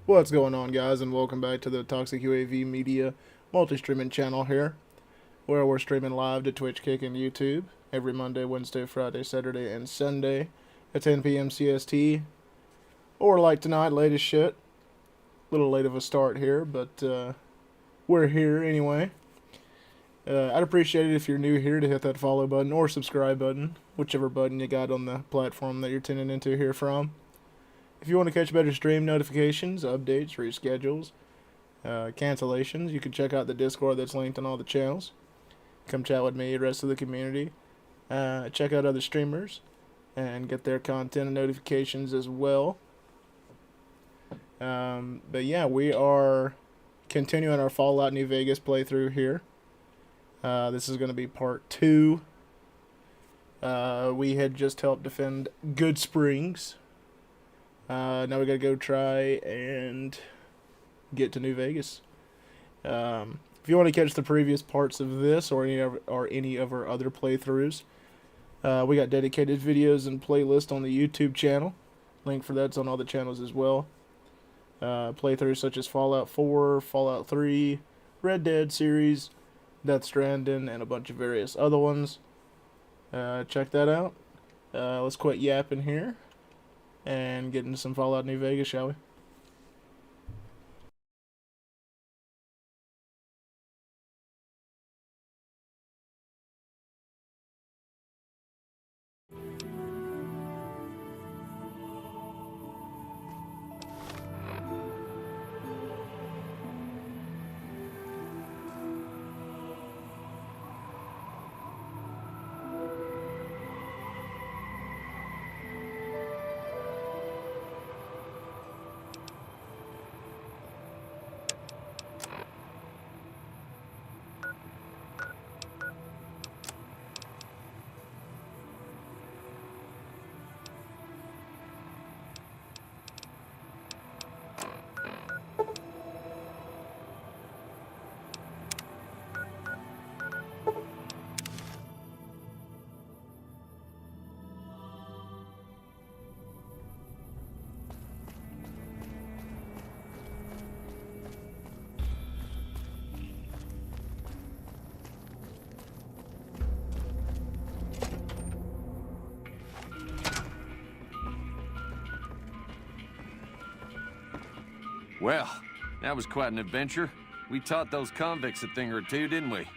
What's going on, guys, and welcome back to the Toxic UAV Media multi-streaming channel here, where we're streaming live to Twitch, Kick, and YouTube every Monday, Wednesday, Friday, Saturday, and Sunday at 10 p.m. CST, or like tonight, late as shit. A little late of a start here, but we're here anyway. I'd appreciate it if you're new here to hit that follow button or subscribe button, whichever button you got on the platform that you're tuning into here from. If you want to catch better stream notifications, updates, reschedules, cancellations, you can check out the Discord that's linked on all the channels. Come chat with me, the rest of the community. Check out other streamers and get their content and notifications as well. But yeah, we are continuing our Fallout New Vegas playthrough here. This is going to be part 2. We had just helped defend Good Springs. Now we gotta go try and get to New Vegas. If you want to catch the previous parts of this or any of our other playthroughs, we got dedicated videos and playlist on the YouTube channel. Link for that's on all the channels as well. Playthroughs such as Fallout 4, Fallout 3, Red Dead series, Death Stranding, and a bunch of various other ones. Check that out. Let's quit yapping here and get into some Fallout New Vegas, shall we? Well, that was quite an adventure. We taught those convicts a thing or two, didn't we?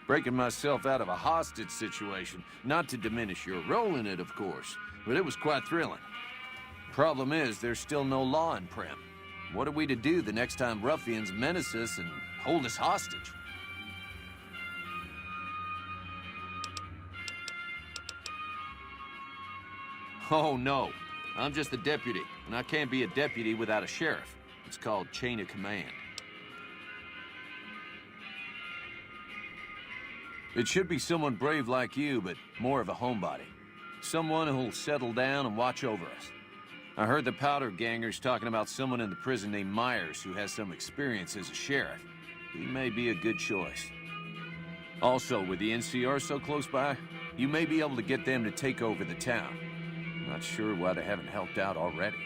Breaking myself out of a hostage situation. Not to diminish your role in it, of course, but it was quite thrilling. Problem is, there's still no law in Primm. What are we to do the next time ruffians menace us and hold us hostage? Oh, no. I'm just a deputy, and I can't be a deputy without a sheriff. It's called chain of command. It should be someone brave like you, but more of a homebody. Someone who'll settle down and watch over us. I heard the powder gangers talking about someone in the prison named Myers who has some experience as a sheriff. He may be a good choice. Also, with the NCR so close by, you may be able to get them to take over the town. Not sure why they haven't helped out already.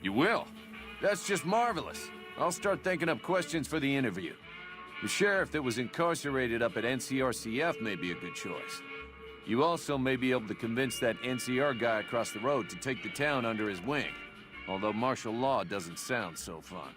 You will? That's just marvelous. I'll start thinking up questions for the interview. The sheriff that was incarcerated up at NCRCF may be a good choice. You also may be able to convince that NCR guy across the road to take the town under his wing. Although martial law doesn't sound so fun.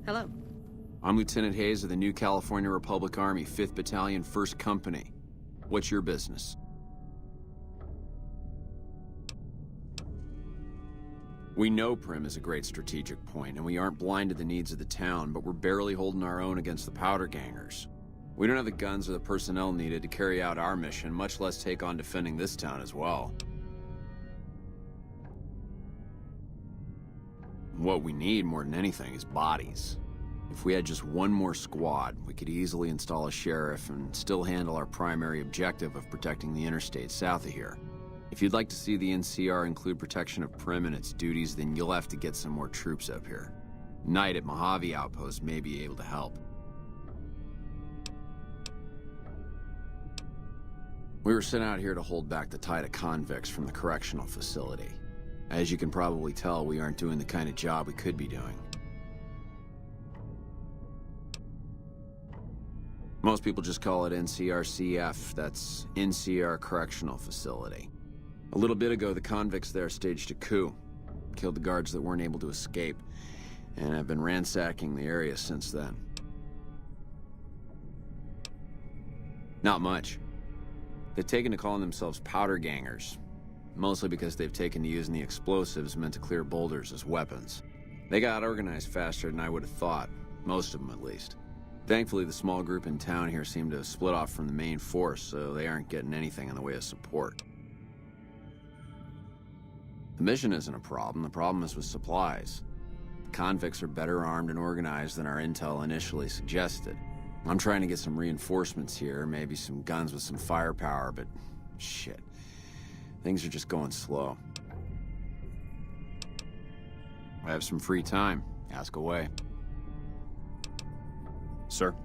Hello. I'm Lieutenant Hayes of the New California Republic Army, 5th Battalion, 1st Company. What's your business? We know Prim is a great strategic point, and we aren't blind to the needs of the town, but we're barely holding our own against the powder gangers. We don't have the guns or the personnel needed to carry out our mission, much less take on defending this town as well. What we need more than anything is bodies. If we had just one more squad, we could easily install a sheriff and still handle our primary objective of protecting the interstate south of here. If you'd like to see the NCR include protection of Prim and its duties, then you'll have to get some more troops up here. Knight at Mohave Outpost may be able to help. We were sent out here to hold back the tide of convicts from the correctional facility. As you can probably tell, we aren't doing the kind of job we could be doing. Most people just call it NCRCF, that's NCR Correctional Facility. A little bit ago, the convicts there staged a coup, killed the guards that weren't able to escape, and have been ransacking the area since then. Not much. They've taken to calling themselves powder gangers, mostly because they've taken to using the explosives meant to clear boulders as weapons. They got organized faster than I would have thought, most of them at least. Thankfully, the small group in town here seem to have split off from the main force, so they aren't getting anything in the way of support. The mission isn't a problem, the problem is with supplies. The convicts are better armed and organized than our intel initially suggested. I'm trying to get some reinforcements here, maybe some guns with some firepower, but shit. Things are just going slow. I have some free time. Ask away. Sir?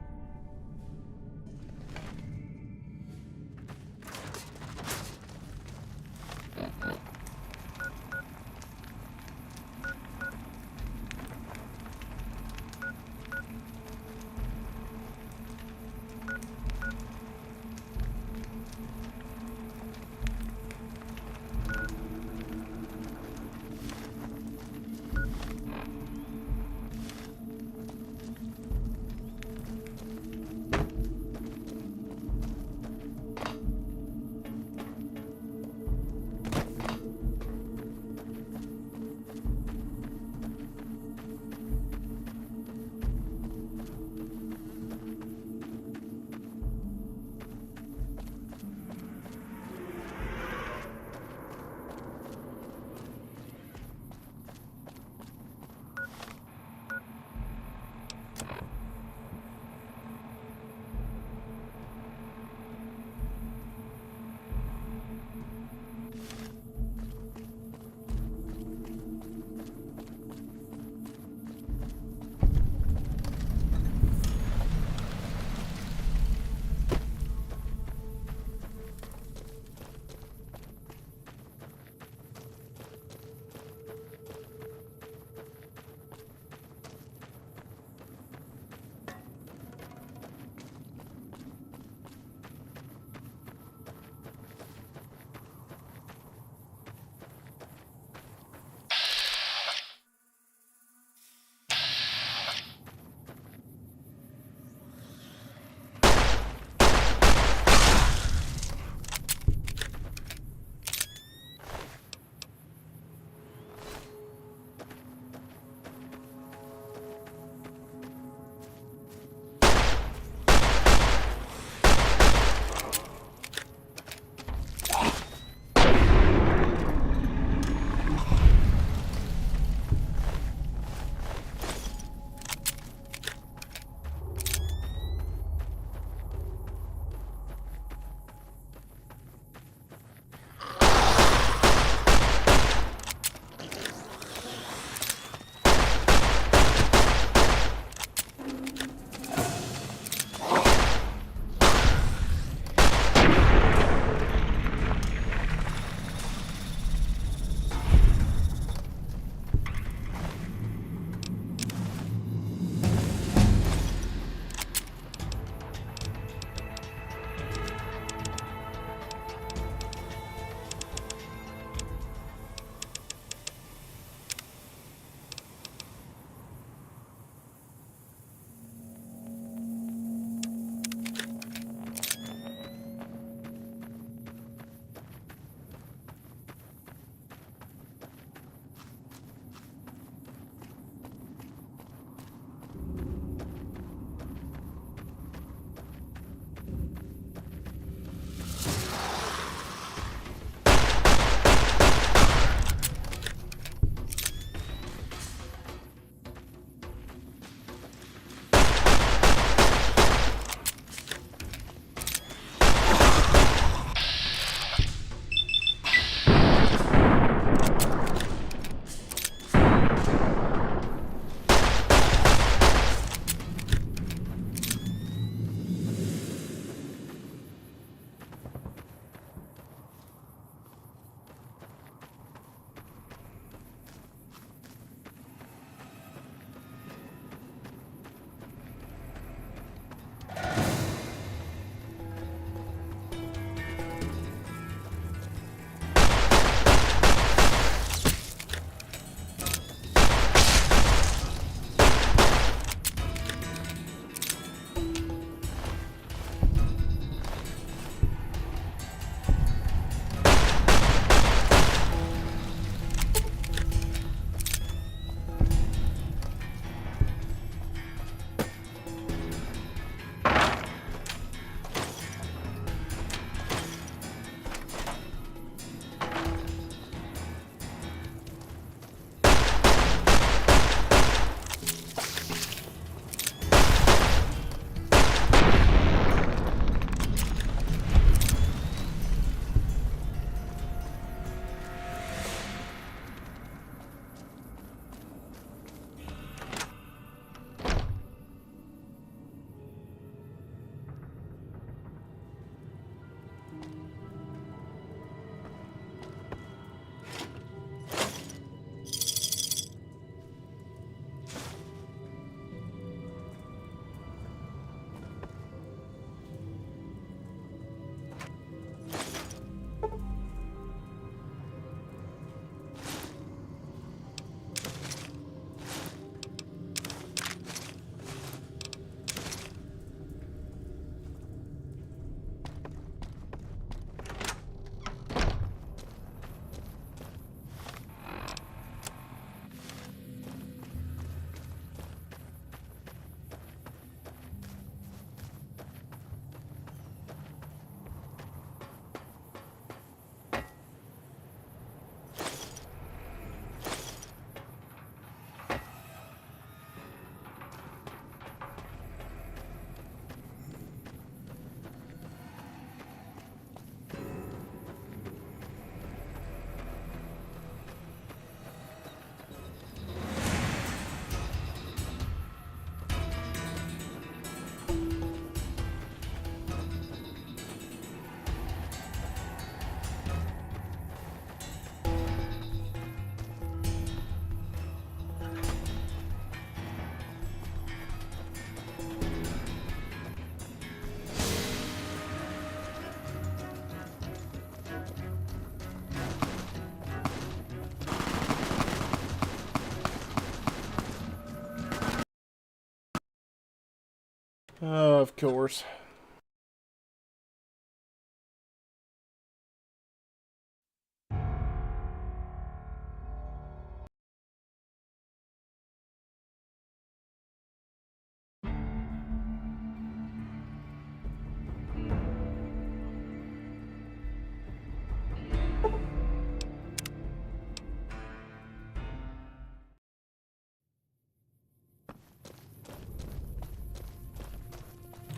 Of course.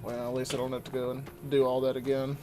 Well, at least I don't have to go and do all that again.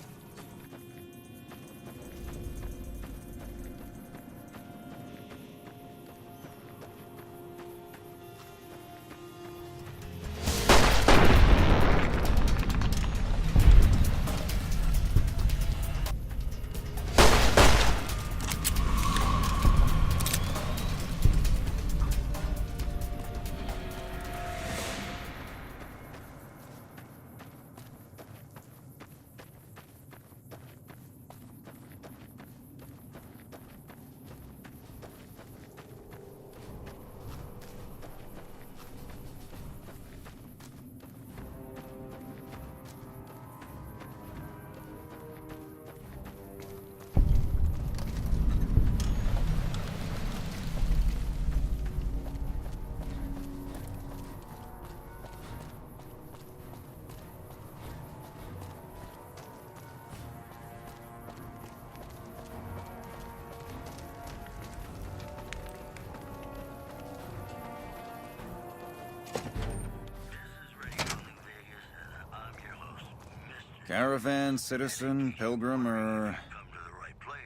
Caravan, citizen, pilgrim, or... Come to the right place.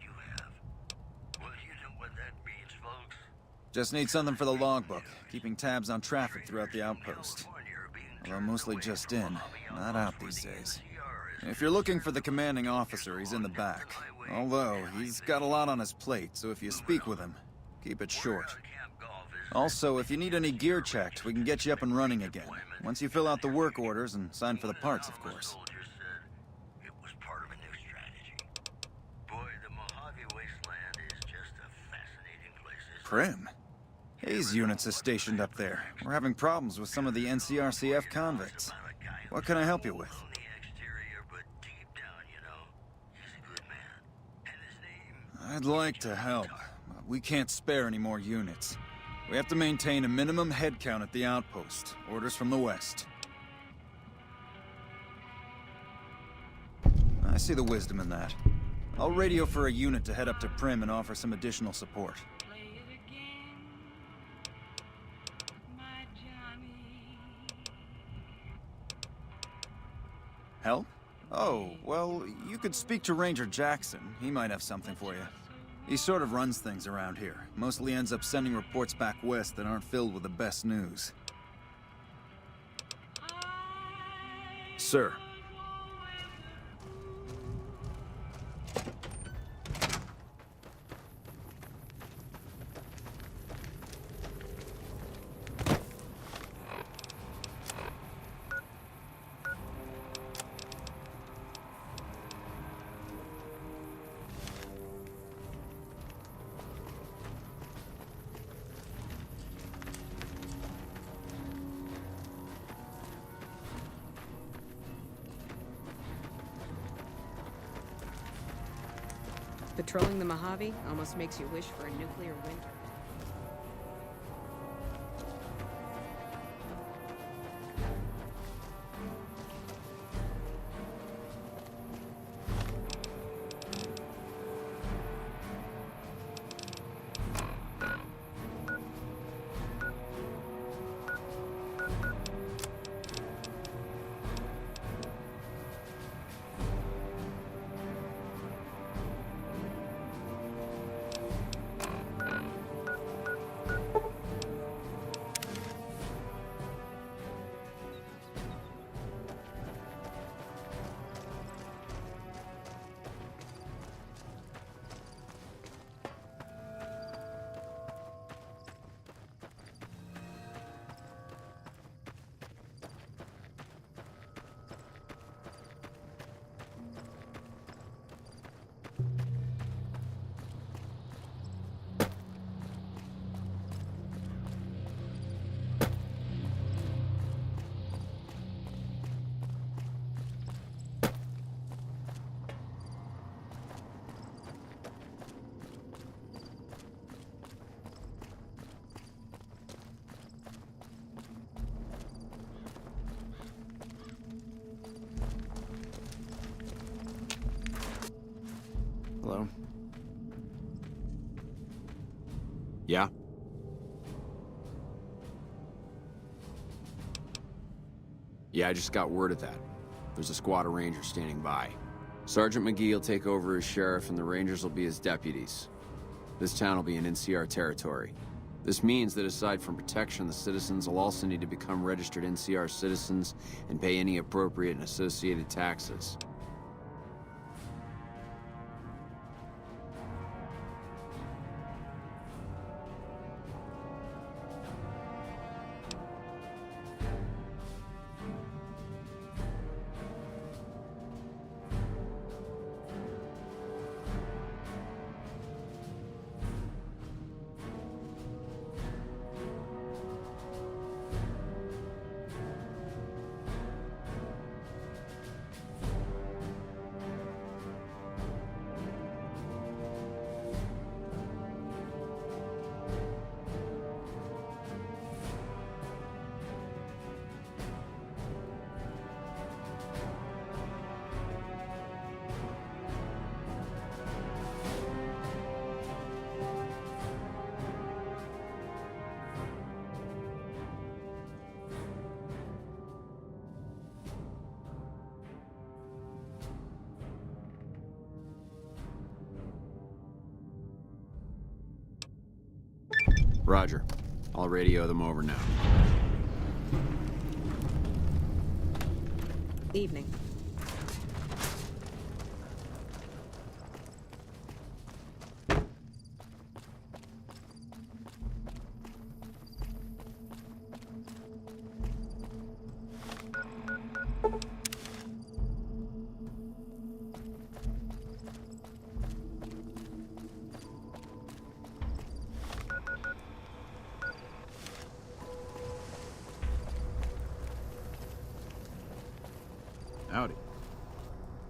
You have. Well, you know what that means, folks. Just need something for the logbook, keeping tabs on traffic throughout the outpost. Although mostly just in, not out these days. If you're looking for the commanding officer, he's in the back. Although, he's got a lot on his plate, so if you speak with him, keep it short. Also, if you need any gear checked, we can get you up and running again. Once you fill out the work orders and sign for the parts, of course. It was part of a new strategy. Boy, the Mohave wasteland is just a fascinating place. Prim? Hayes units is stationed up there. We're having problems with some of the NCRCF convicts. What can I help you with? On the exterior, but deep down, you know, he's a good man. And his name... I'd like to help, but we can't spare any more units. We have to maintain a minimum head count at the outpost. Orders from the west. I see the wisdom in that. I'll radio for a unit to head up to Prim and offer some additional support. Help? Oh, well, you could speak to Ranger Jackson. He might have something for you. He sort of runs things around here. Mostly ends up sending reports back west that aren't filled with the best news. Sir. Patrolling the Mohave almost makes you wish for a nuclear winter. Yeah? Yeah, I just got word of that. There's a squad of Rangers standing by. Sergeant McGee will take over as sheriff and the Rangers will be his deputies. This town will be in NCR territory. This means that aside from protection, the citizens will also need to become registered NCR citizens and pay any appropriate and associated taxes. Roger. I'll radio them over now. Evening. Howdy.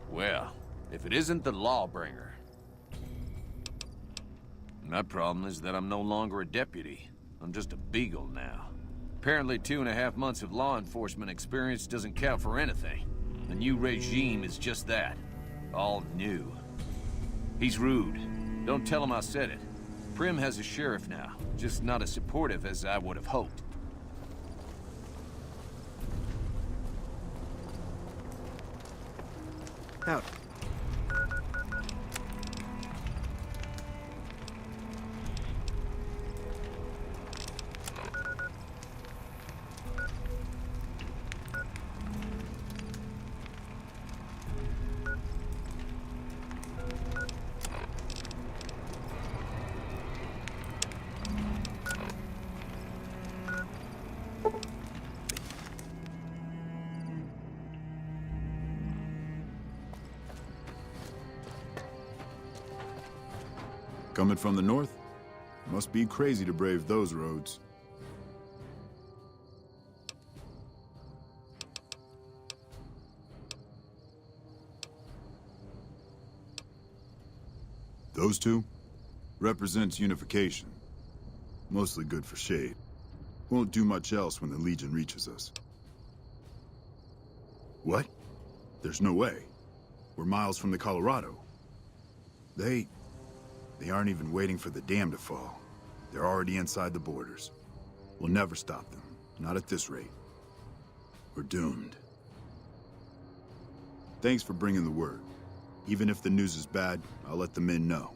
Well, if it isn't the Lawbringer. My problem is that I'm no longer a deputy. I'm just a beagle now. Apparently 2.5 months of law enforcement experience doesn't count for anything. The new regime is just that. All new. He's rude. Don't tell him I said it. Prim has a sheriff now, just not as supportive as I would have hoped. Howdy. Coming from the north? Must be crazy to brave those roads. Those two? Represents unification. Mostly good for shade. Won't do much else when the Legion reaches us. What? There's no way. We're miles from the Colorado. They aren't even waiting for the dam to fall. They're already inside the borders. We'll never stop them. Not at this rate. We're doomed. Thanks for bringing the word. Even if the news is bad, I'll let the men know.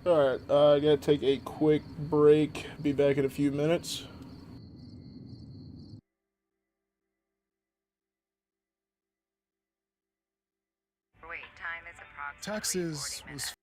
Alright, I gotta take a quick break. Be back in a few minutes. Taxes was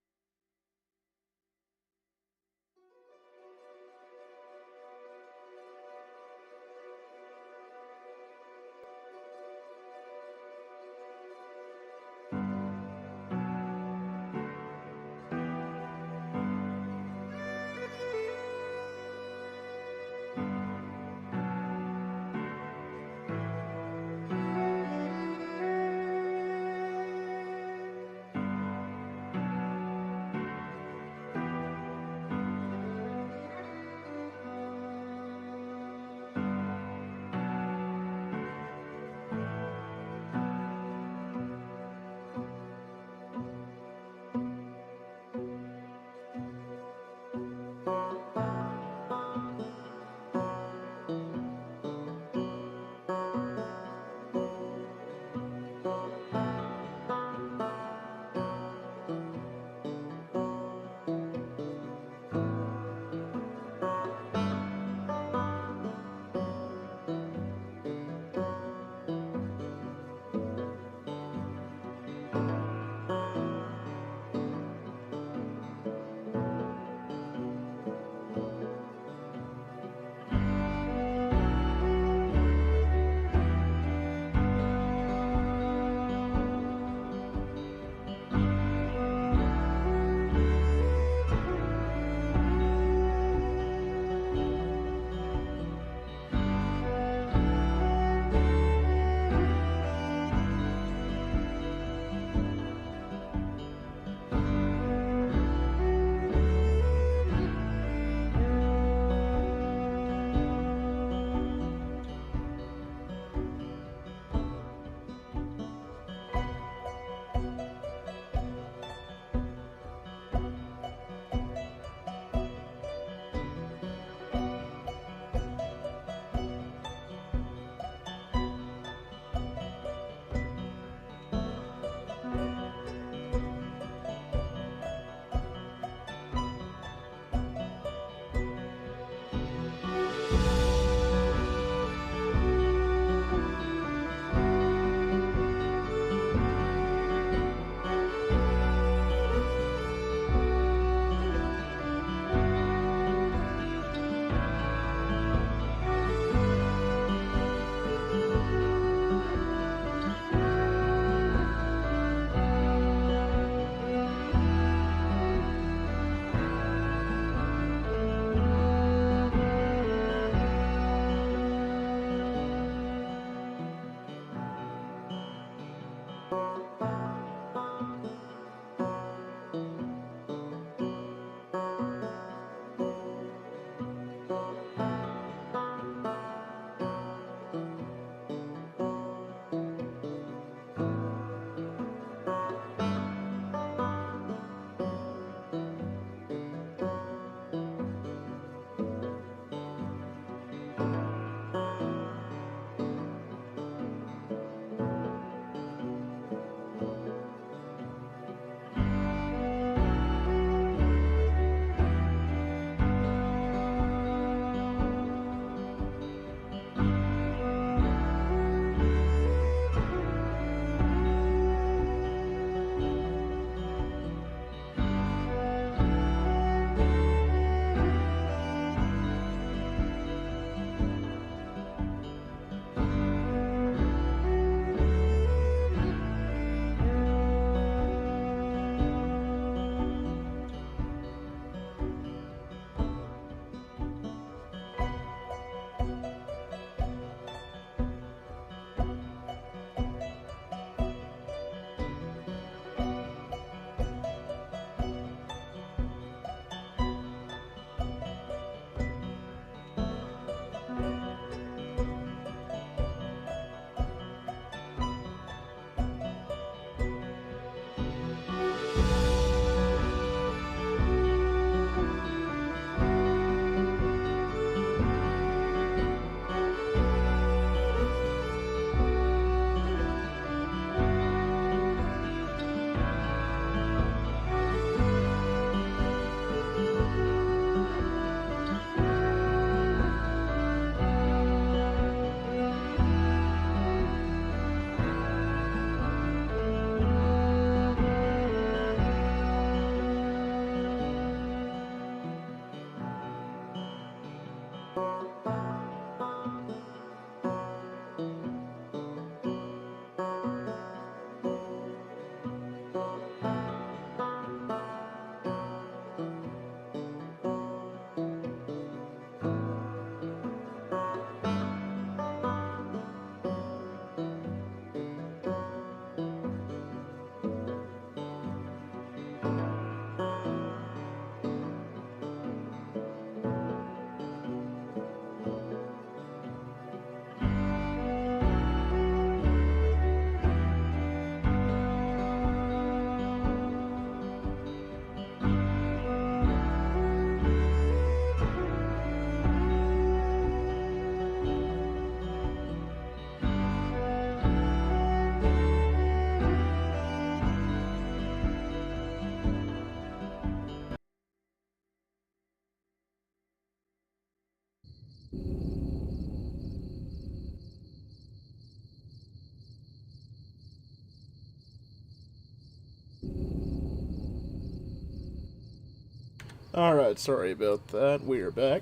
Alright, sorry about that. We are back.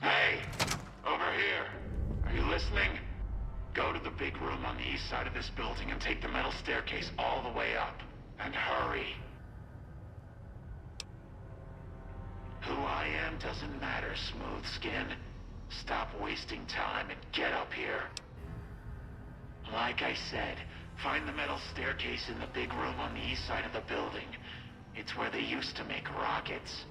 Hey, over here. Are you listening? Go to the big room on the east side of this building and take the metal staircase all the way up. And hurry. Who I am doesn't matter, Smooth Skin. Stop wasting time and get up here. Like I said, find the metal staircase in the big room on the east side of the building. It's where they used to make rockets.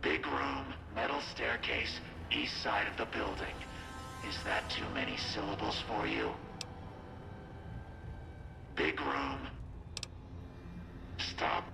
Big room, metal staircase, east side of the building. Is that too many syllables for you? Big room. Stop.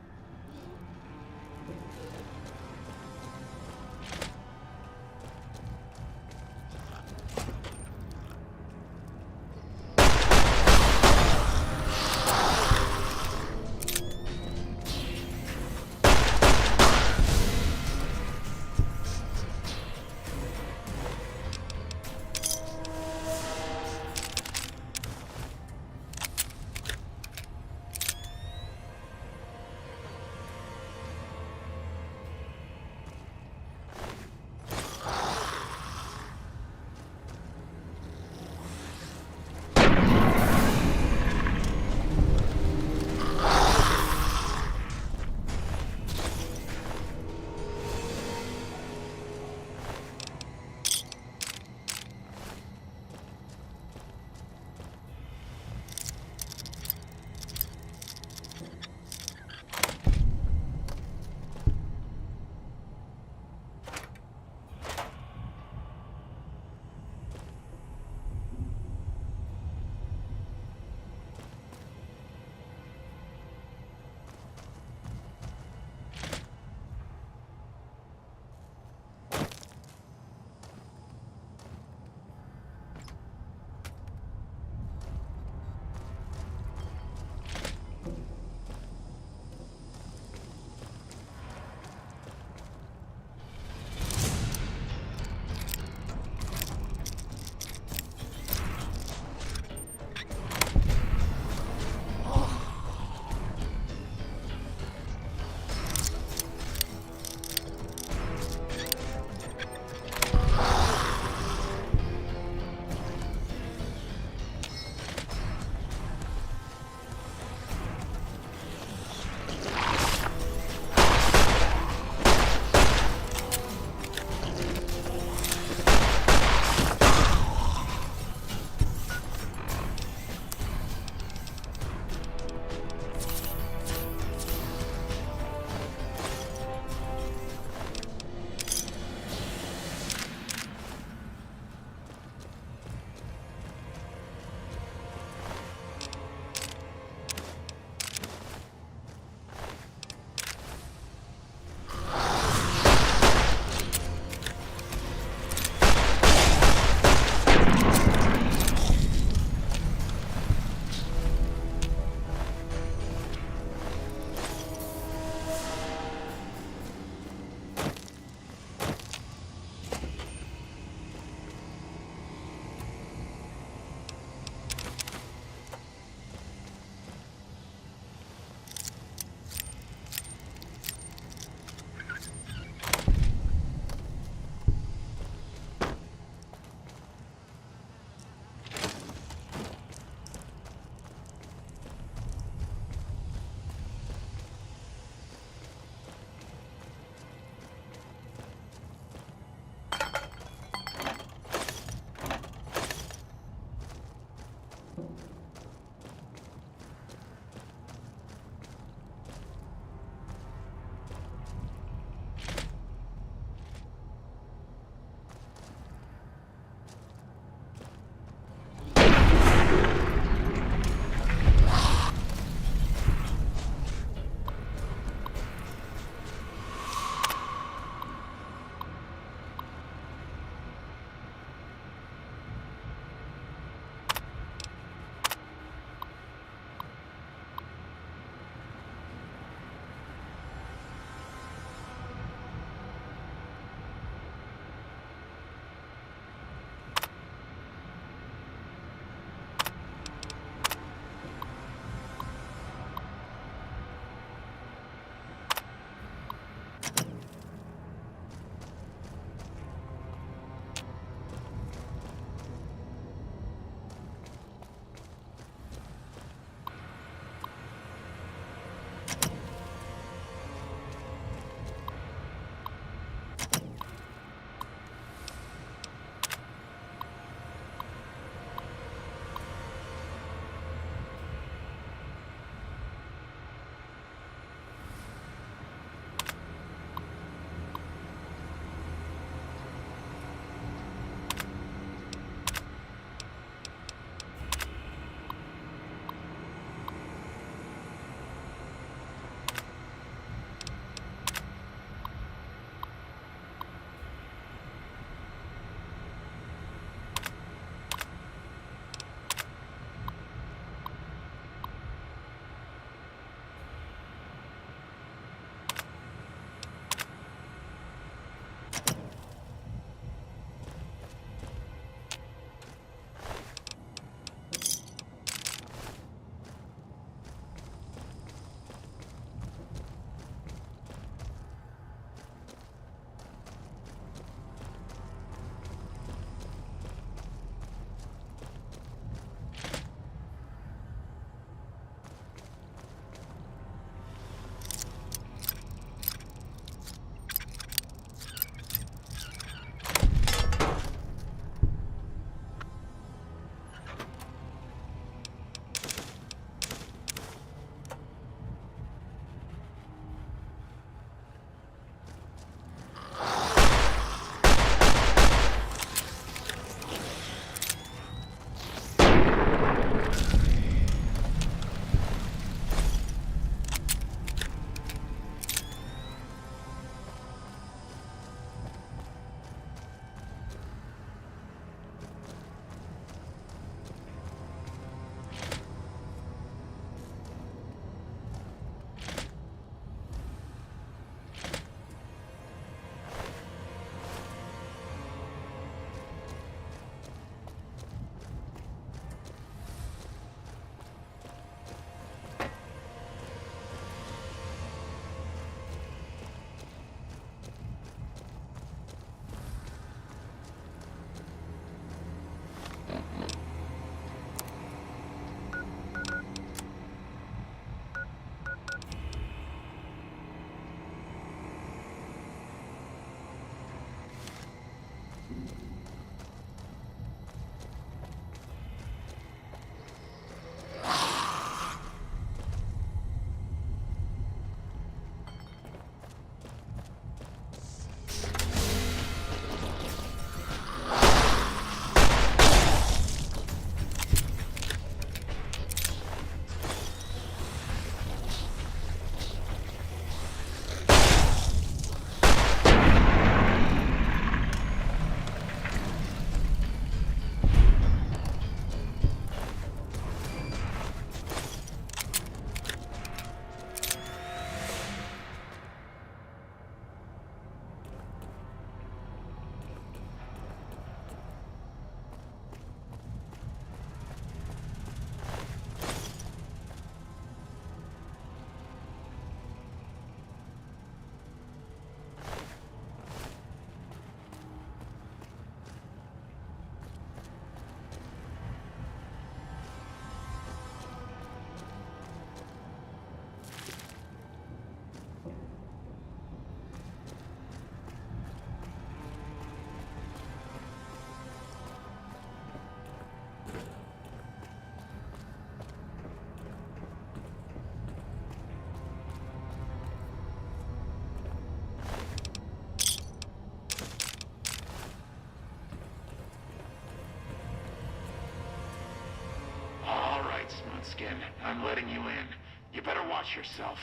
I'm letting you in. You better watch yourself.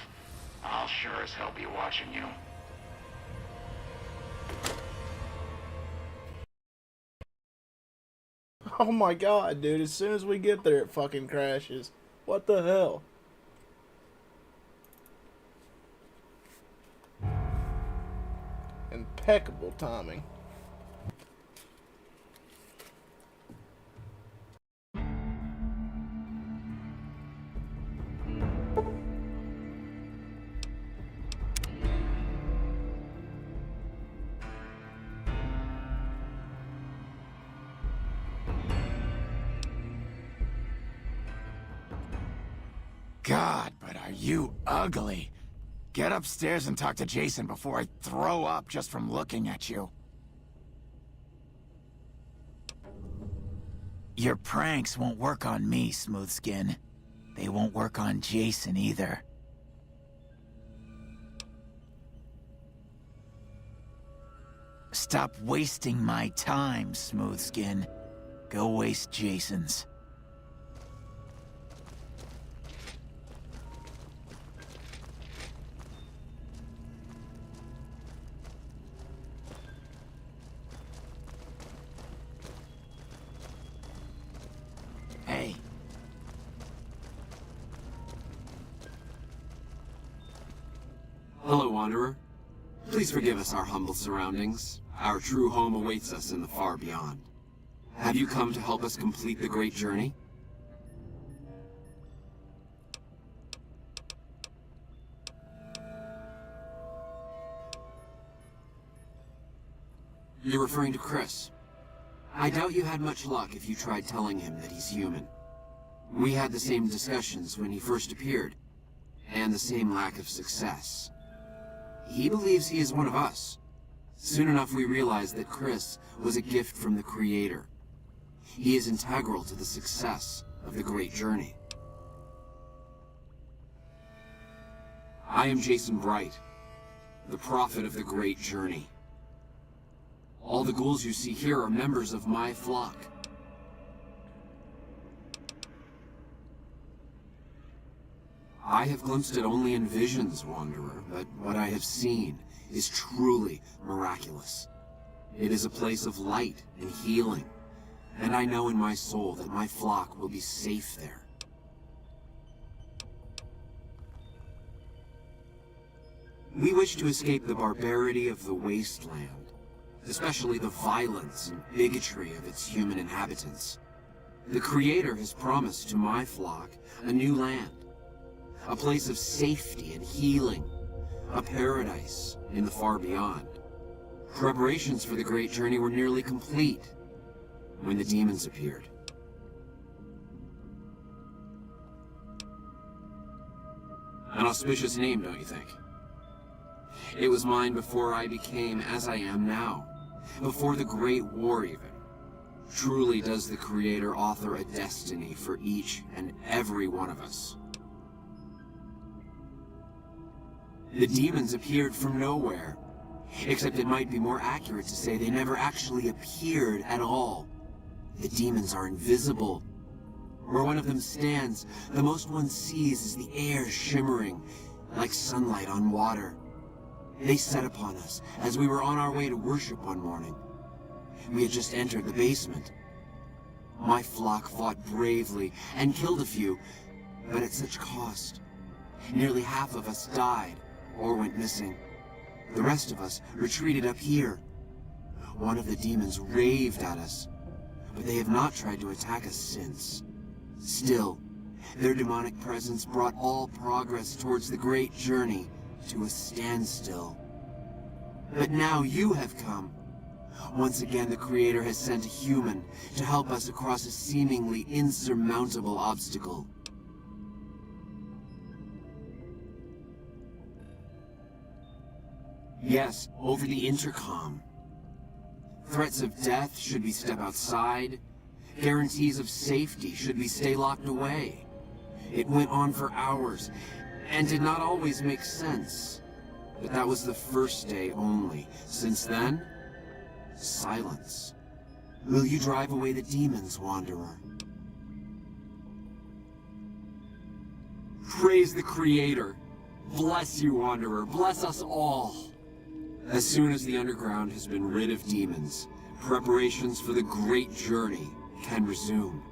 I'll sure as hell be watching you. Oh my god, dude, as soon as we get there, it fucking crashes. What the hell? Impeccable timing. God, but are you ugly. Get upstairs and talk to Jason before I throw up just from looking at you. Your pranks won't work on me, Smoothskin. They won't work on Jason either. Stop wasting my time, Smoothskin. Go waste Jason's. Hey. Hello, Wanderer. Please forgive us our humble surroundings. Our true home awaits us in the far beyond. Have you come to help us complete the great journey? You're referring to Chris. I doubt you had much luck if you tried telling him that he's human. We had the same discussions when he first appeared, and the same lack of success. He believes he is one of us. Soon enough we realized that Chris was a gift from the Creator. He is integral to the success of the great journey. I am Jason Bright, the prophet of the great journey. All the ghouls you see here are members of my flock. I have glimpsed it only in visions, Wanderer, but what I have seen is truly miraculous. It is a place of light and healing, and I know in my soul that my flock will be safe there. We wish to escape the barbarity of the wasteland, especially the violence and bigotry of its human inhabitants. The Creator has promised to my flock a new land, a place of safety and healing, a paradise in the far beyond. Preparations for the great journey were nearly complete when the demons appeared. An auspicious name, don't you think? It was mine before I became as I am now, before the Great War even. Truly does the Creator author a destiny for each and every one of us. The demons appeared from nowhere, except it might be more accurate to say they never actually appeared at all. The demons are invisible. Where one of them stands, the most one sees is the air shimmering like sunlight on water. They set upon us as we were on our way to worship one morning. We had just entered the basement. My flock fought bravely and killed a few, but at such cost. Nearly half of us died or went missing. The rest of us retreated up here. One of the demons raved at us, but they have not tried to attack us since. Still, their demonic presence brought all progress towards the great journey to a standstill. But now you have come. Once again, the Creator has sent a human to help us across a seemingly insurmountable obstacle. Yes, over the intercom. Threats of death should we step outside. Guarantees of safety should we stay locked away. It went on for hours, and did not always make sense. But that was the first day only. Since then, silence. Will you drive away the demons, Wanderer? Praise the Creator. Bless you, Wanderer. Bless us all. As soon as the underground has been rid of demons, preparations for the great journey can resume.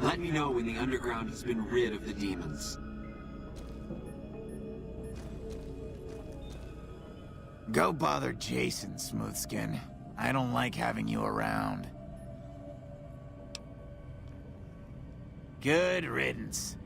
Let me know when the underground has been rid of the demons. Go bother Jason, Smoothskin. I don't like having you around. Good riddance.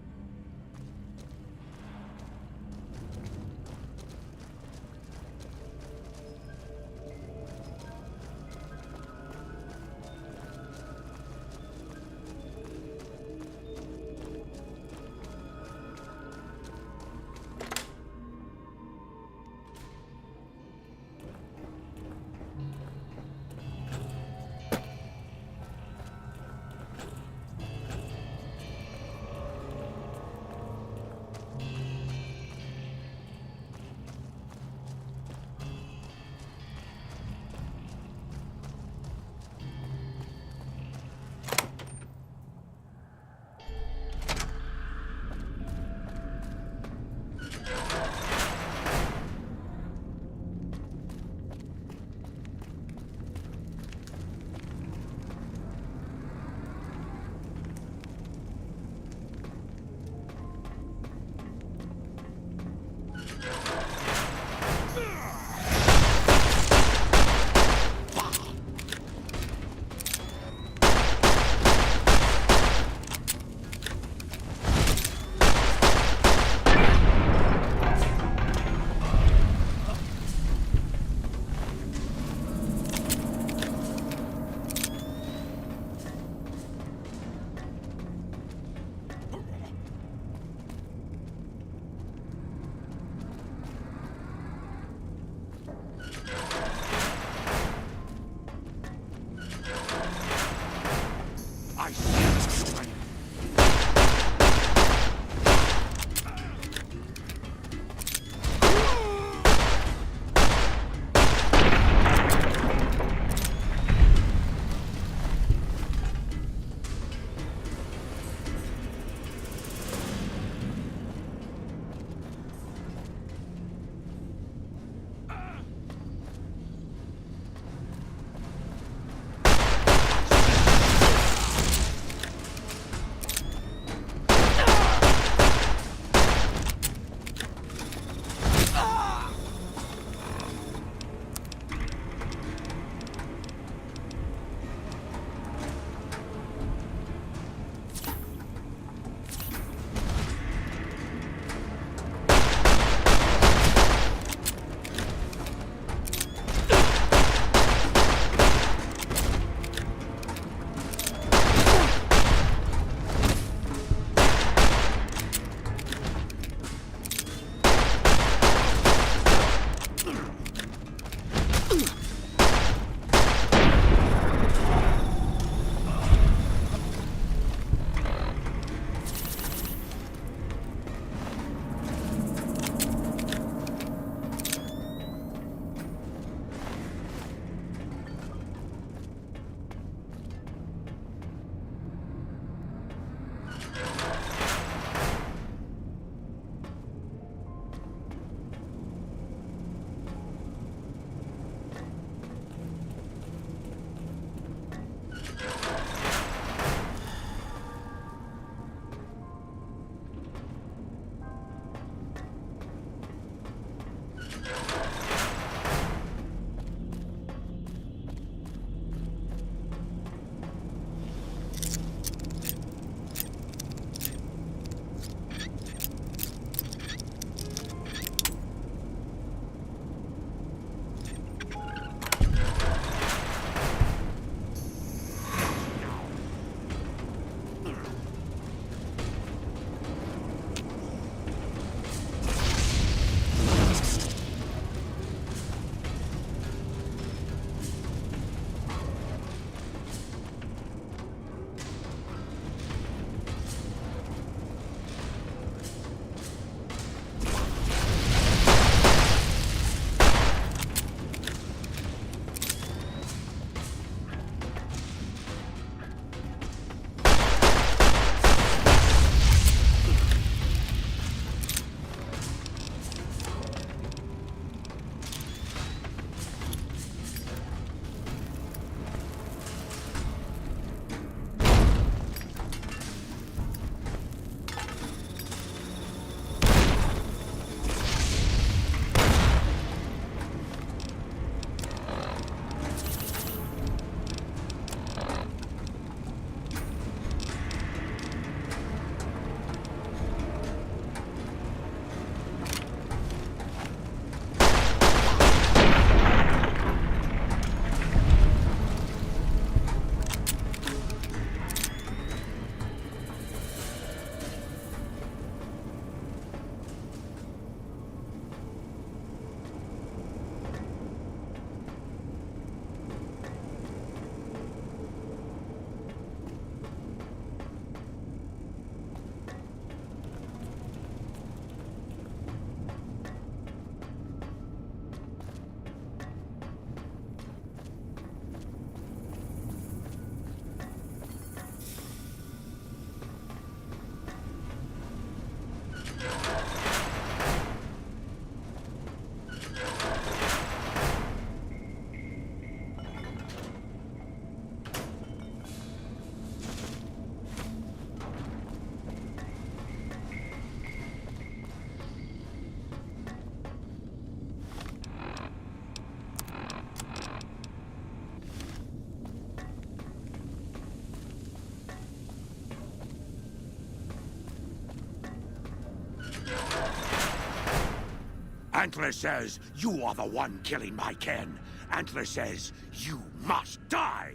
Antler says you are the one killing my kin. Antler says you must die.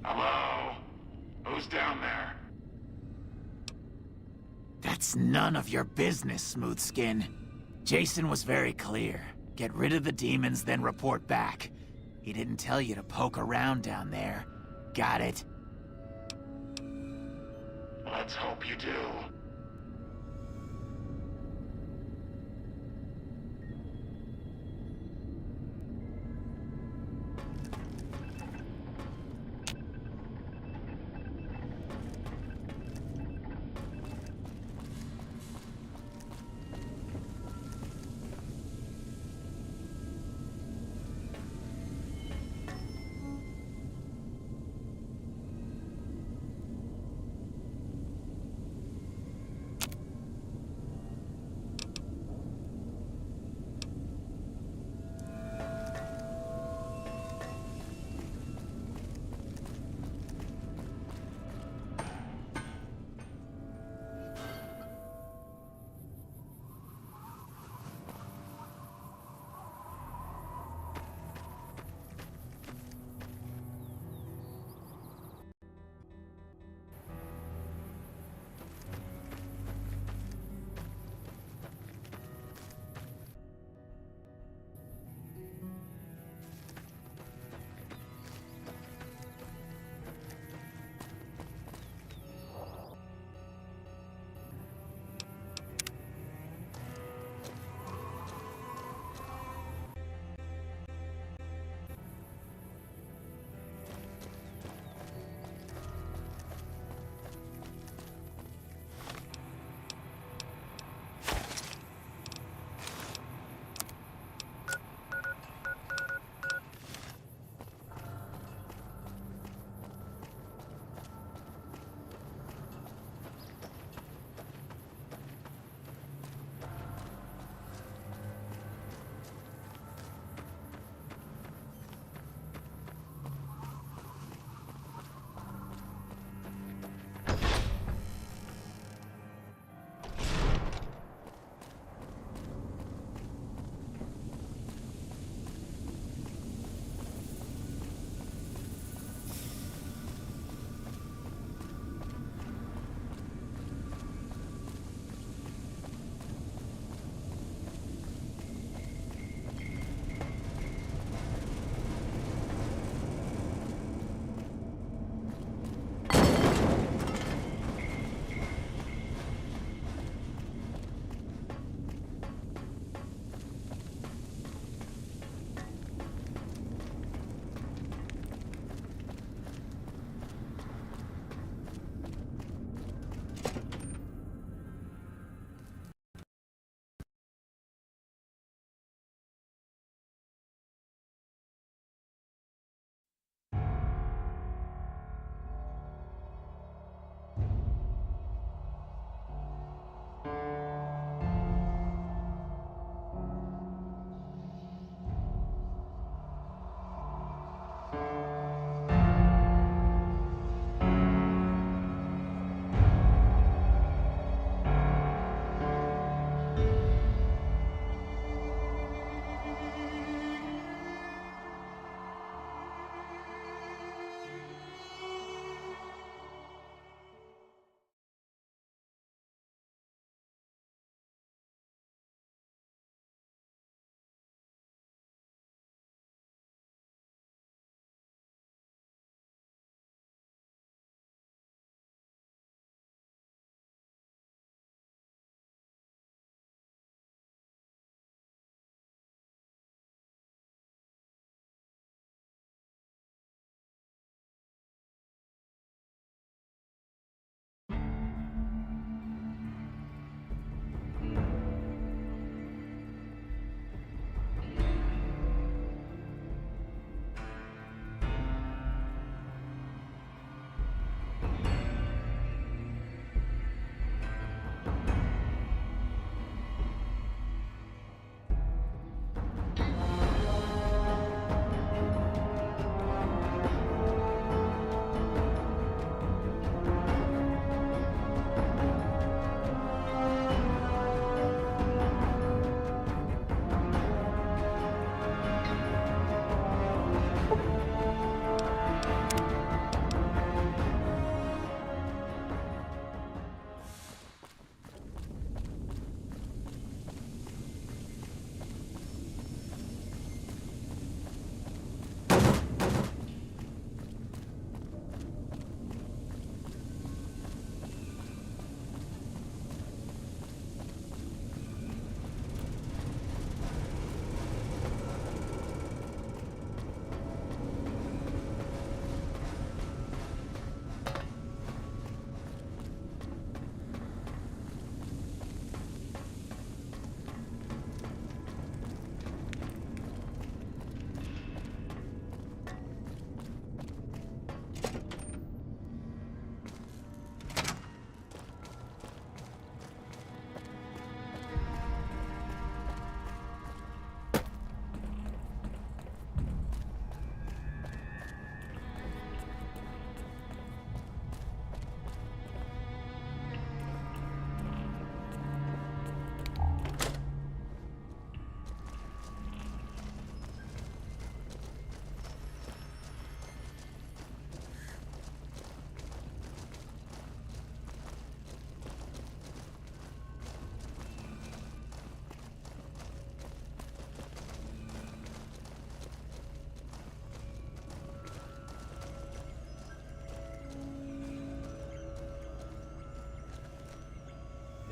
Hello? Who's down there? That's none of your business, Smoothskin. Jason was very clear. Get rid of the demons, then report back. He didn't tell you to poke around down there. Got it? Let's hope you do.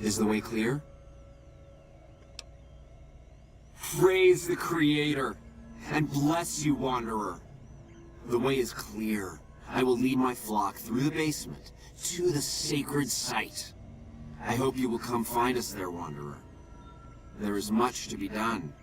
Is the way clear? Praise the Creator, and bless you, Wanderer. The way is clear. I will lead my flock through the basement to the sacred site. I hope you will come find us there, Wanderer. There is much to be done.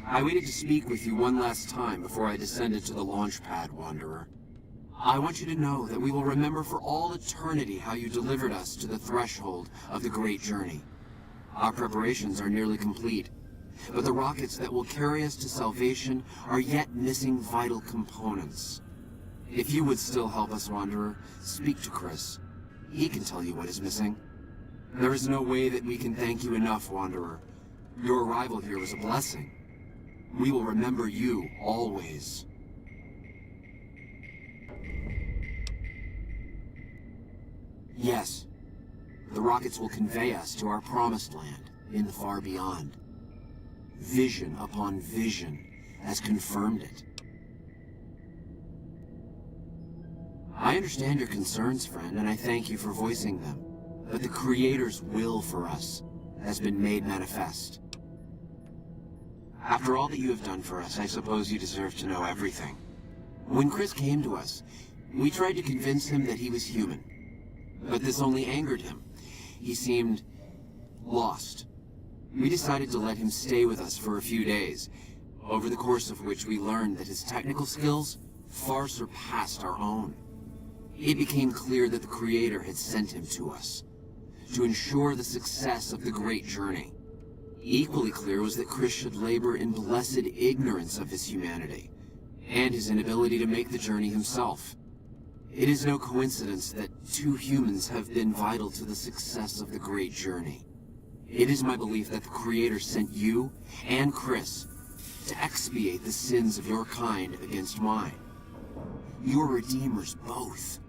I waited to speak with you one last time before I descended to the launch pad, Wanderer. I want you to know that we will remember for all eternity how you delivered us to the threshold of the Great Journey. Our preparations are nearly complete, but the rockets that will carry us to salvation are yet missing vital components. If you would still help us, Wanderer, speak to Chris. He can tell you what is missing. There is no way that we can thank you enough, Wanderer. Your arrival here was a blessing. We will remember you always. Yes, the rockets will convey us to our promised land in the far beyond. Vision upon vision has confirmed it. I understand your concerns, friend, and I thank you for voicing them. But the Creator's will for us has been made manifest. After all that you have done for us, I suppose you deserve to know everything. When Chris came to us, we tried to convince him that he was human. But this only angered him. He seemed lost. We decided to let him stay with us for a few days, over the course of which we learned that his technical skills far surpassed our own. It became clear that the Creator had sent him to us, to ensure the success of the Great Journey. Equally clear was that Chris should labor in blessed ignorance of his humanity, and his inability to make the journey himself. It is no coincidence that two humans have been vital to the success of the Great Journey. It is my belief that the Creator sent you and Chris to expiate the sins of your kind against mine. Your redeemers both.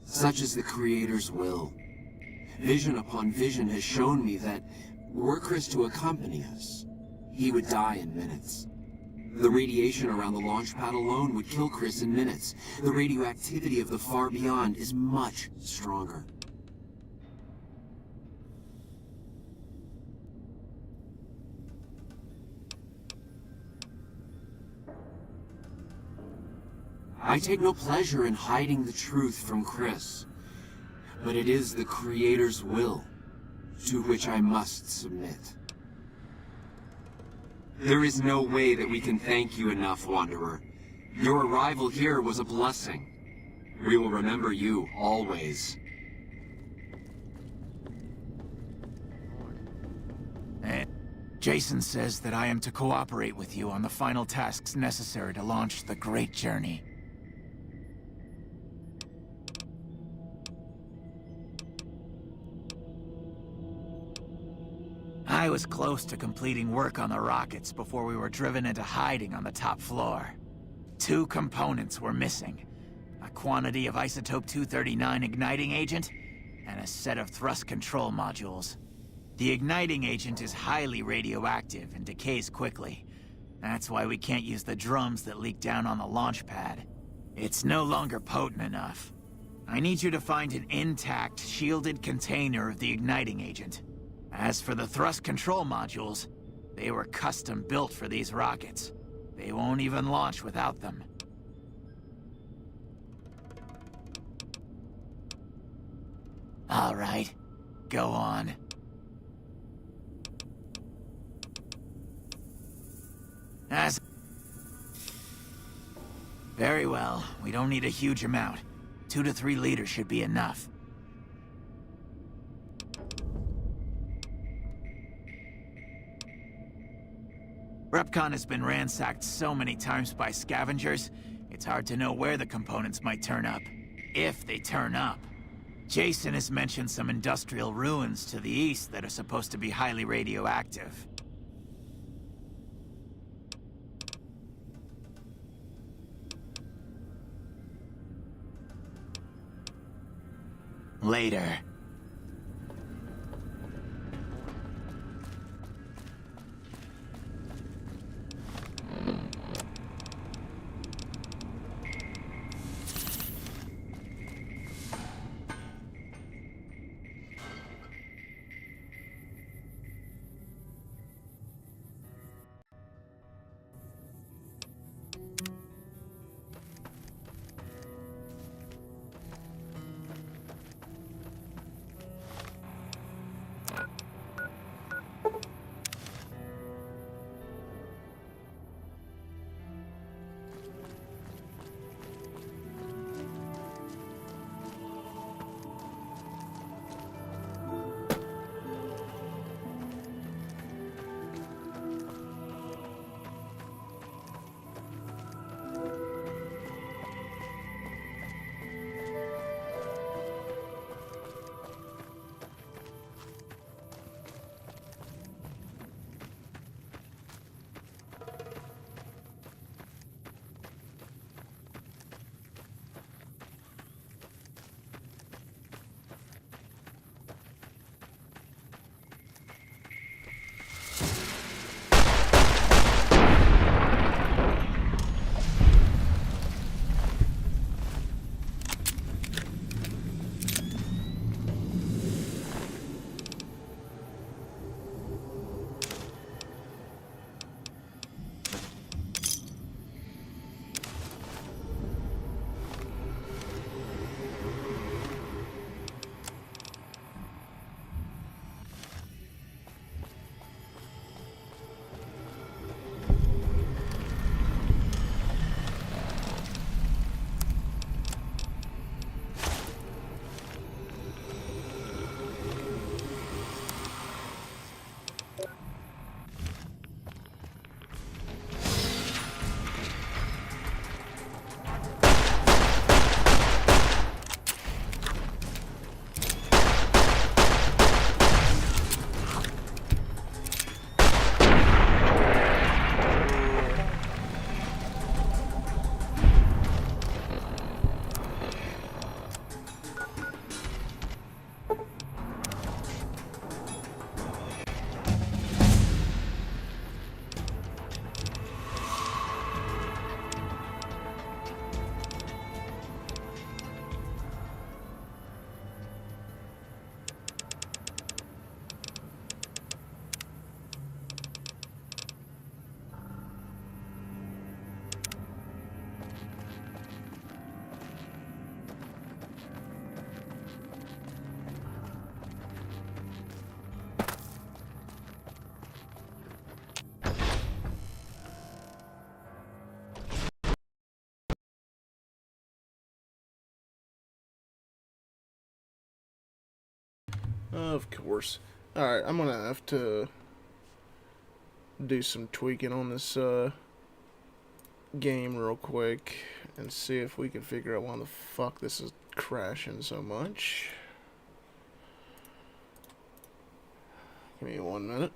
Such is the Creator's will. Vision upon vision has shown me that, were Chris to accompany us, he would die in minutes. The radiation around the launch pad alone would kill Chris in minutes. The radioactivity of the far beyond is much stronger. I take no pleasure in hiding the truth from Chris. But it is the Creator's will, to which I must submit. There is no way that we can thank you enough, Wanderer. Your arrival here was a blessing. We will remember you always. And Jason says that I am to cooperate with you on the final tasks necessary to launch the Great Journey. I was close to completing work on the rockets before we were driven into hiding on the top floor. 2 components were missing. A quantity of isotope 239 igniting agent, and a set of thrust control modules. The igniting agent is highly radioactive and decays quickly. That's why we can't use the drums that leak down on the launch pad. It's no longer potent enough. I need you to find an intact, shielded container of the igniting agent. As for the thrust control modules, they were custom built for these rockets. They won't even launch without them. All right, go on. As... Very well. We don't need a huge amount. 2 to 3 liters should be enough. Repcon has been ransacked so many times by scavengers, it's hard to know where the components might turn up. If they turn up. Jason has mentioned some industrial ruins to the east that are supposed to be highly radioactive. Later. Of course. Alright, I'm gonna have to do some tweaking on this game real quick and see if we can figure out why the fuck this is crashing so much. Give me 1 minute.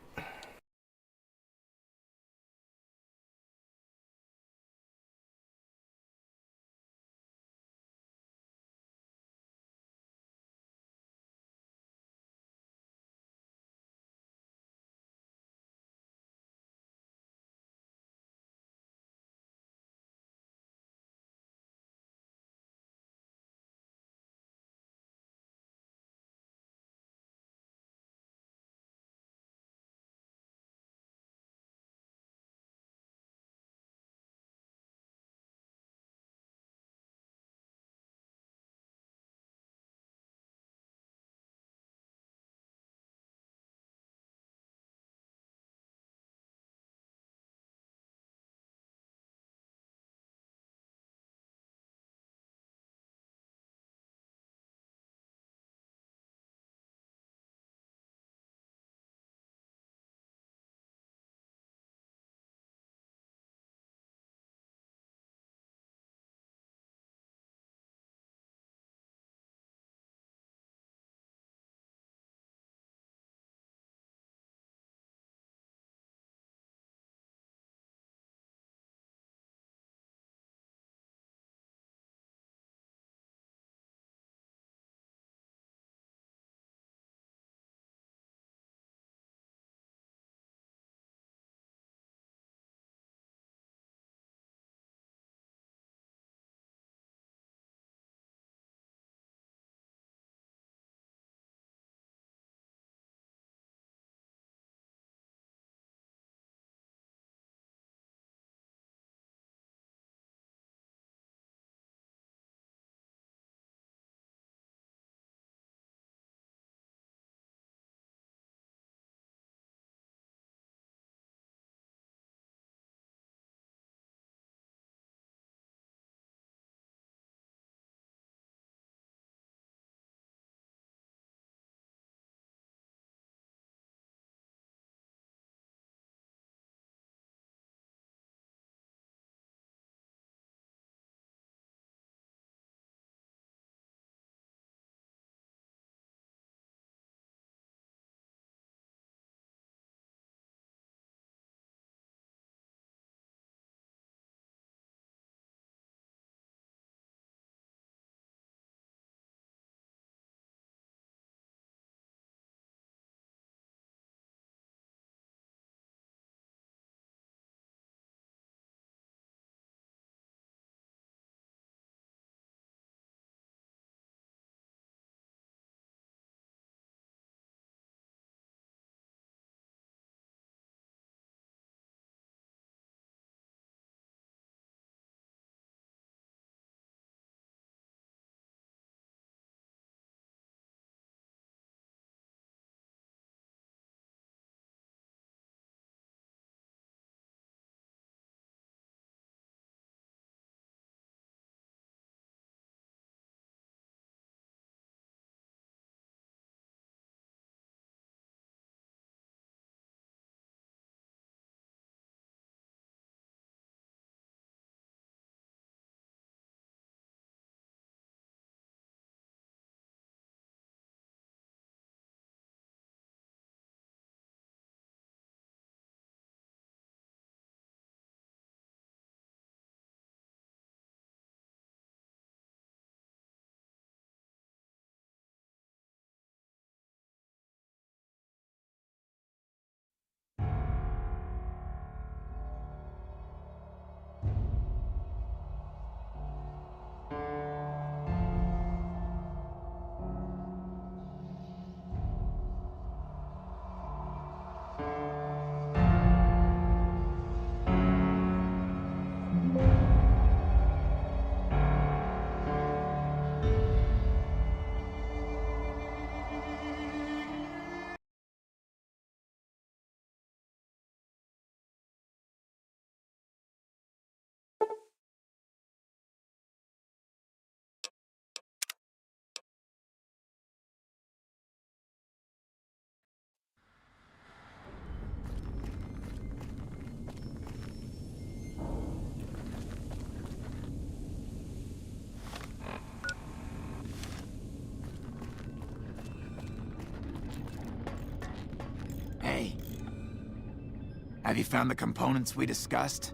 Have you found the components we discussed?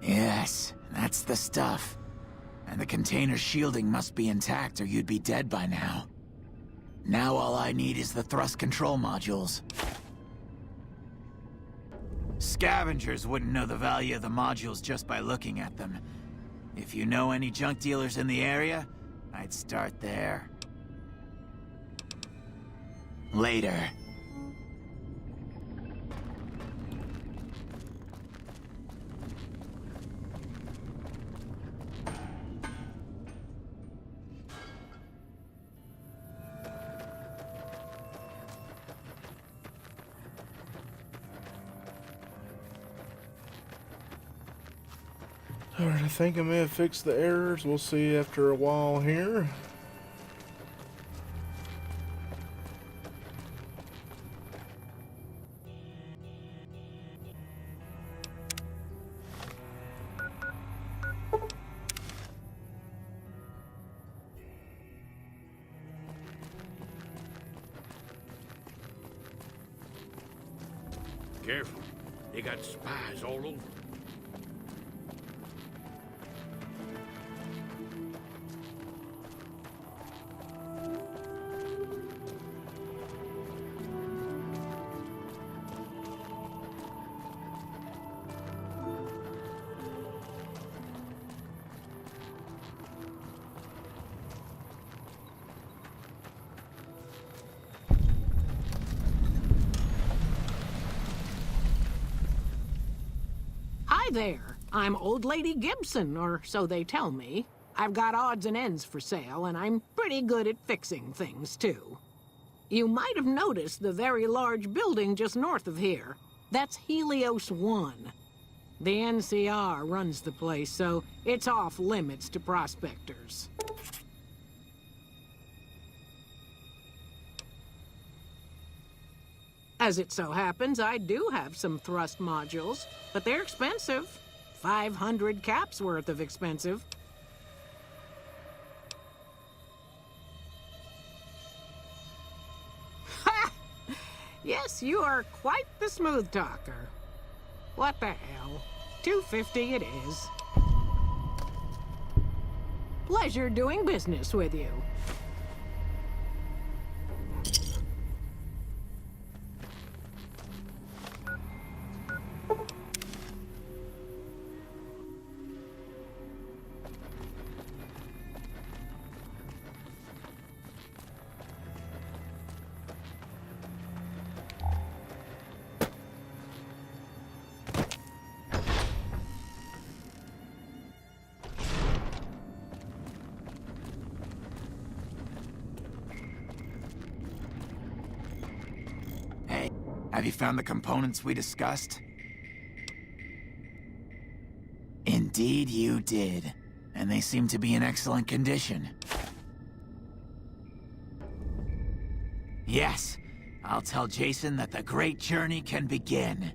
Yes, that's the stuff. And the container's shielding must be intact or you'd be dead by now. Now all I need is the thrust control modules. Scavengers wouldn't know the value of the modules just by looking at them. If you know any junk dealers in the area, I'd start there. Later. Alright, I think I may have fixed the errors. We'll see after a while here. Careful. They got spies all over. Hi there. I'm Old Lady Gibson, or so they tell me. I've got odds and ends for sale, and I'm pretty good at fixing things, too. You might have noticed the very large building just north of here. That's Helios 1. The NCR runs the place, so it's off limits to prospectors. As it so happens, I do have some thrust modules, but they're expensive. 500 caps worth of expensive. Ha! Yes, you are quite the smooth talker. What the hell? $250 it is. Pleasure doing business with you. Hey, have you found the components we discussed? Indeed you did. And they seem to be in excellent condition. Yes, I'll tell Jason that the great journey can begin.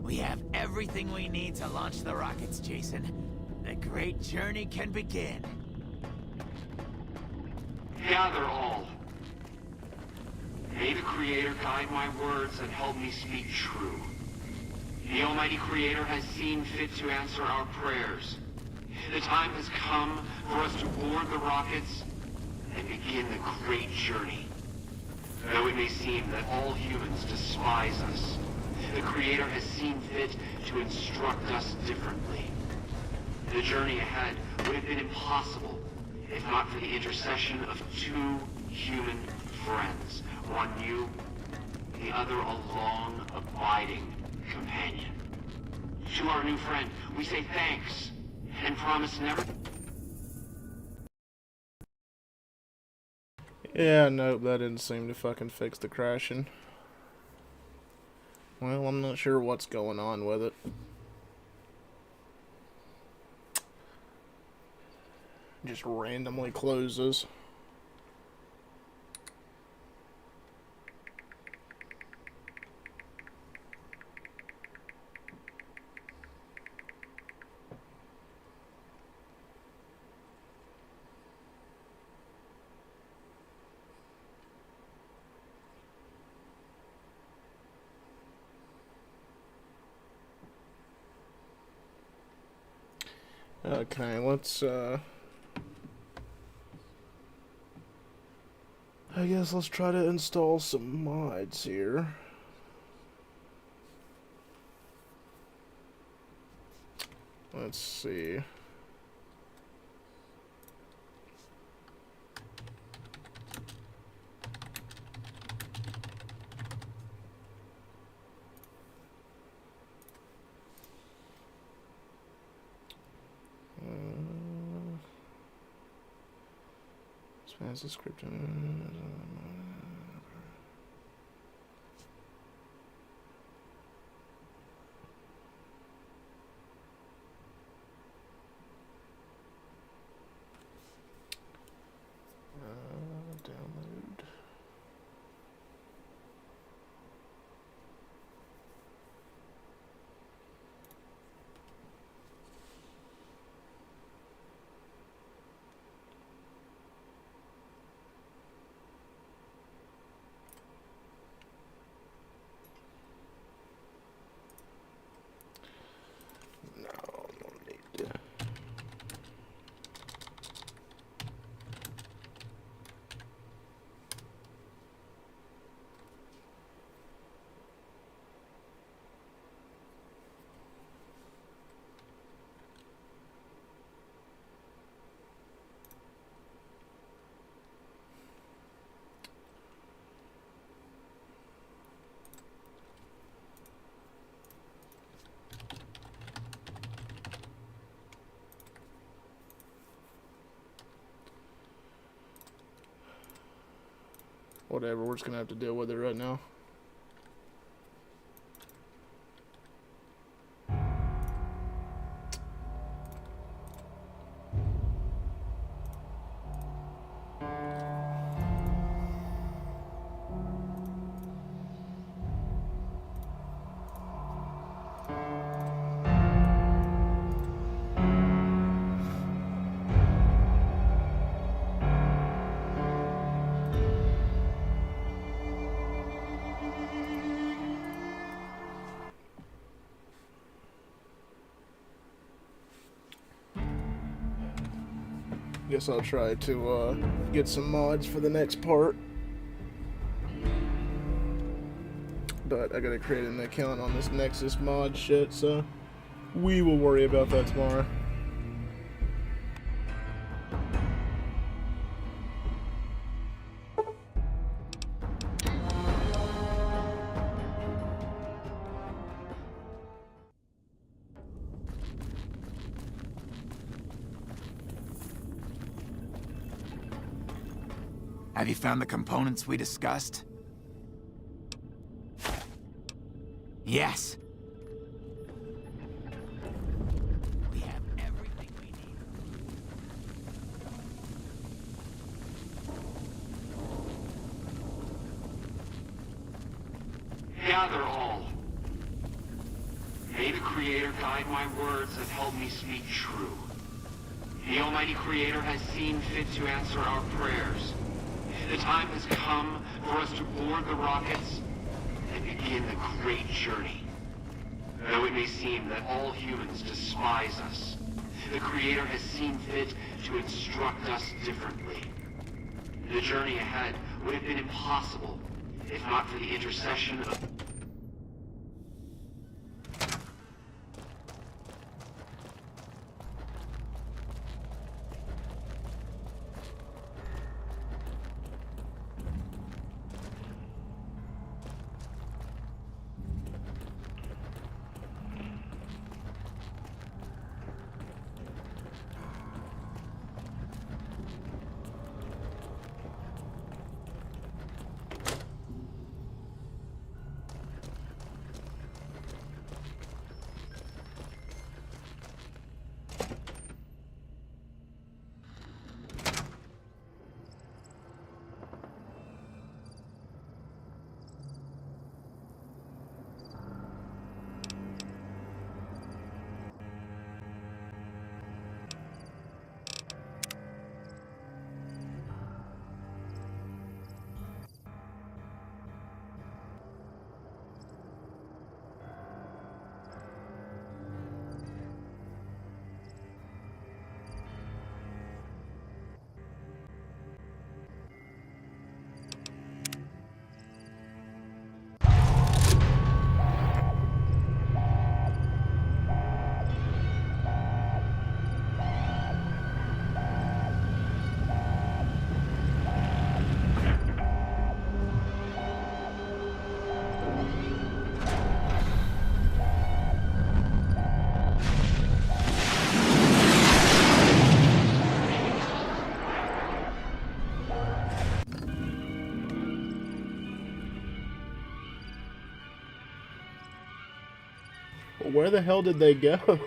We have everything we need to launch the rockets, Jason. The great journey can begin. Gather all. May the Creator guide my words and help me speak true. The Almighty Creator has seen fit to answer our prayers. The time has come for us to board the rockets and begin the great journey. Though it may seem that all humans despise us, the Creator has seen fit to instruct us differently. The journey ahead would have been impossible if not for the intercession of two human friends. One new, the other a long, abiding companion. To our new friend, we say thanks and promise never... Yeah, nope, that didn't seem to fucking fix the crashing. Well, I'm not sure what's going on with it. Just randomly closes. Okay, let's, I guess let's try to install some mods here. Let's see. Expands the script. Download. No, no need to. Whatever, we're just gonna have to deal with it right now. Guess I'll try to get some mods for the next part. But I gotta create an account on this Nexus mod shit, so we will worry about that tomorrow. Have you found the components we discussed? Yes. We have everything we need. Gather all. May the Creator guide my words that help me speak true. The Almighty Creator has seen fit to answer our prayers. The time has come for us to board the rockets and begin the great journey. Though it may seem that all humans despise us, the Creator has seen fit to instruct us differently. The journey ahead would have been impossible if not for the intercession of... Where the hell did they go?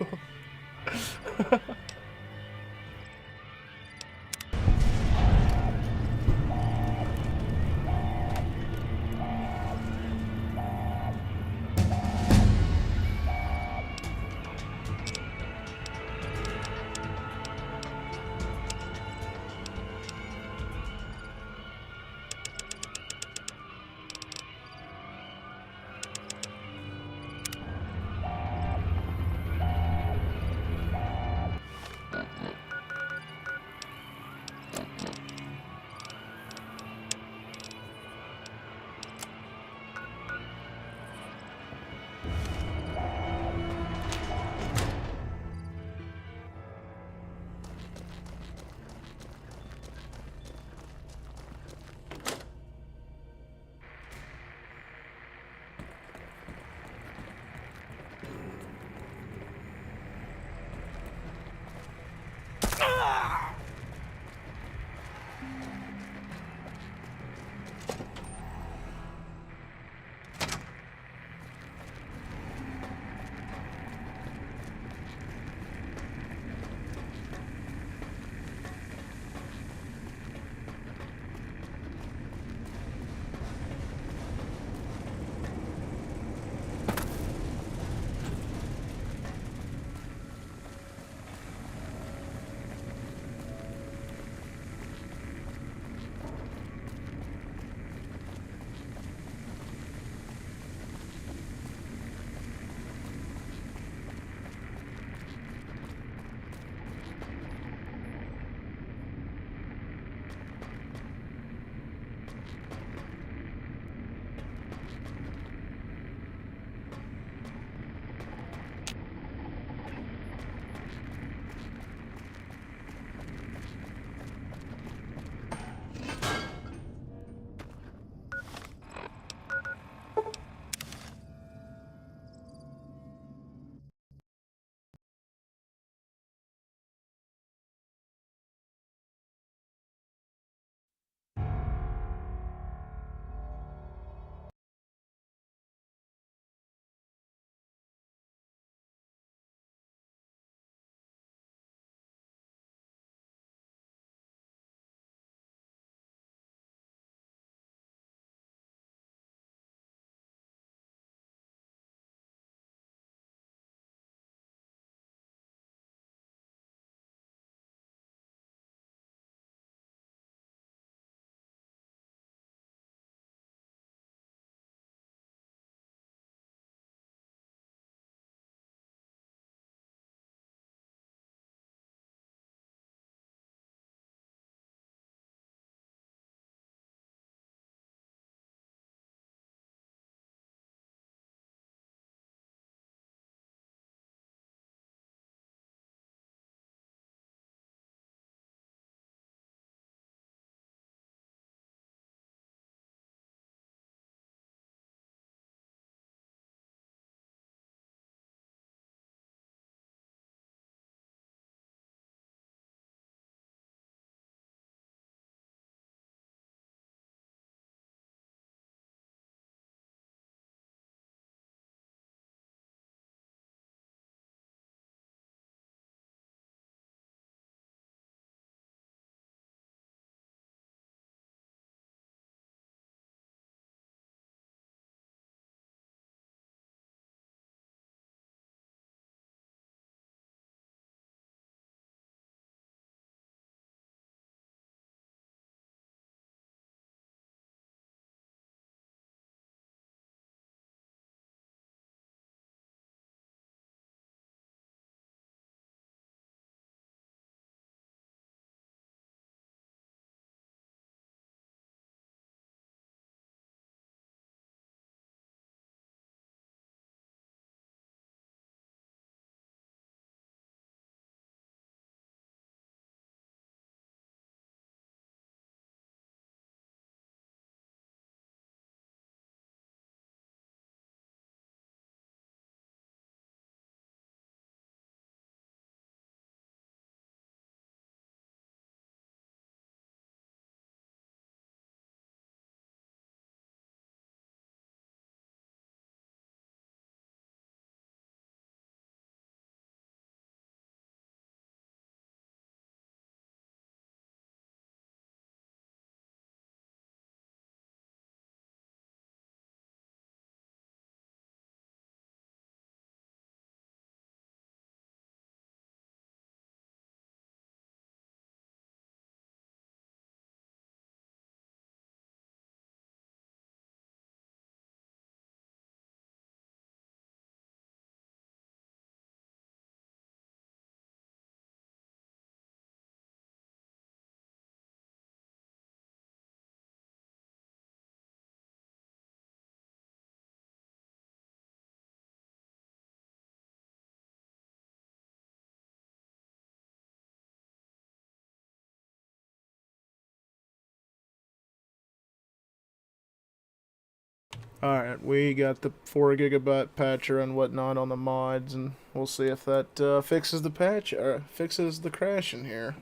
Alright, we got the 4 gigabyte patcher and whatnot on the mods, and we'll see if that fixes the patch, or fixes the crash in here.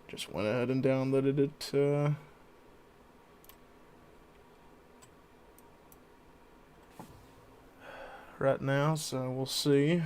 Just went ahead and downloaded it, right now, so we'll see.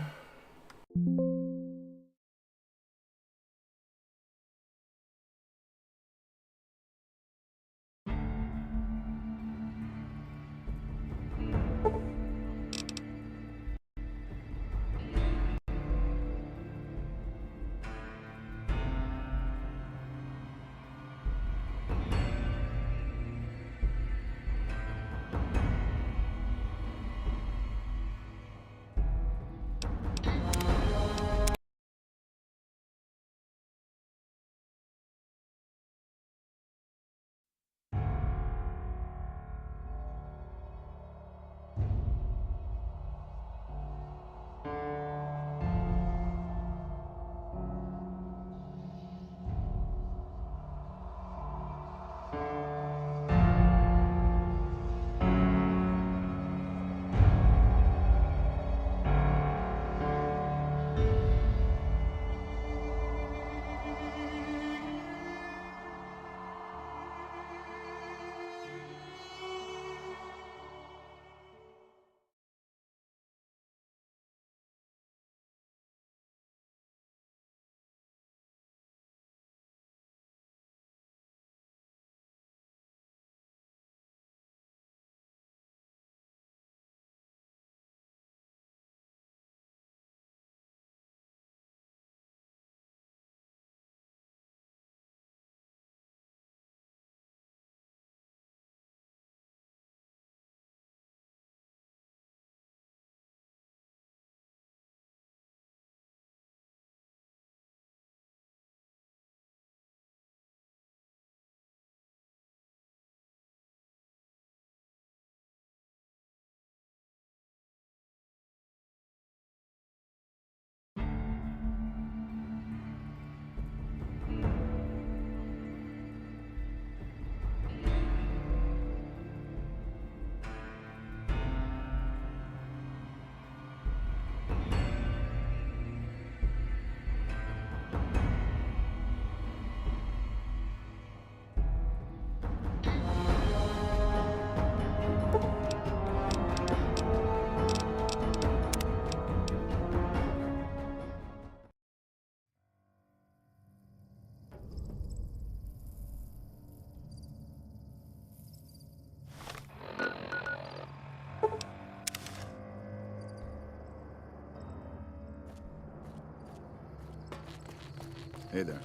Hey there.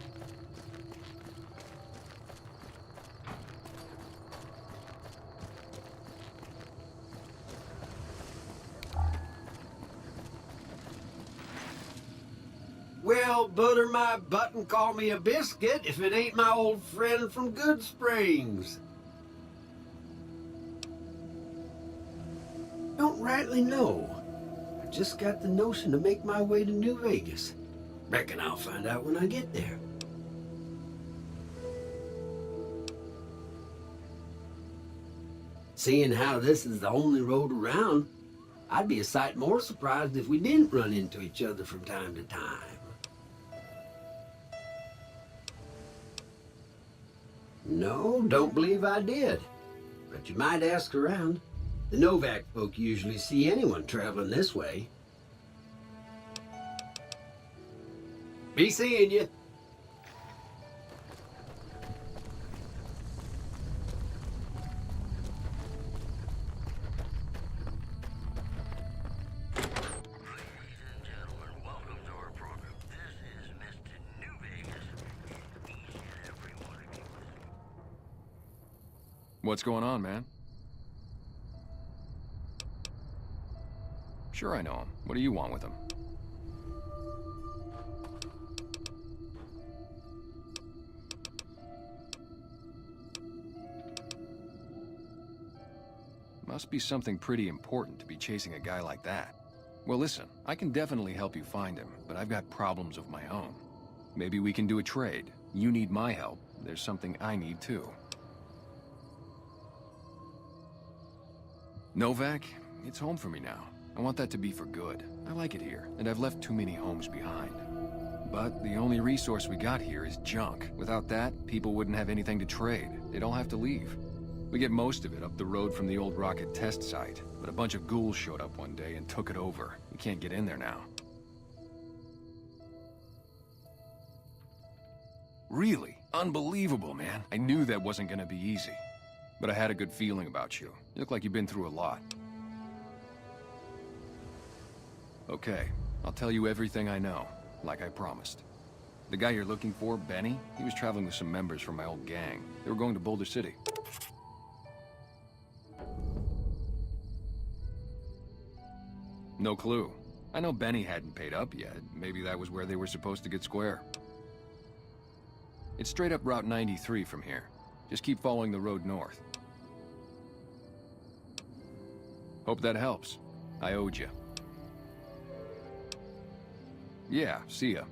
Well, butter my butt and call me a biscuit if it ain't my old friend from Good Springs. Don't rightly know. I just got the notion to make my way to New Vegas. Reckon I'll find out when I get there. Seeing how this is the only road around, I'd be a sight more surprised if we didn't run into each other from time to time. No, don't believe I did. But you might ask around. The Novak folk usually see anyone traveling this way. Be seeing you. What's going on, man? Sure I know him. What do you want with him? Must be something pretty important to be chasing a guy like that. Well, listen, I can definitely help you find him, but I've got problems of my own. Maybe we can do a trade. You need my help. There's something I need too. Novak, it's home for me now. I want that to be for good. I like it here, and I've left too many homes behind. But the only resource we got here is junk. Without that, people wouldn't have anything to trade. They'd all have to leave. We get most of it up the road from the old rocket test site, but a bunch of ghouls showed up one day and took it over. We can't get in there now. Really? Unbelievable, man. I knew that wasn't gonna be easy. But I had a good feeling about you. You look like you've been through a lot. Okay, I'll tell you everything I know, like I promised. The guy you're looking for, Benny, he was traveling with some members from my old gang. They were going to Boulder City. No clue. I know Benny hadn't paid up yet. Maybe that was where they were supposed to get square. It's straight up Route 93 from here. Just keep following the road north. Hope that helps. I owed you. Yeah, see ya.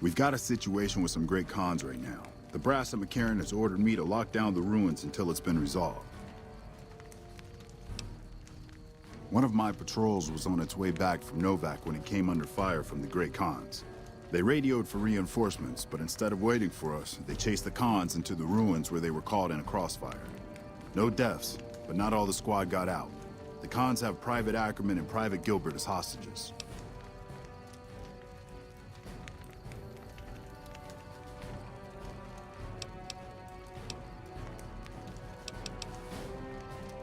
We've got a situation with some great cons right now. The brass at McCarran has ordered me to lock down the ruins until it's been resolved. One of my patrols was on its way back from Novak when it came under fire from the Great Khans. They radioed for reinforcements, but instead of waiting for us, they chased the Khans into the ruins where they were caught in a crossfire. No deaths, but not all the squad got out. The Khans have Private Ackerman and Private Gilbert as hostages.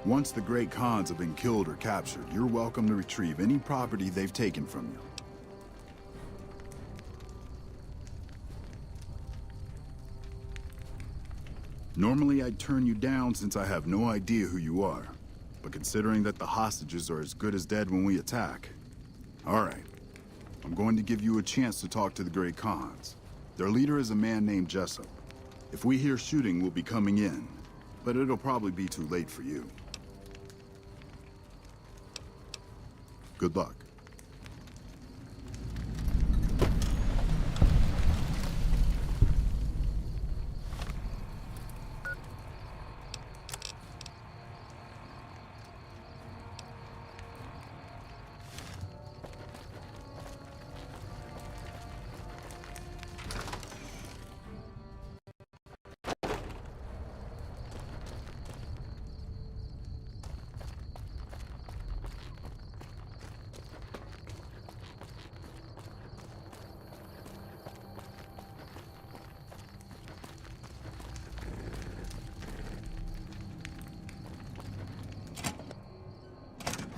Once the Great Khans have been killed or captured, you're welcome to retrieve any property they've taken from you. Normally I'd turn you down since I have no idea who you are. But considering that the hostages are as good as dead when we attack... Alright. I'm going to give you a chance to talk to the Great Khans. Their leader is a man named Jessup. If we hear shooting, we'll be coming in. But it'll probably be too late for you. Good luck.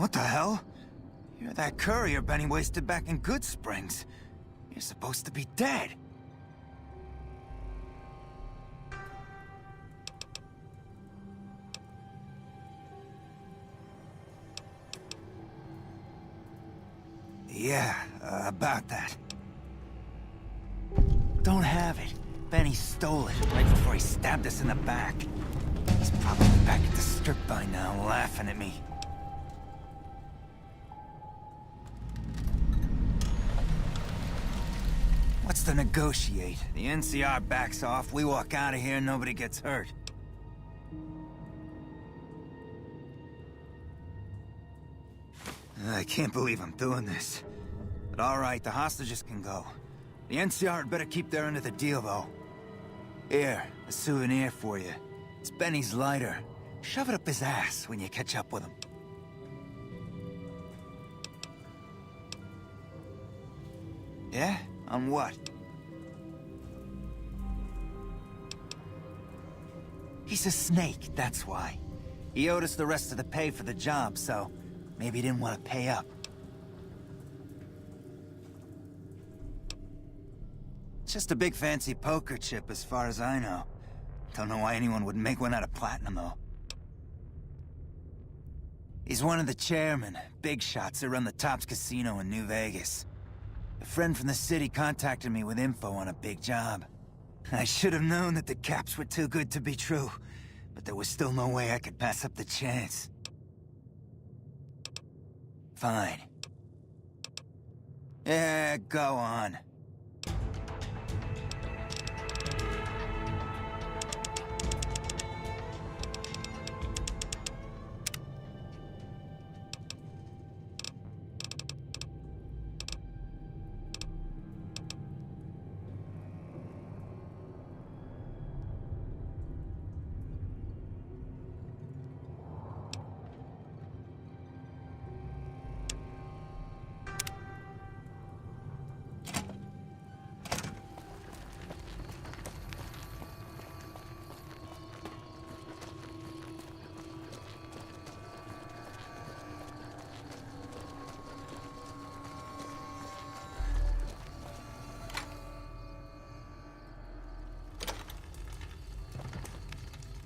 What the hell? You're that courier Benny wasted back in Good Springs. You're supposed to be dead. Yeah, about that. Don't have it. Benny stole it right before he stabbed us in the back. He's probably back at the strip by now, laughing at me. What's to negotiate? The NCR backs off, we walk out of here, nobody gets hurt. I can't believe I'm doing this. But alright, the hostages can go. The NCR had better keep their end of the deal, though. Here, a souvenir for you. It's Benny's lighter. Shove it up his ass when you catch up with him. Yeah? On what? He's a snake, that's why. He owed us the rest of the pay for the job, so maybe he didn't want to pay up. It's just a big fancy poker chip as far as I know. Don't know why anyone would make one out of platinum, though. He's one of the chairmen, big shots that run the Tops Casino in New Vegas. A friend from the city contacted me with info on a big job. I should have known that the caps were too good to be true, but there was still no way I could pass up the chance. Fine. Yeah, go on.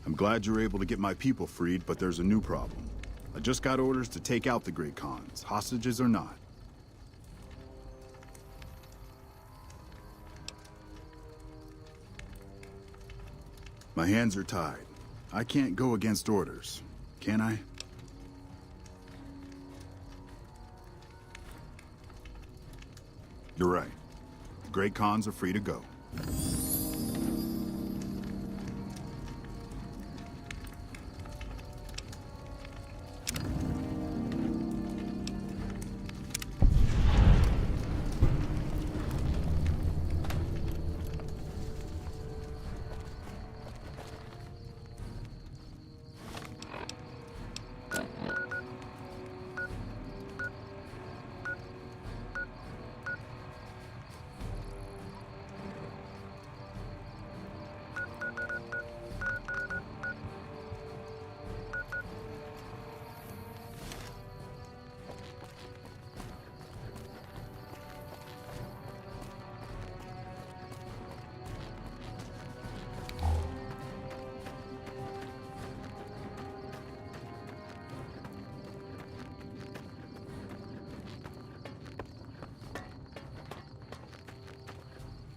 I'm glad you were able to get my people freed, but there's a new problem. I just got orders to take out the Great Khans, hostages or not. My hands are tied. I can't go against orders, can I? You're right. Great Khans are free to go.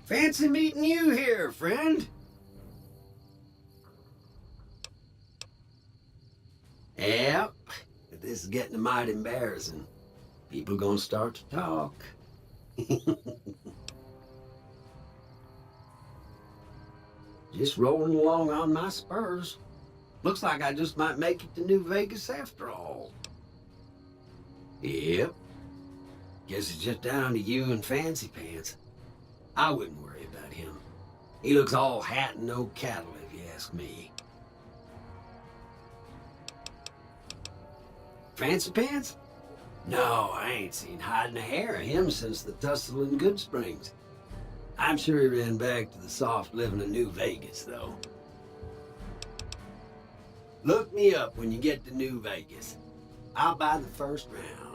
Fancy meeting you here, friend. Yep, this is getting mighty embarrassing. People gonna start to talk. Just rolling along on my spurs. Looks like I just might make it to New Vegas after all. Yep. Guess it's just down to you and Fancy Pants. I wouldn't worry about him. He looks all hat and no cattle, if you ask me. Fancy Pants? No, I ain't seen hiding a hair of him since the tussle in Good Springs. I'm sure he ran back to the soft living of New Vegas, though. Look me up when you get to New Vegas. I'll buy the first round.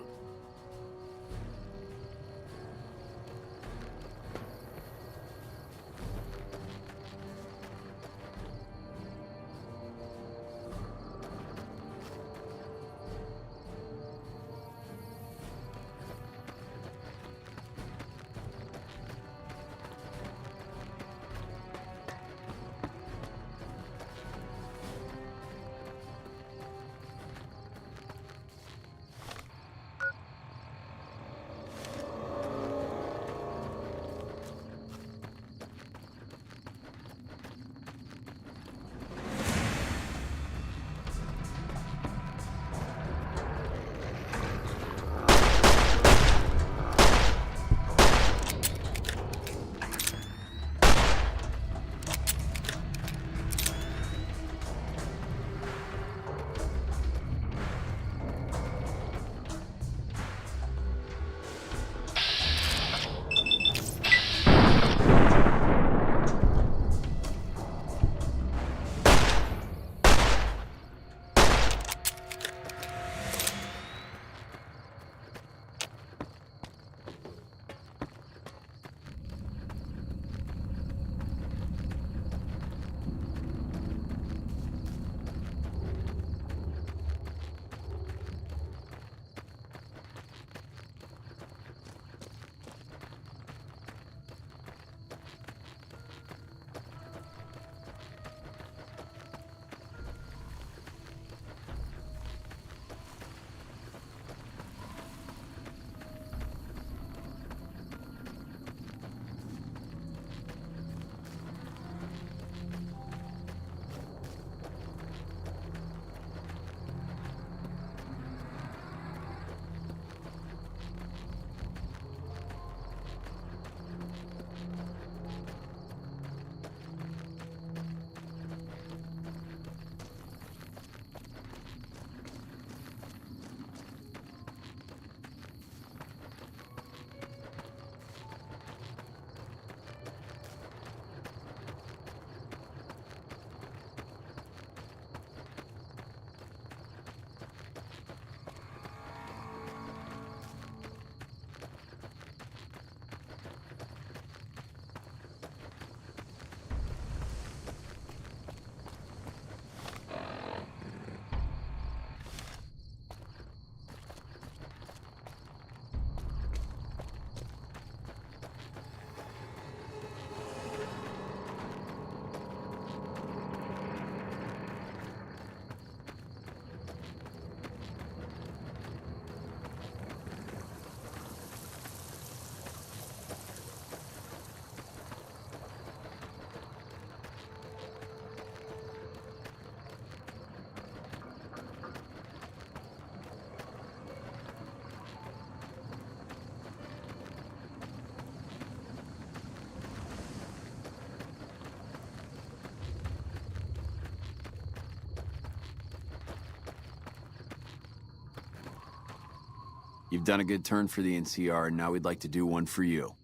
You've done a good turn for the NCR, and now we'd like to do one for you.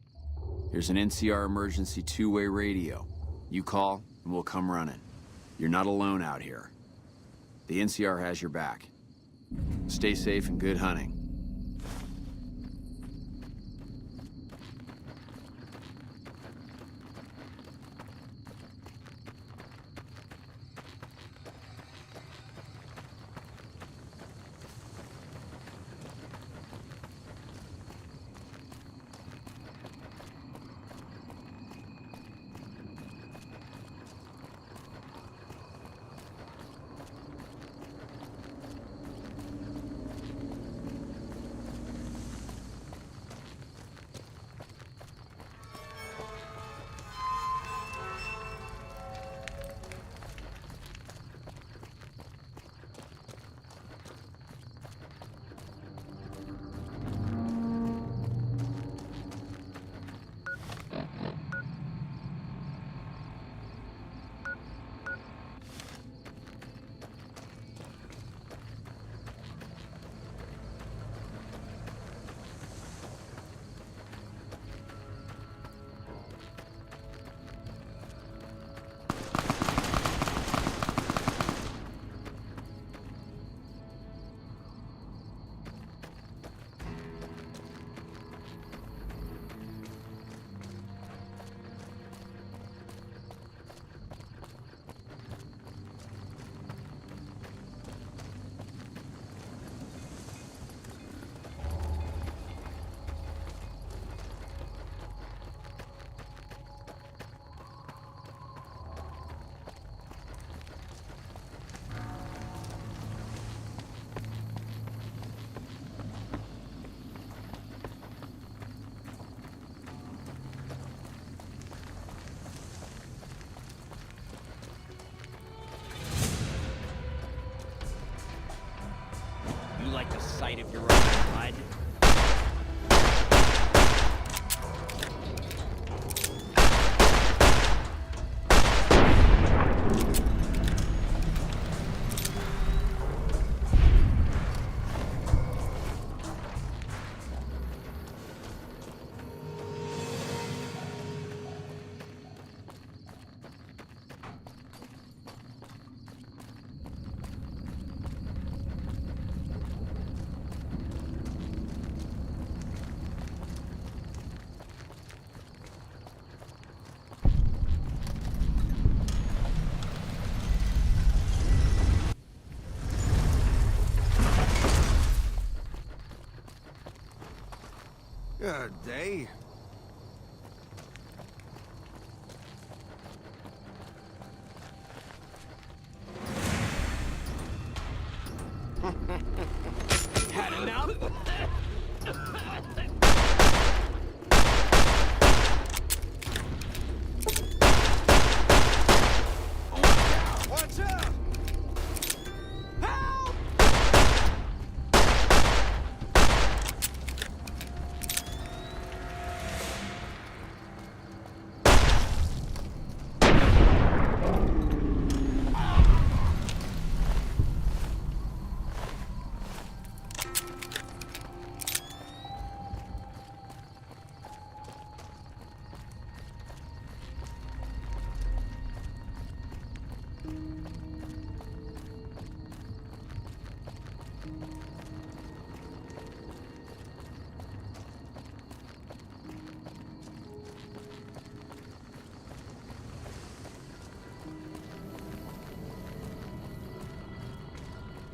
Here's an NCR emergency two-way radio. You call, and we'll come running. You're not alone out here. The NCR has your back. Stay safe and good hunting. You like the sight of your own blood? Good day. Had enough? Watch out! Help!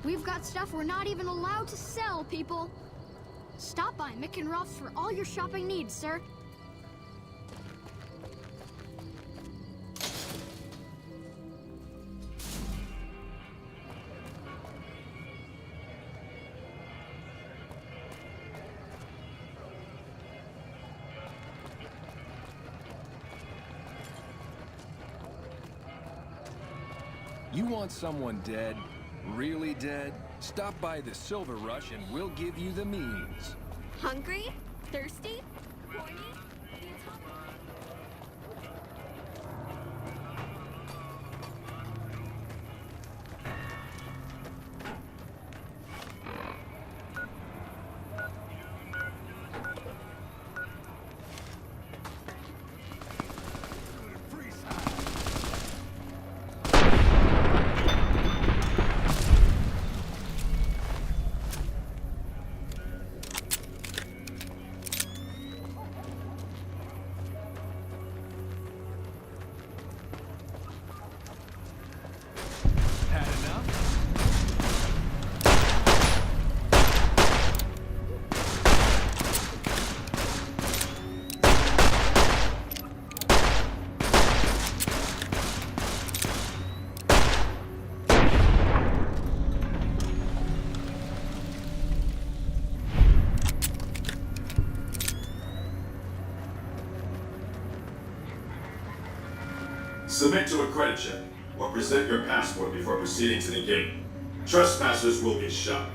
We've got stuff we're not even allowed to sell, people. Stop by Mick and Ruff's for all your shopping needs, sir. You want someone dead? Really dead? Stop by the Silver Rush and we'll give you the means. Hungry? Thirsty? Horny? Submit to a credit check, or present your passport before proceeding to the gate. Trespassers will be shot.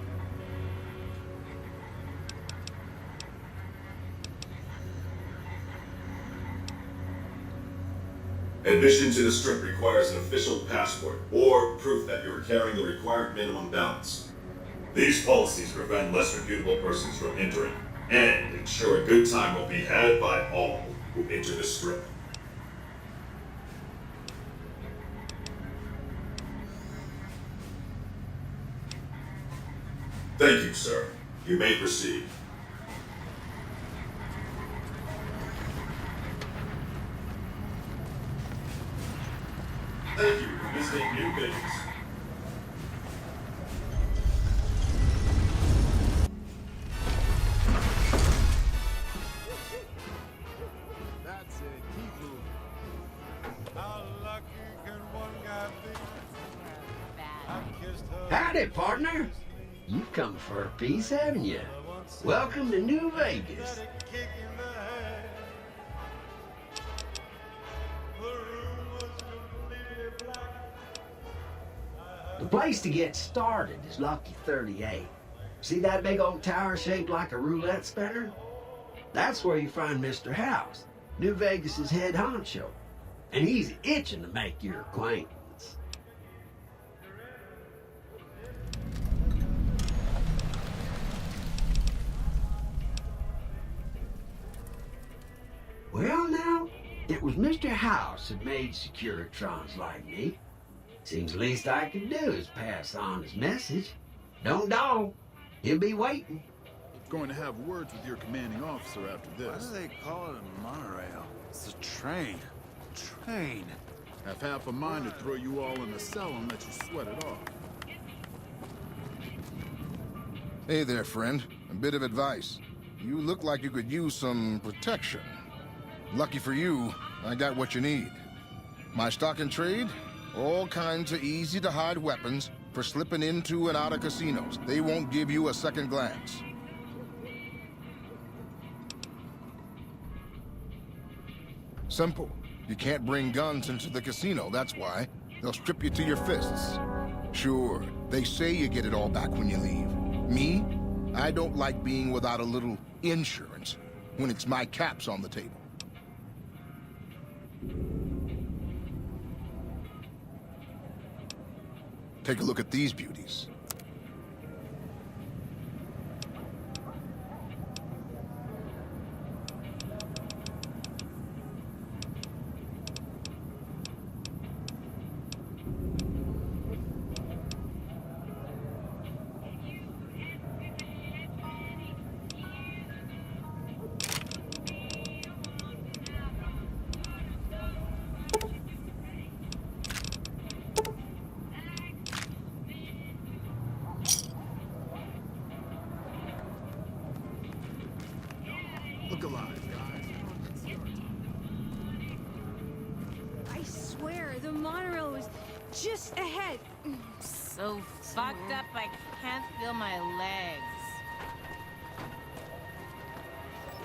Admission to the Strip requires an official passport, or proof that you are carrying the required minimum balance. These policies prevent less reputable persons from entering, and ensure a good time will be had by all who enter the Strip. Thank you, sir. You may proceed. Thank you for visiting New Vegas. That's it. Keep moving. How lucky can one guy be? I kissed her. Howdy, partner. You've come for a piece, haven't you? Welcome to New Vegas. The place to get started is Lucky 38. See that big old tower shaped like a roulette spinner? That's where you find Mr. House, New Vegas's head honcho. And he's itching to make your acquaintance. Well, now, it was Mr. House that made Securitrons like me. Seems the least I can do is pass on his message. Don't dawdle. He'll be waiting. Going to have words with your commanding officer after this. Why do they call it a monorail? It's a train. Train. Have half a mind to throw you all in a cell and let you sweat it off. Hey there, friend. A bit of advice. You look like you could use some protection. Lucky for you, I got what you need. My stock and trade? All kinds of easy-to-hide weapons for slipping into and out of casinos. They won't give you a second glance. Simple. You can't bring guns into the casino, that's why. They'll strip you to your fists. Sure, they say you get it all back when you leave. Me? I don't like being without a little insurance when it's my caps on the table. Take a look at these beauties. Look alive, guys. I swear, the monorail was just ahead. So fucked up I can't feel my legs.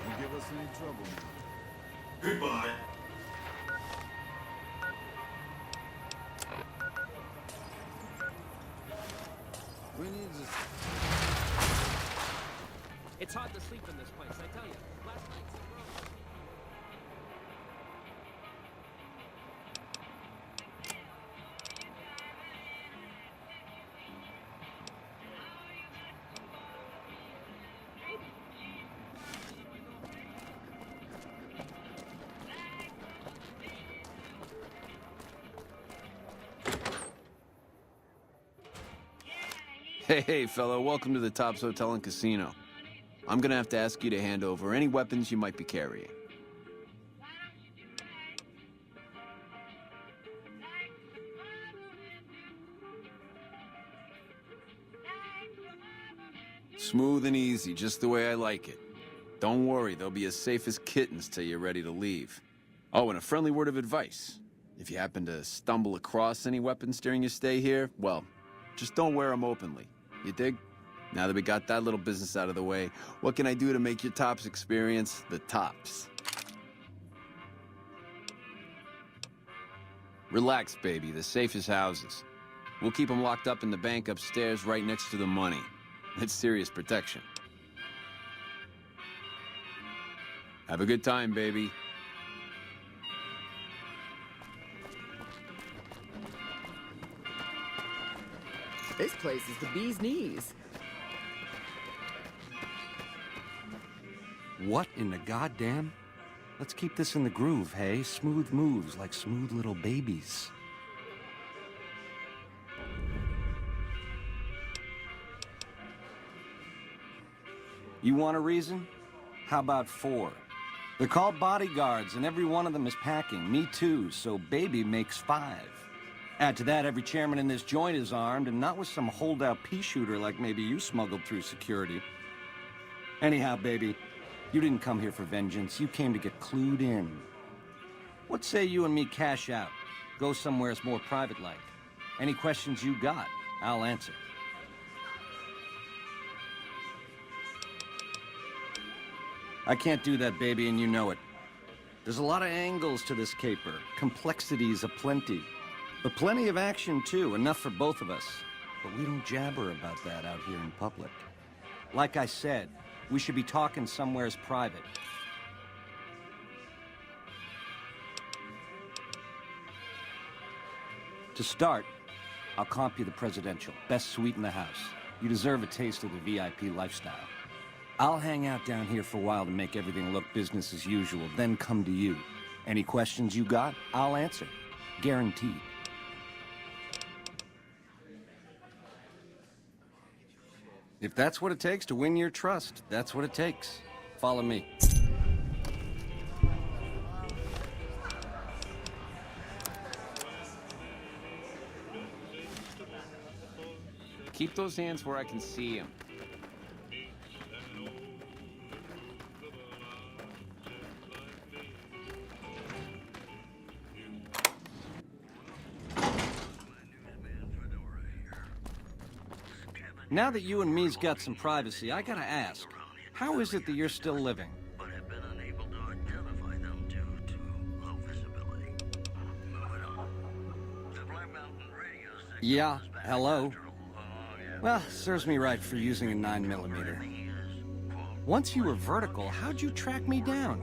Don't give us any trouble. Goodbye. We need to... It's hard to sleep in this place, I tell you. Last night's Hey, fella, welcome to the Tops Hotel and Casino. I'm gonna have to ask you to hand over any weapons you might be carrying. Smooth and easy, just the way I like it. Don't worry, they'll be as safe as kittens till you're ready to leave. Oh, and a friendly word of advice. If you happen to stumble across any weapons during your stay here, well, just don't wear them openly. You dig? Now that we got that little business out of the way, what can I do to make your Tops experience the tops? Relax, baby. The safe is houses. We'll keep them locked up in the bank upstairs right next to the money. It's serious protection. Have a good time, baby. This place is the bee's knees. What in the goddamn? Let's keep this in the groove, hey? Smooth moves like smooth little babies. You want a reason? How about 4? They're called bodyguards, and every one of them is packing. Me too, so baby makes 5. Add to that, every chairman in this joint is armed, and not with some holdout pea shooter like maybe you smuggled through security. Anyhow, baby, you didn't come here for vengeance. You came to get clued in. What say you and me cash out? Go somewheres more private-like. Any questions you got, I'll answer. I can't do that, baby, and you know it. There's a lot of angles to this caper. Complexities aplenty. But plenty of action, too. Enough for both of us. But we don't jabber about that out here in public. Like I said, we should be talking somewheres private. To start, I'll comp you the presidential. Best suite in the house. You deserve a taste of the VIP lifestyle. I'll hang out down here for a while to make everything look business as usual, then come to you. Any questions you got, I'll answer. Guaranteed. If that's what it takes to win your trust, that's what it takes. Follow me. Keep those hands where I can see them. Now that you and me's got some privacy, I gotta ask, how is it that you're still living? Yeah, hello. Well, serves me right for using a 9mm. Once you were vertical, how'd you track me down?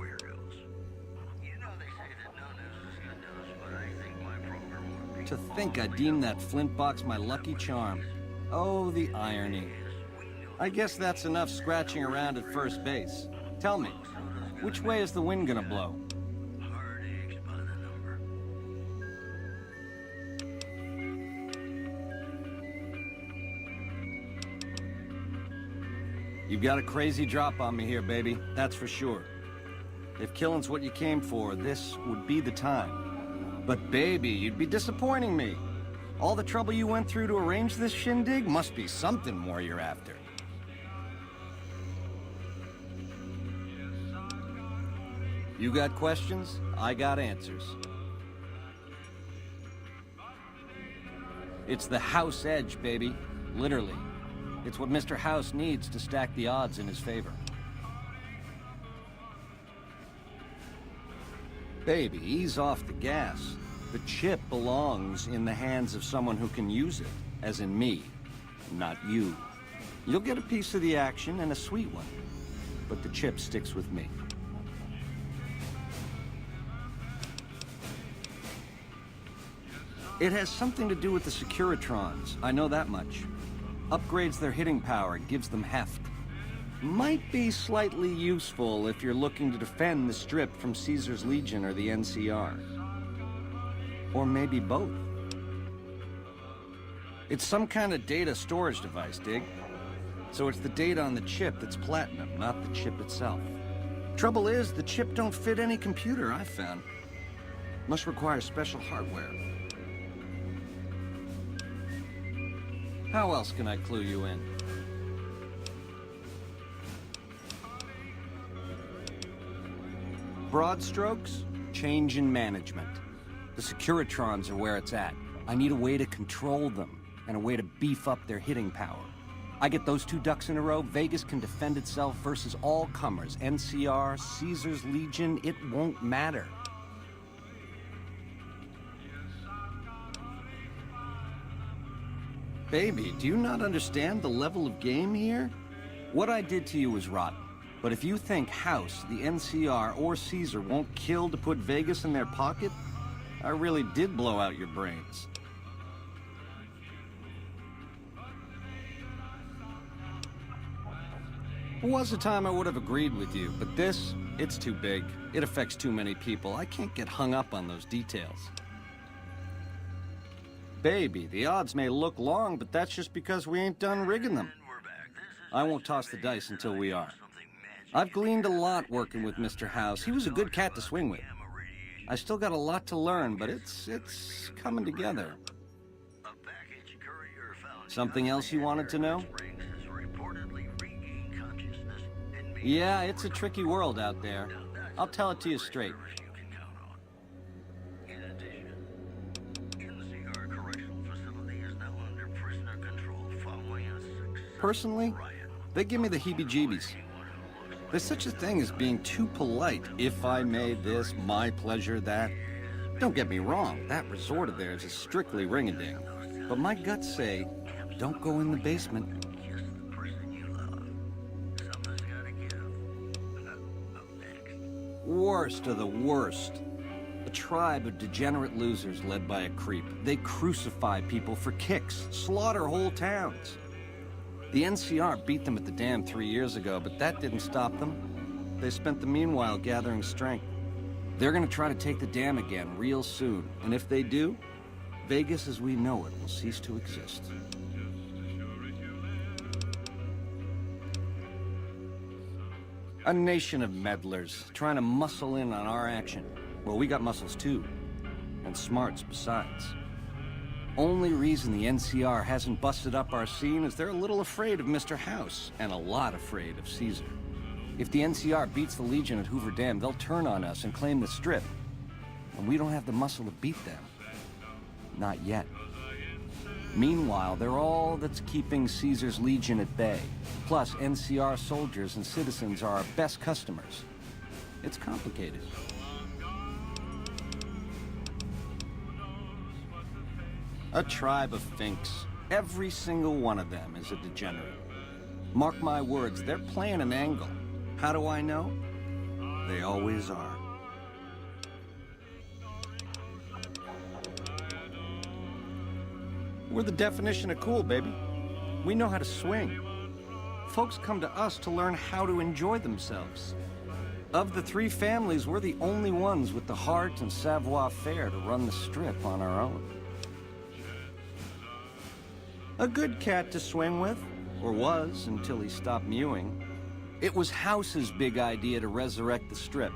To think I deemed that flint box my lucky charm. Oh, the irony. I guess that's enough scratching around at first base. Tell me, which way is the wind gonna blow? You've got a crazy drop on me here, baby. That's for sure. If killing's what you came for, this would be the time. But baby, you'd be disappointing me. All the trouble you went through to arrange this shindig must be something more you're after. You got questions? I got answers. It's the House edge, baby. Literally. It's what Mr. House needs to stack the odds in his favor. Baby, ease off the gas. The chip belongs in the hands of someone who can use it, as in me, not you. You'll get a piece of the action and a sweet one, but the chip sticks with me. It has something to do with the Securitrons, I know that much. Upgrades their hitting power, gives them heft. Might be slightly useful if you're looking to defend the Strip from Caesar's Legion or the NCR. Or maybe both. It's some kind of data storage device, dig? So it's the data on the chip that's platinum, not the chip itself. Trouble is, the chip don't fit any computer I've found. Must require special hardware. How else can I clue you in? Broad strokes, change in management. The Securitrons are where it's at. I need a way to control them, and a way to beef up their hitting power. I get those 2 ducks in a row, Vegas can defend itself versus all comers. NCR, Caesar's Legion, it won't matter. Baby, do you not understand the level of game here? What I did to you was rotten. But if you think House, the NCR, or Caesar won't kill to put Vegas in their pocket, I really did blow out your brains. There was a time I would have agreed with you, but this, it's too big. It affects too many people. I can't get hung up on those details. Baby, the odds may look long, but that's just because we ain't done rigging them. I won't toss the dice until we are. I've gleaned a lot working with Mr. House. He was a good cat to swing with. I still got a lot to learn, but it's coming together. Something else you wanted to know? Yeah, it's a tricky world out there. I'll tell it to you straight. Personally, they give me the heebie-jeebies. There's such a thing as being too polite. If I made this, my pleasure, that. Don't get me wrong, that resort of theirs is strictly ring-a-ding. But my guts say, don't go in the basement. Worst of the worst. A tribe of degenerate losers led by a creep. They crucify people for kicks, slaughter whole towns. The NCR beat them at the dam 3 years ago, but that didn't stop them. They spent the meanwhile gathering strength. They're gonna try to take the dam again real soon, and if they do, Vegas as we know it will cease to exist. A nation of meddlers, trying to muscle in on our action. Well, we got muscles too, and smarts besides. Only reason the NCR hasn't busted up our scene is they're a little afraid of Mr. House, and a lot afraid of Caesar. If the NCR beats the Legion at Hoover Dam, they'll turn on us and claim the Strip. And we don't have the muscle to beat them. Not yet. Meanwhile, they're all that's keeping Caesar's Legion at bay. Plus, NCR soldiers and citizens are our best customers. It's complicated. A tribe of finks. Every single one of them is a degenerate. Mark my words, they're playing an angle. How do I know? They always are. We're the definition of cool, baby. We know how to swing. Folks come to us to learn how to enjoy themselves. Of the three families, we're the only ones with the heart and savoir-faire to run the Strip on our own. A good cat to swing with, or was until he stopped mewing. It was House's big idea to resurrect the Strip.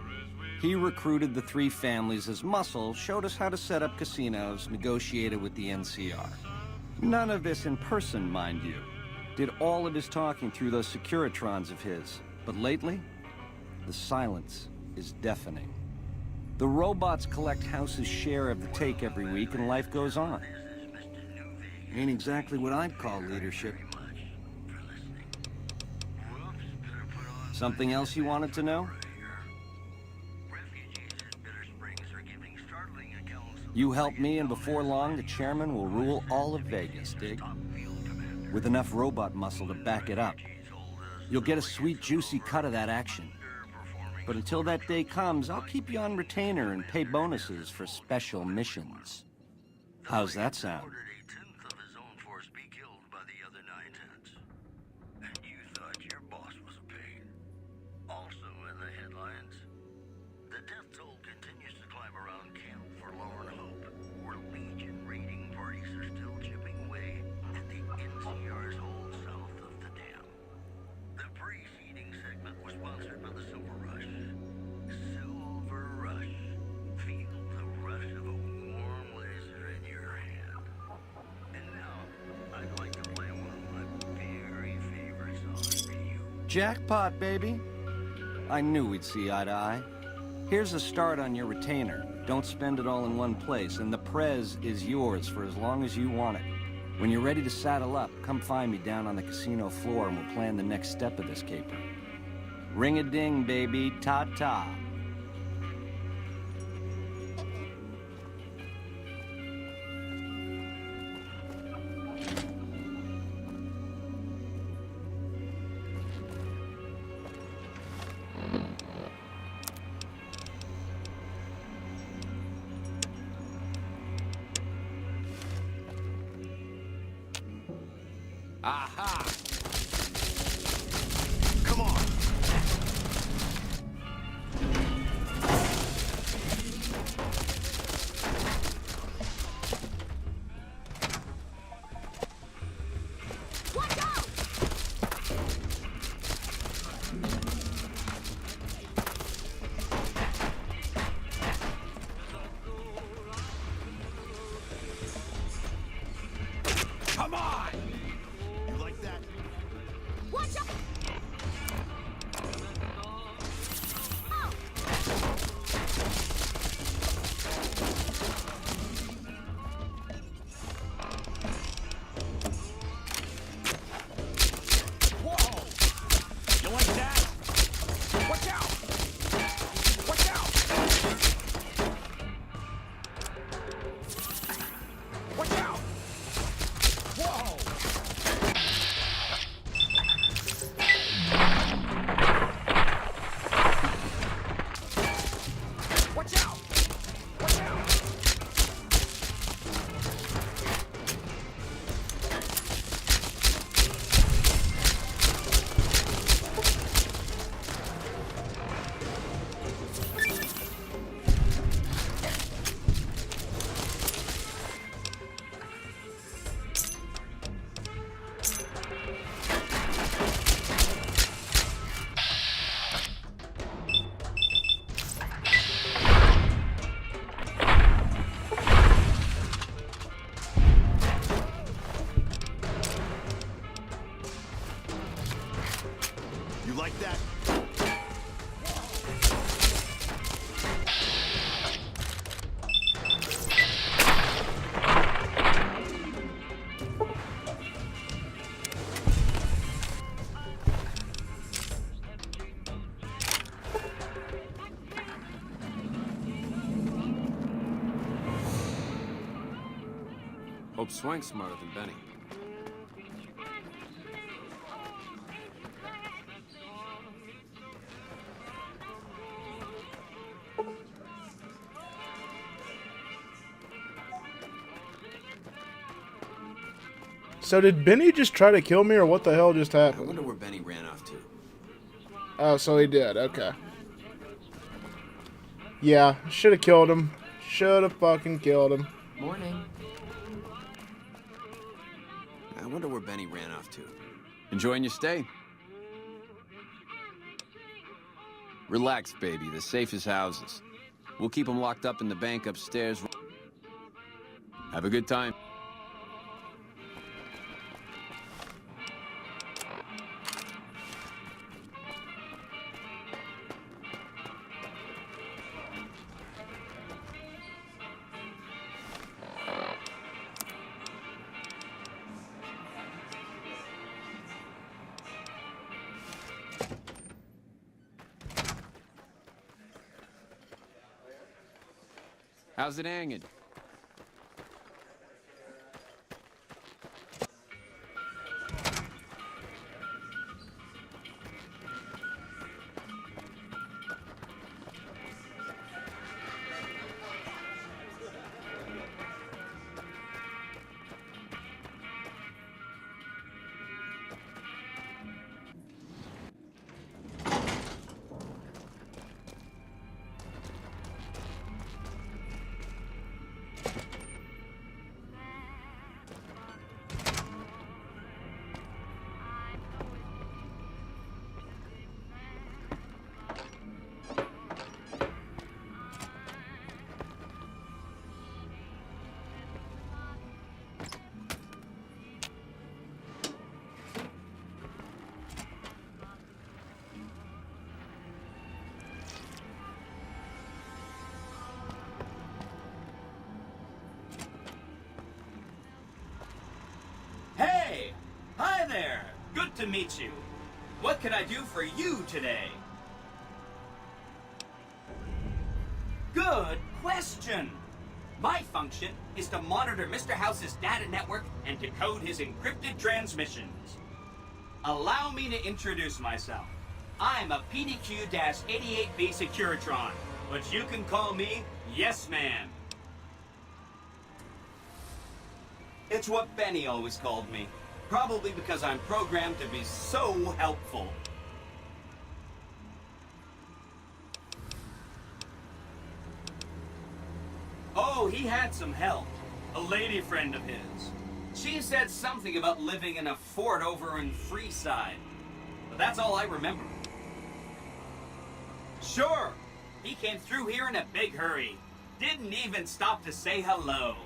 He recruited the three families as muscle, showed us how to set up casinos, negotiated with the NCR. None of this in person, mind you. Did all of his talking through those Securitrons of his. But lately, the silence is deafening. The robots collect House's share of the take every week, and life goes on. Ain't exactly what I'd call leadership. Something else you wanted to know? You help me, and before long, the chairman will rule all of Vegas, dig? With enough robot muscle to back it up. You'll get a sweet, juicy cut of that action. But until that day comes, I'll keep you on retainer and pay bonuses for special missions. How's that sound? Jackpot, baby. I knew we'd see eye to eye. Here's a start on your retainer. Don't spend it all in one place, and the Prez is yours for as long as you want it. When you're ready to saddle up, come find me down on the casino floor and we'll plan the next step of this caper. Ring-a-ding, baby. Ta-ta. Aha! Come on. Watch out! Come on! You like that? Watch out! Whoa! You like that? Watch out! Watch out! Watch out! Whoa! Watch out! Watch out! You like that? Hope Swank's smarter than Benny. So did Benny just try to kill me, or what the hell just I happened? wonder where Benny ran off to. Oh, so he did. Okay. Yeah, should have killed him. Should have fucking killed him. Morning. I wonder where Benny ran off to. Enjoying your stay? Relax, baby. The safest houses. We'll keep them locked up in the bank upstairs. Have a good time. How's it hanging? Hey! Hi there! Good to meet you. What can I do for you today? Good question! My function is to monitor Mr. House's data network and decode his encrypted transmissions. Allow me to introduce myself. I'm a PDQ-88B Securitron, but you can call me Yes Man. It's what Benny always called me. Probably because I'm programmed to be so helpful. Oh, he had some help. A lady friend of his. She said something about living in a fort over in Freeside. But that's all I remember. Sure, he came through here in a big hurry. Didn't even stop to say hello.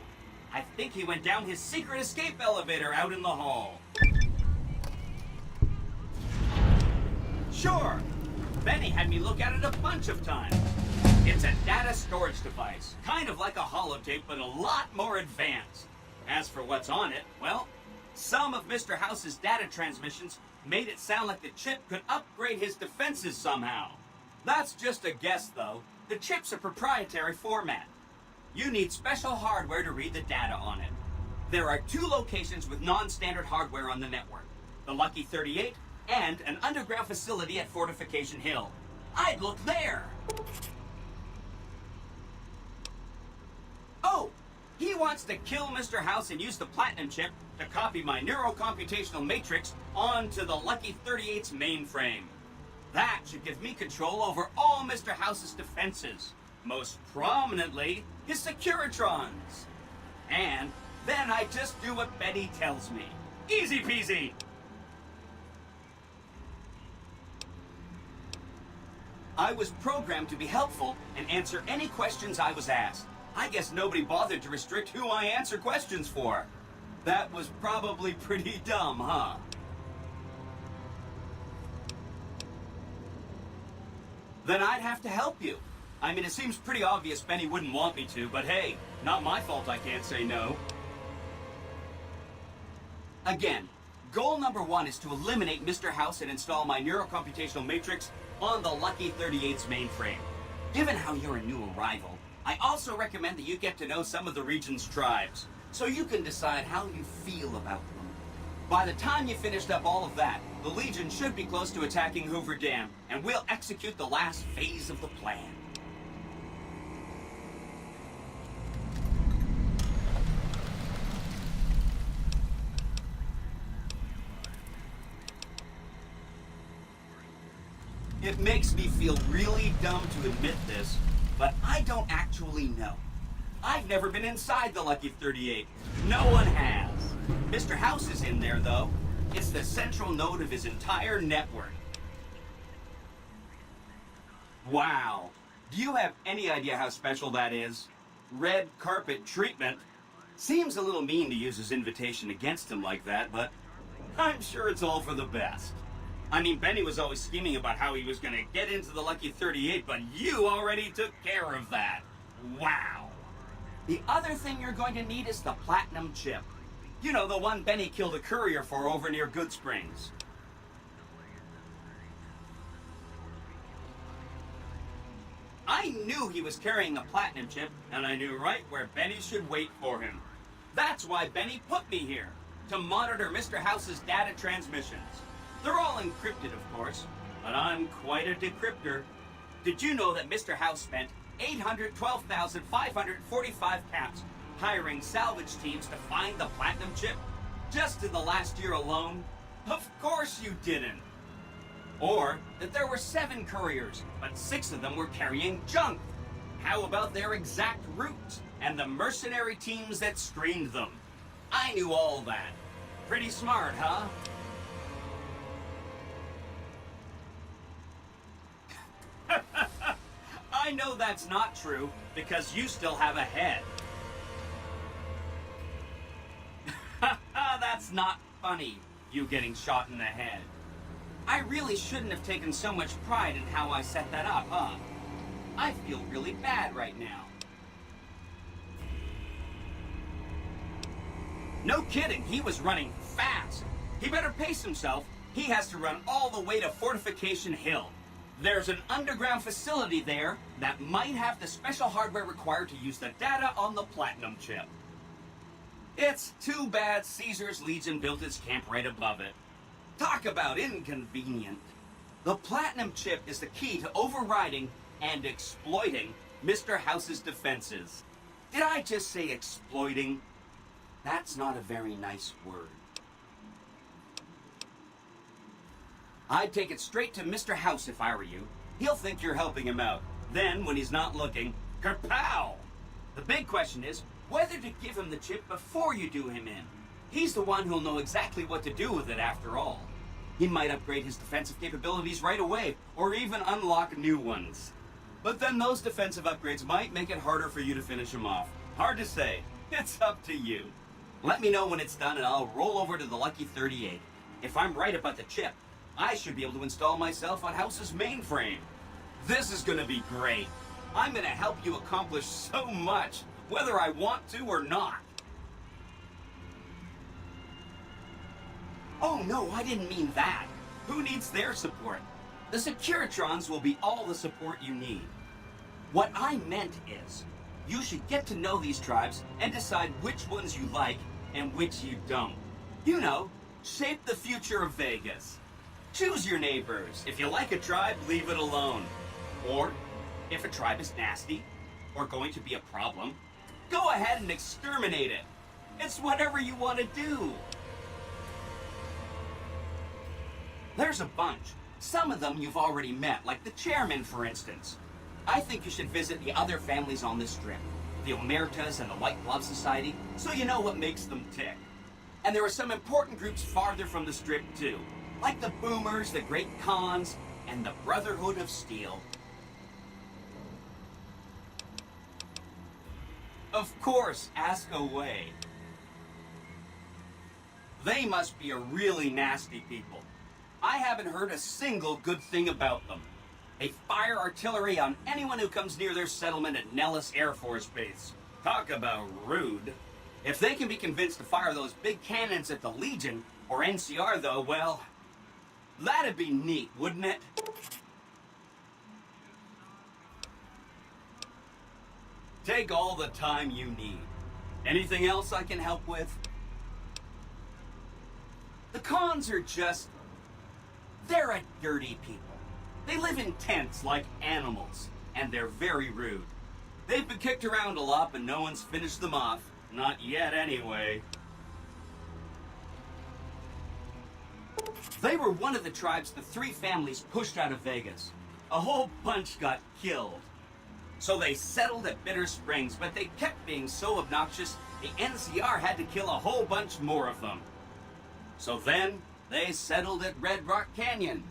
I think he went down his secret escape elevator out in the hall. Sure, Benny had me look at it a bunch of times. It's a data storage device, kind of like a holotape, but a lot more advanced. As for what's on it, well, some of Mr. House's data transmissions made it sound like the chip could upgrade his defenses somehow. That's just a guess, though. The chip's a proprietary format. You need special hardware to read the data on it. There are 2 locations with non-standard hardware on the network. The Lucky 38 and an underground facility at Fortification Hill. I'd look there! Oh! He wants to kill Mr. House and use the Platinum chip to copy my neurocomputational matrix onto the Lucky 38's mainframe. That should give me control over all Mr. House's defenses. Most prominently, his Securitrons. And then I just do what Betty tells me. Easy peasy! I was programmed to be helpful and answer any questions I was asked. I guess nobody bothered to restrict who I answer questions for. That was probably pretty dumb, huh? Then I'd have to help you. I mean, it seems pretty obvious Benny wouldn't want me to, but hey, not my fault I can't say no. Again, goal number 1 is to eliminate Mr. House and install my neurocomputational matrix on the Lucky 38's mainframe. Given how you're a new arrival, I also recommend that you get to know some of the region's tribes, so you can decide how you feel about them. By the time you finished up all of that, the Legion should be close to attacking Hoover Dam, and we'll execute the last phase of the plan. It makes me feel really dumb to admit this, but I don't actually know. I've never been inside the Lucky 38. No one has. Mr. House is in there, though. It's the central node of his entire network. Wow. Do you have any idea how special that is? Red carpet treatment. Seems a little mean to use his invitation against him like that, but I'm sure it's all for the best. I mean, Benny was always scheming about how he was going to get into the Lucky 38, but you already took care of that. Wow. The other thing you're going to need is the Platinum chip. You know, the one Benny killed a courier for over near Good Springs. I knew he was carrying a Platinum chip, and I knew right where Benny should wait for him. That's why Benny put me here, to monitor Mr. House's data transmissions. They're all encrypted, of course, but I'm quite a decryptor. Did you know that Mr. House spent 812,545 caps hiring salvage teams to find the Platinum chip? Just in the last year alone? Of course you didn't. Or that there were 7 couriers, but 6 of them were carrying junk. How about their exact routes and the mercenary teams that screened them? I knew all that. Pretty smart, huh? I know that's not true, because you still have a head. That's not funny, you getting shot in the head. I really shouldn't have taken so much pride in how I set that up, huh? I feel really bad right now. No kidding, he was running fast. He better pace himself. He has to run all the way to Fortification Hill. There's an underground facility there that might have the special hardware required to use the data on the Platinum chip. It's too bad Caesar's Legion built its camp right above it. Talk about inconvenient. The Platinum chip is the key to overriding and exploiting Mr. House's defenses. Did I just say exploiting? That's not a very nice word. I'd take it straight to Mr. House if I were you. He'll think you're helping him out. Then, when he's not looking, kerpow! The big question is whether to give him the chip before you do him in. He's the one who'll know exactly what to do with it after all. He might upgrade his defensive capabilities right away, or even unlock new ones. But then those defensive upgrades might make it harder for you to finish him off. Hard to say. It's up to you. Let me know when it's done and I'll roll over to the Lucky 38. If I'm right about the chip, I should be able to install myself on House's mainframe. This is gonna be great. I'm gonna help you accomplish so much, whether I want to or not. Oh no, I didn't mean that. Who needs their support? The Securitrons will be all the support you need. What I meant is, you should get to know these tribes and decide which ones you like and which you don't. You know, shape the future of Vegas. Choose your neighbors. If you like a tribe, leave it alone. Or, if a tribe is nasty, or going to be a problem, go ahead and exterminate it. It's whatever you want to do. There's a bunch. Some of them you've already met, like the chairman, for instance. I think you should visit the other families on this strip, the Omertas and the White Glove Society, so you know what makes them tick. And there are some important groups farther from the strip, too, like the Boomers, the Great Khans, and the Brotherhood of Steel. Of course, ask away. They must be a really nasty people. I haven't heard a single good thing about them. They fire artillery on anyone who comes near their settlement at Nellis Air Force Base. Talk about rude. If they can be convinced to fire those big cannons at the Legion, or NCR though, well, that'd be neat, wouldn't it? Take all the time you need. Anything else I can help with? The Khans are just... they're a dirty people. They live in tents like animals, and they're very rude. They've been kicked around a lot, but no one's finished them off. Not yet, anyway. They were one of the tribes the three families pushed out of Vegas. A whole bunch got killed. So they settled at Bitter Springs, but they kept being so obnoxious, the NCR had to kill a whole bunch more of them. So then, they settled at Red Rock Canyon.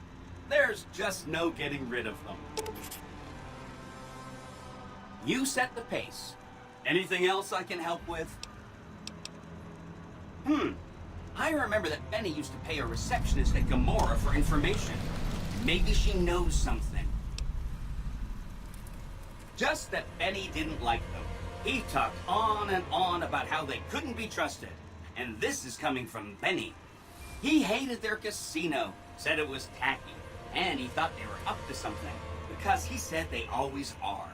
There's just no getting rid of them. You set the pace. Anything else I can help with? I remember that Benny used to pay a receptionist at Gamora for information. Maybe she knows something. Just that Benny didn't like them. He talked on and on about how they couldn't be trusted. And this is coming from Benny. He hated their casino, said it was tacky, and he thought they were up to something, because he said they always are.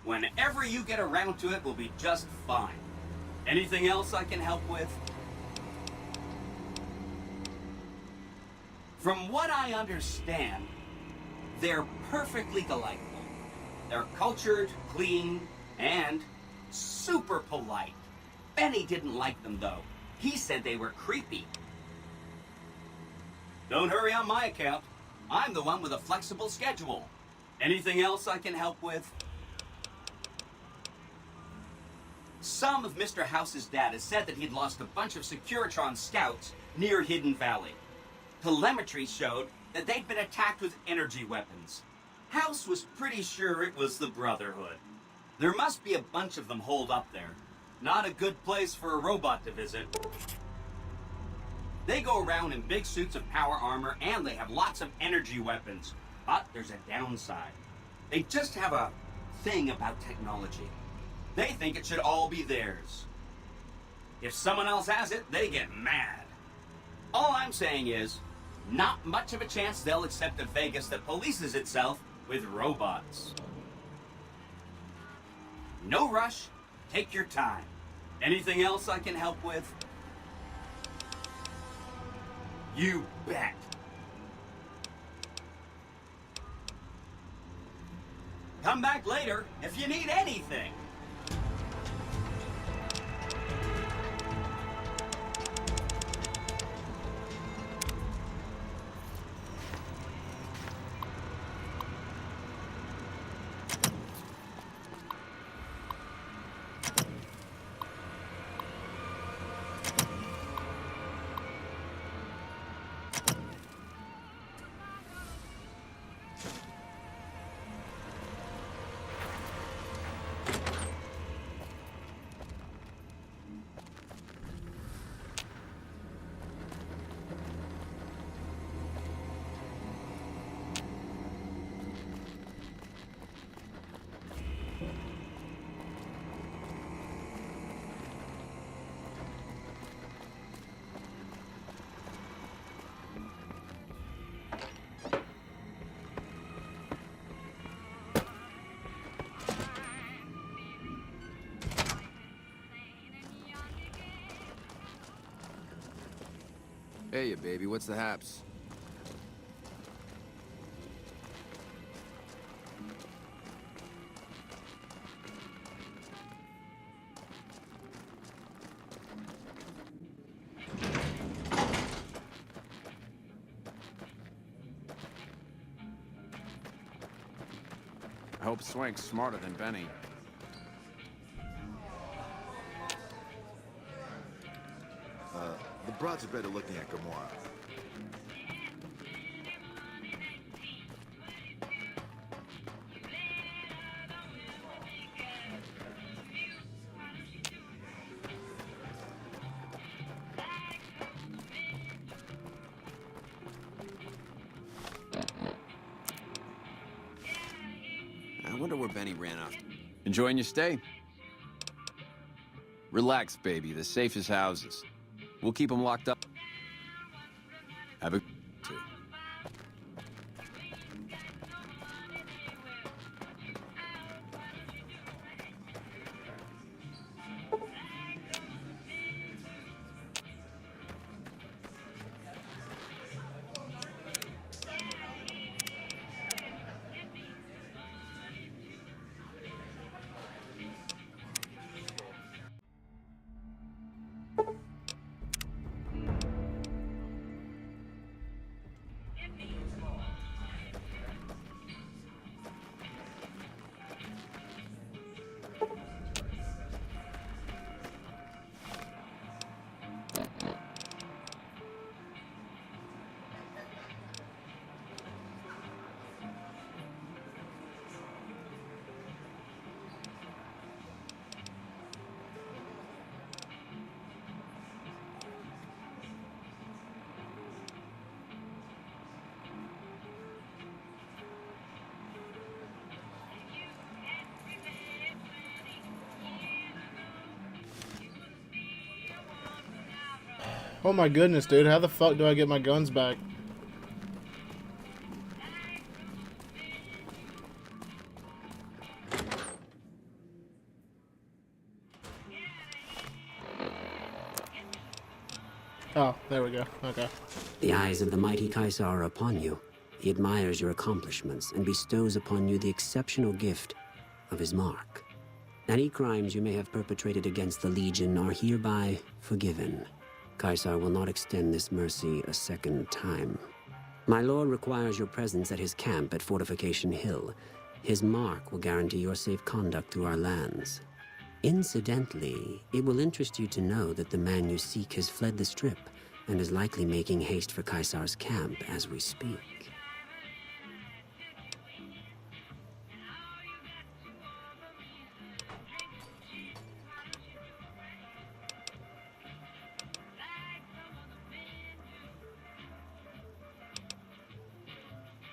Whenever you get around to it, will be just fine. Anything else I can help with? From what I understand, they're perfectly delightful. They're cultured, clean, and super polite. Benny didn't like them, though. He said they were creepy. Don't hurry on my account. I'm the one with a flexible schedule. Anything else I can help with? Some of Mr. House's data said that he'd lost a bunch of Securitron scouts near Hidden Valley. Telemetry showed that they'd been attacked with energy weapons. House was pretty sure it was the Brotherhood. There must be a bunch of them holed up there. Not a good place for a robot to visit. They go around in big suits of power armor, and they have lots of energy weapons. But there's a downside. They just have a thing about technology. They think it should all be theirs. If someone else has it, they get mad. All I'm saying is, not much of a chance they'll accept a Vegas that polices itself with robots. No rush. Take your time. Anything else I can help with? You bet. Come back later if you need anything. Hey, you baby, what's the haps? I hope Swank's smarter than Benny. The broads are better looking at Gamora. I wonder where Benny ran off. Enjoying your stay? Relax, baby. The safest houses. We'll keep them locked up. Have a too. Oh my goodness, dude. How the fuck do I get my guns back? Oh, there we go. Okay. The eyes of the mighty Kaisar are upon you. He admires your accomplishments and bestows upon you the exceptional gift of his mark. Any crimes you may have perpetrated against the Legion are hereby forgiven. Kaisar will not extend this mercy a second time. My lord requires your presence at his camp at Fortification Hill. His mark will guarantee your safe conduct through our lands. Incidentally, it will interest you to know that the man you seek has fled the Strip and is likely making haste for Kaisar's camp as we speak.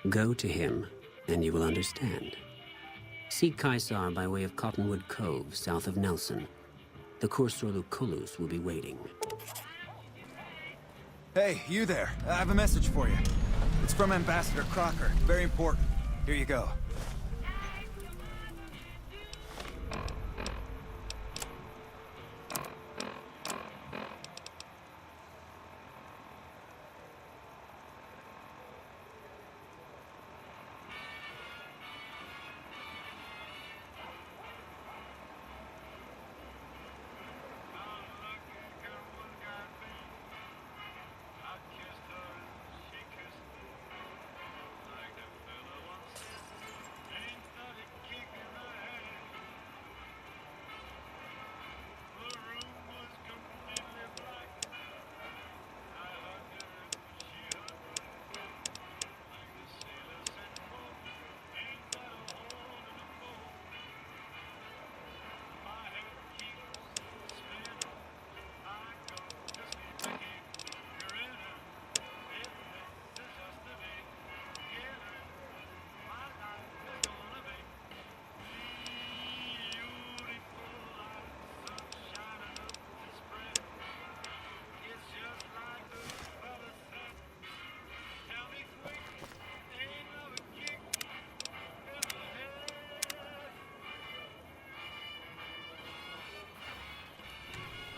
Go to him, and you will understand. Seek Kaisar by way of Cottonwood Cove, south of Nelson. The Kursor Lucullus will be waiting. Hey, you there. I have a message for you. It's from Ambassador Crocker. Very important. Here you go.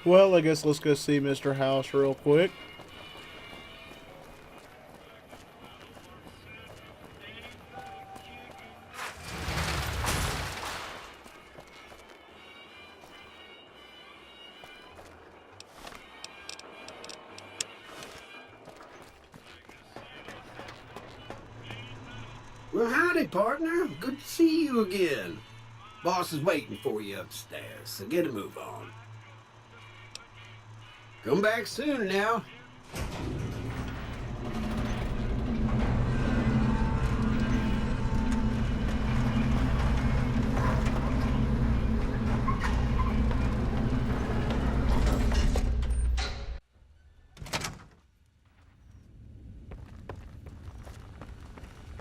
Well, I guess let's go see Mr. House real quick. Well, howdy, partner. Good to see you again. Boss is waiting for you upstairs, so get a move on. Come back soon now.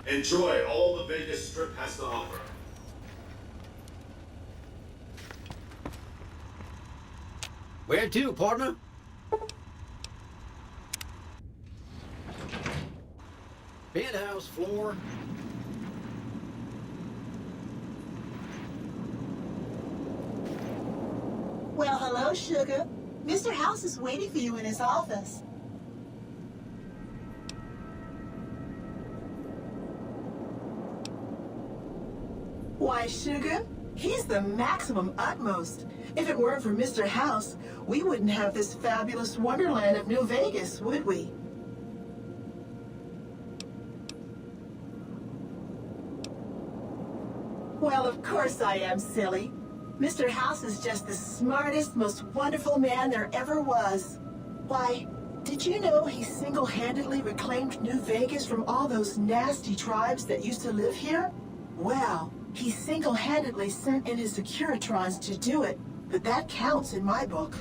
Enjoy all the Vegas Strip has to offer. Where to, partner? Penthouse floor. Well, hello, Sugar. Mr. House is waiting for you in his office. Why, Sugar, he's the maximum utmost. If it weren't for Mr. House, we wouldn't have this fabulous wonderland of New Vegas, would we? Well, of course I am, silly. Mr. House is just the smartest, most wonderful man there ever was. Why, did you know he single-handedly reclaimed New Vegas from all those nasty tribes that used to live here? Well, he single-handedly sent in his Securitrons to do it, but that counts in my book.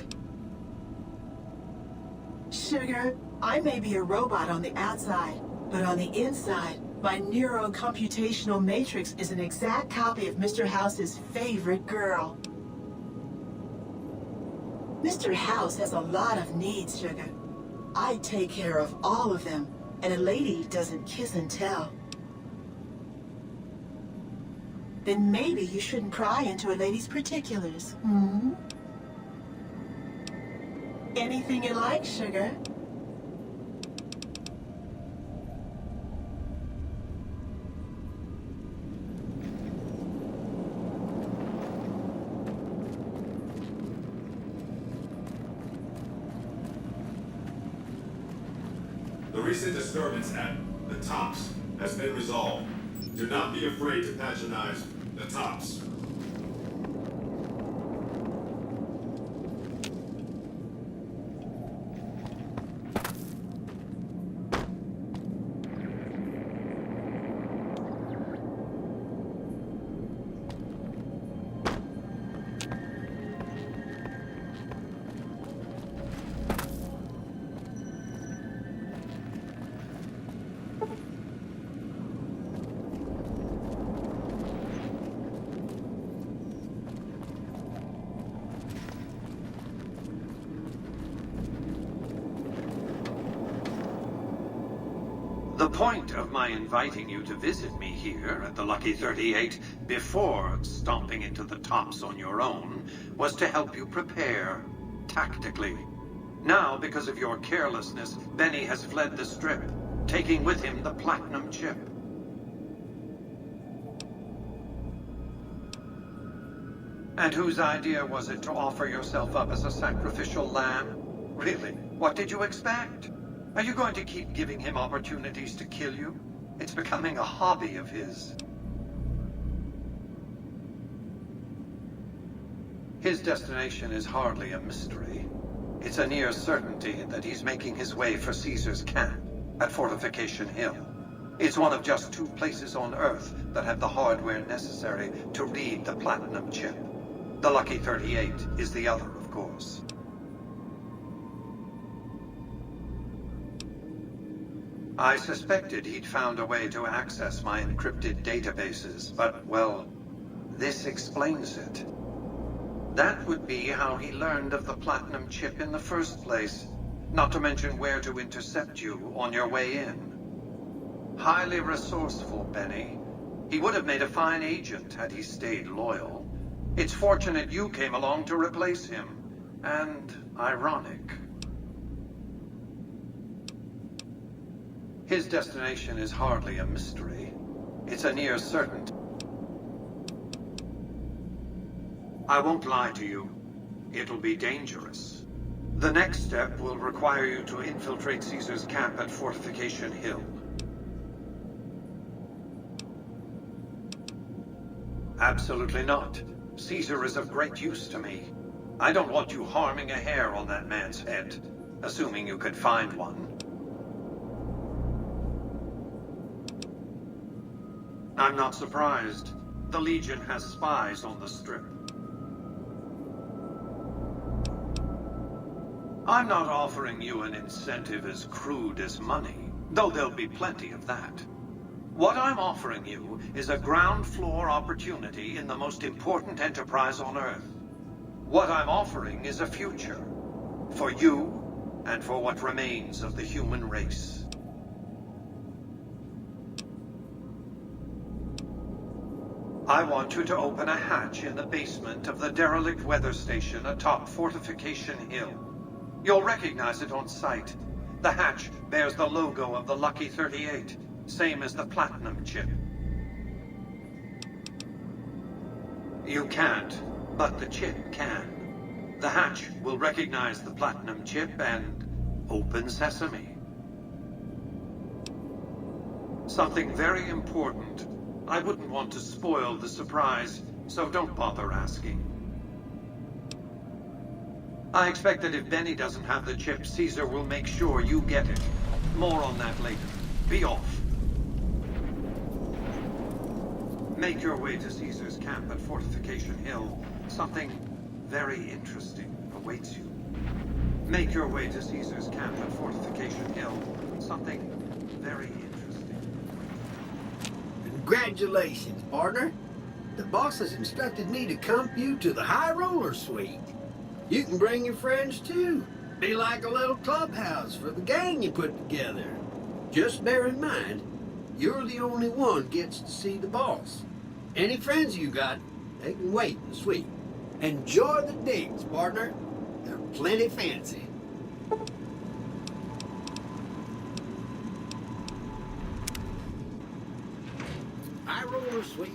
Sugar, I may be a robot on the outside, but on the inside, my neurocomputational matrix is an exact copy of Mr. House's favorite girl. Mr. House has a lot of needs, Sugar. I take care of all of them, and a lady doesn't kiss and tell. Then maybe you shouldn't pry into a lady's particulars, hmm? Anything you like, Sugar. The recent disturbance at the Tops has been resolved. Do not be afraid to patronize the Tops. The point of my inviting you to visit me here at the Lucky 38 before stomping into the Tops on your own was to help you prepare, tactically. Now, because of your carelessness, Benny has fled the Strip, taking with him the Platinum Chip. And whose idea was it to offer yourself up as a sacrificial lamb? Really, what did you expect? Are you going to keep giving him opportunities to kill you? It's becoming a hobby of his. His destination is hardly a mystery. It's a near certainty that he's making his way for Caesar's camp at Fortification Hill. It's one of just 2 places on Earth that have the hardware necessary to read the Platinum Chip. The Lucky 38 is the other, of course. I suspected he'd found a way to access my encrypted databases, but, well, this explains it. That would be how he learned of the Platinum Chip in the first place, not to mention where to intercept you on your way in. Highly resourceful, Benny. He would have made a fine agent had he stayed loyal. It's fortunate you came along to replace him, and ironic. His destination is hardly a mystery. It's a near certainty. I won't lie to you. It'll be dangerous. The next step will require you to infiltrate Caesar's camp at Fortification Hill. Absolutely not. Caesar is of great use to me. I don't want you harming a hair on that man's head, assuming you could find one. I'm not surprised. The Legion has spies on the Strip. I'm not offering you an incentive as crude as money, though there'll be plenty of that. What I'm offering you is a ground floor opportunity in the most important enterprise on Earth. What I'm offering is a future. For you, and for what remains of the human race. I want you to open a hatch in the basement of the derelict weather station atop Fortification Hill. You'll recognize it on sight. The hatch bears the logo of the Lucky 38, same as the Platinum chip. You can't, but the chip can. The hatch will recognize the Platinum chip and open sesame. Something very important. I wouldn't want to spoil the surprise, so don't bother asking. I expect that if Benny doesn't have the chip, Caesar will make sure you get it. More on that later. Be off. Make your way to Caesar's camp at Fortification Hill. Something very interesting awaits you. Make your way to Caesar's camp at Fortification Hill. Something very interesting. Congratulations, partner. The boss has instructed me to comp you to the High Roller Suite. You can bring your friends too. Be like a little clubhouse for the gang you put together. Just bear in mind, you're the only one gets to see the boss. Any friends you got, they can wait in the suite. Enjoy the digs, partner. They're plenty fancy. High Roller Suite.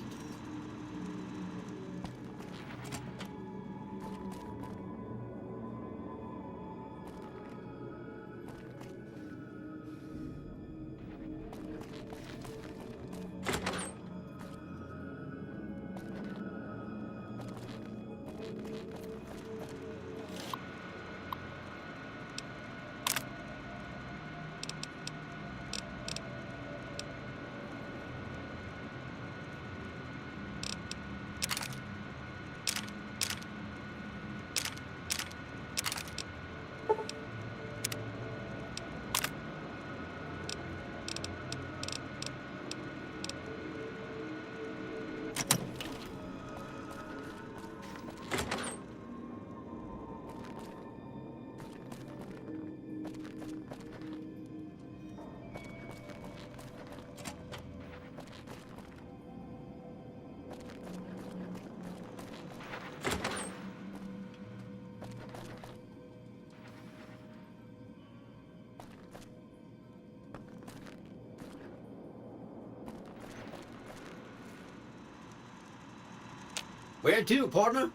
Where to, partner?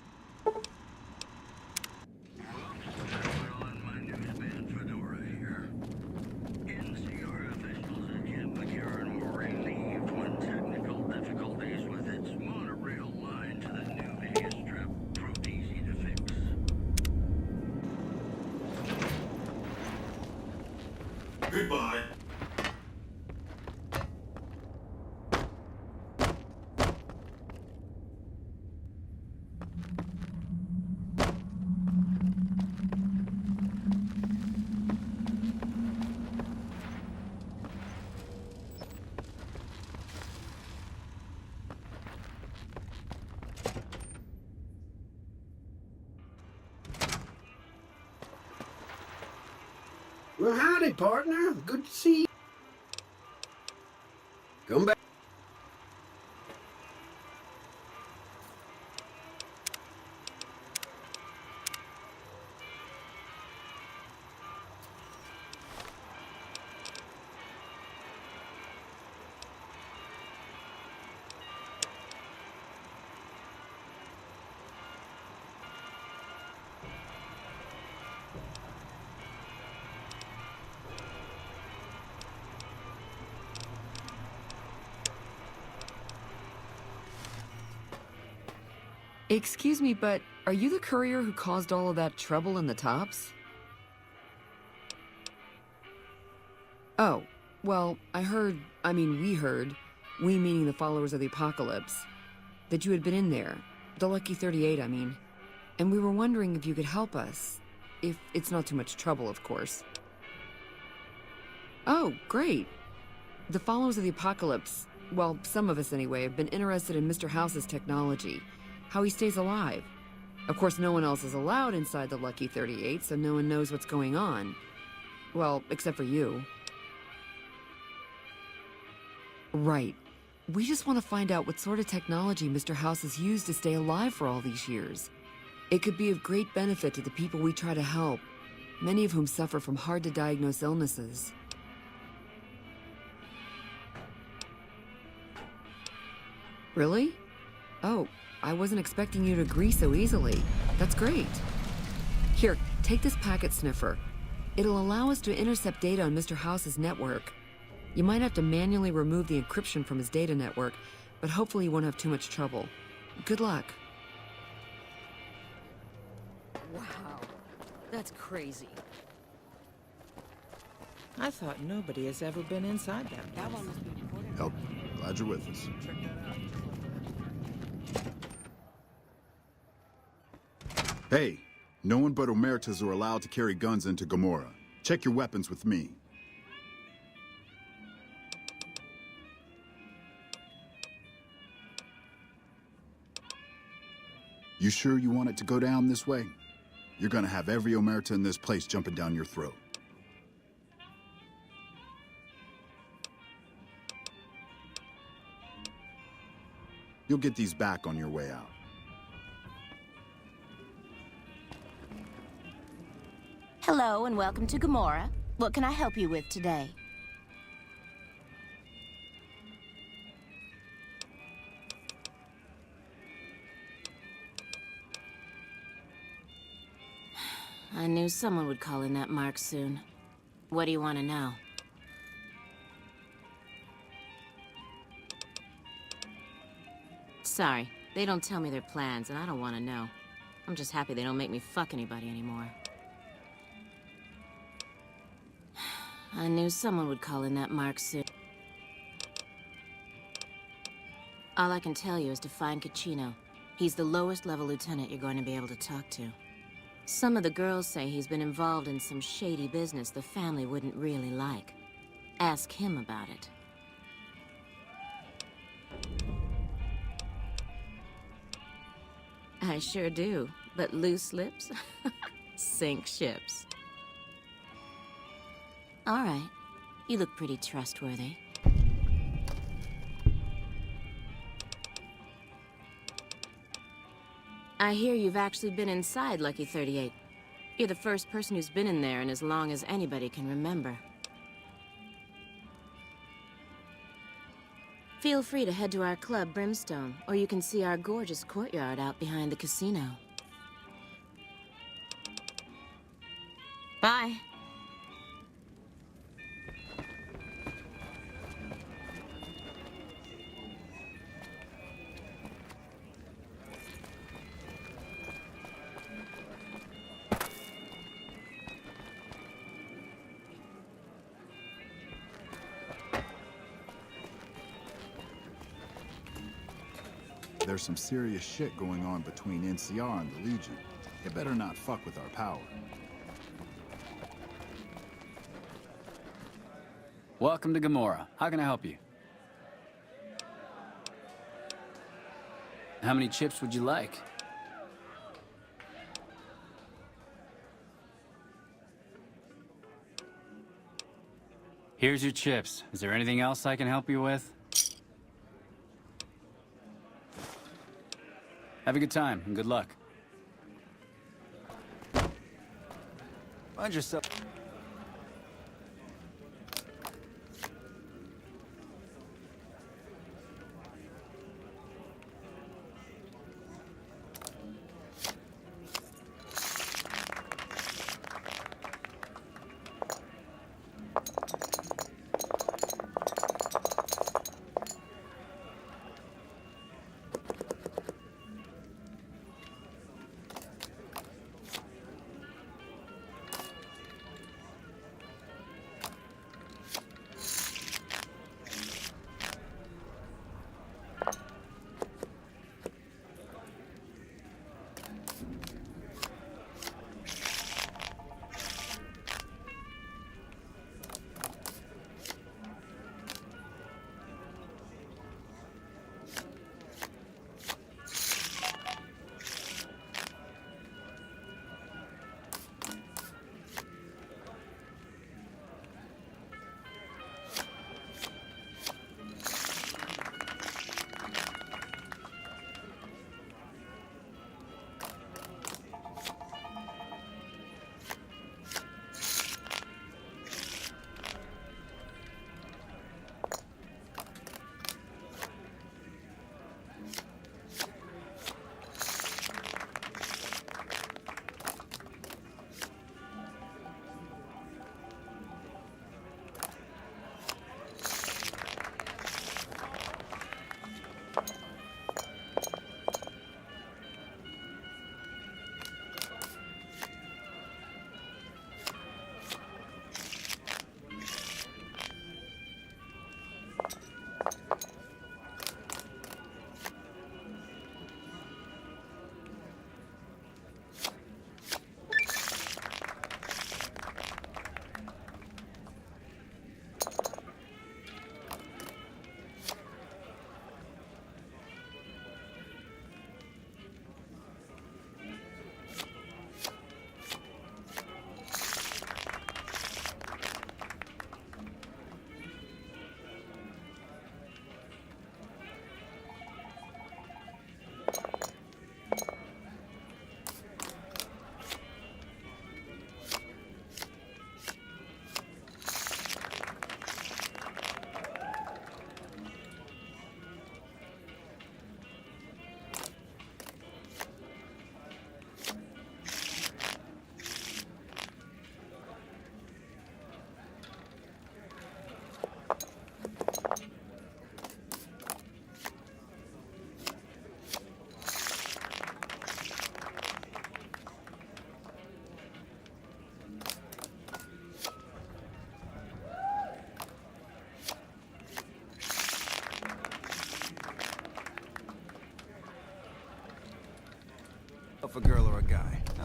Goodbye. Well, howdy, partner. Good to see you. Come back. Excuse me, but are you the courier who caused all of that trouble in the tops? Oh, well, we heard, we meaning the followers of the apocalypse, that you had been in there, the Lucky 38, I mean, and we were wondering if you could help us, if it's not too much trouble, of course. Oh, great. The followers of the apocalypse, well, some of us anyway, have been interested in Mr. House's technology, how he stays alive. Of course, no one else is allowed inside the Lucky 38, so no one knows what's going on. Well, except for you. Right. We just want to find out what sort of technology Mr. House has used to stay alive for all these years. It could be of great benefit to the people we try to help, many of whom suffer from hard-to-diagnose illnesses. Really? Oh, I wasn't expecting you to agree so easily. That's great. Here, take this packet sniffer. It'll allow us to intercept data on Mr. House's network. You might have to manually remove the encryption from his data network, but hopefully you won't have too much trouble. Good luck. Wow, that's crazy. I thought nobody has ever been inside that one must be recorded. Help. Glad you're with us. Check that out. Hey, no one but Omertas are allowed to carry guns into Gomorrah. Check your weapons with me. You sure you want it to go down this way? You're gonna have every Omerta in this place jumping down your throat. You'll get these back on your way out. Hello and welcome to Gomorrah. What can I help you with today? I knew someone would call in that mark soon. What do you want to know? Sorry, they don't tell me their plans, and I don't want to know. I'm just happy they don't make me fuck anybody anymore. I knew someone would call in that mark soon. All I can tell you is to find Caccino. He's the lowest level lieutenant you're going to be able to talk to. Some of the girls say he's been involved in some shady business the family wouldn't really like. Ask him about it. I sure do, but loose lips sink ships. All right, you look pretty trustworthy. I hear you've actually been inside Lucky 38. You're the first person who's been in there in as long as anybody can remember. Feel free to head to our club, Brimstone, or you can see our gorgeous courtyard out behind the casino. Bye. There's some serious shit going on between NCR and the Legion. They better not fuck with our power. Welcome to Gomorrah. How can I help you? How many chips would you like? Here's your chips. Is there anything else I can help you with? Have a good time, and good luck. Mind yourself.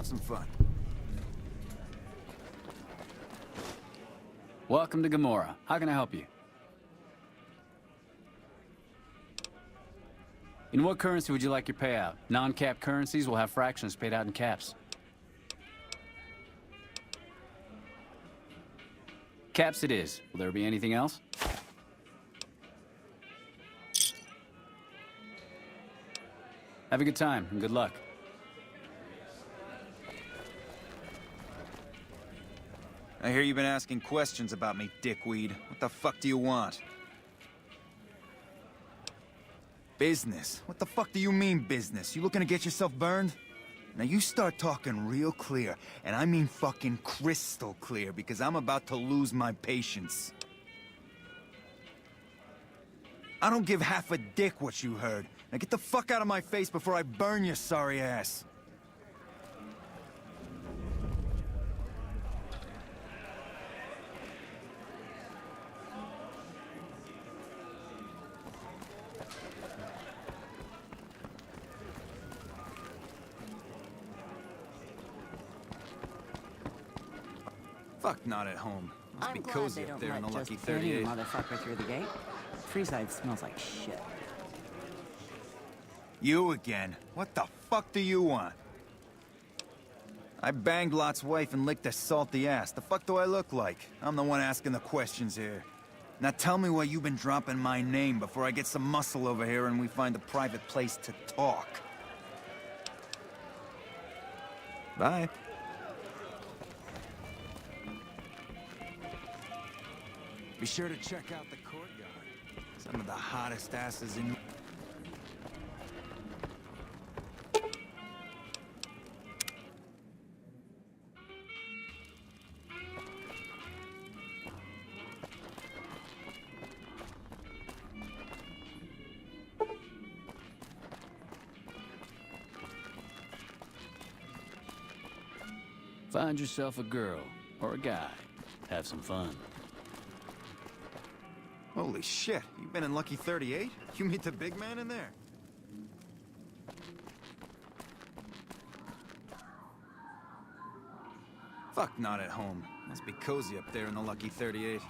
some fun. Welcome to Gomorrah. How can I help you? In what currency would you like your payout? Non-cap currencies will have fractions paid out in caps. Caps it is. Will there be anything else? Have a good time and good luck. I hear you've been asking questions about me, dickweed. What the fuck do you want? Business? What the fuck do you mean business? You looking to get yourself burned? Now you start talking real clear, and I mean fucking crystal clear, because I'm about to lose my patience. I don't give half a dick what you heard. Now get the fuck out of my face before I burn your sorry ass. Fuck, not at home. Must be cozy up there in the Lucky 38. Motherfucker through the gate. Freeside smells like shit. You again? What the fuck do you want? I banged Lot's wife and licked her salty ass. The fuck do I look like? I'm the one asking the questions here. Now tell me why you've been dropping my name before I get some muscle over here and we find a private place to talk. Bye. Be sure to check out the courtyard. Some of the hottest asses in... Find yourself a girl or a guy. Have some fun. Holy shit, you been in Lucky 38? You meet the big man in there? Fuck, not at home. Must be cozy up there in the Lucky 38.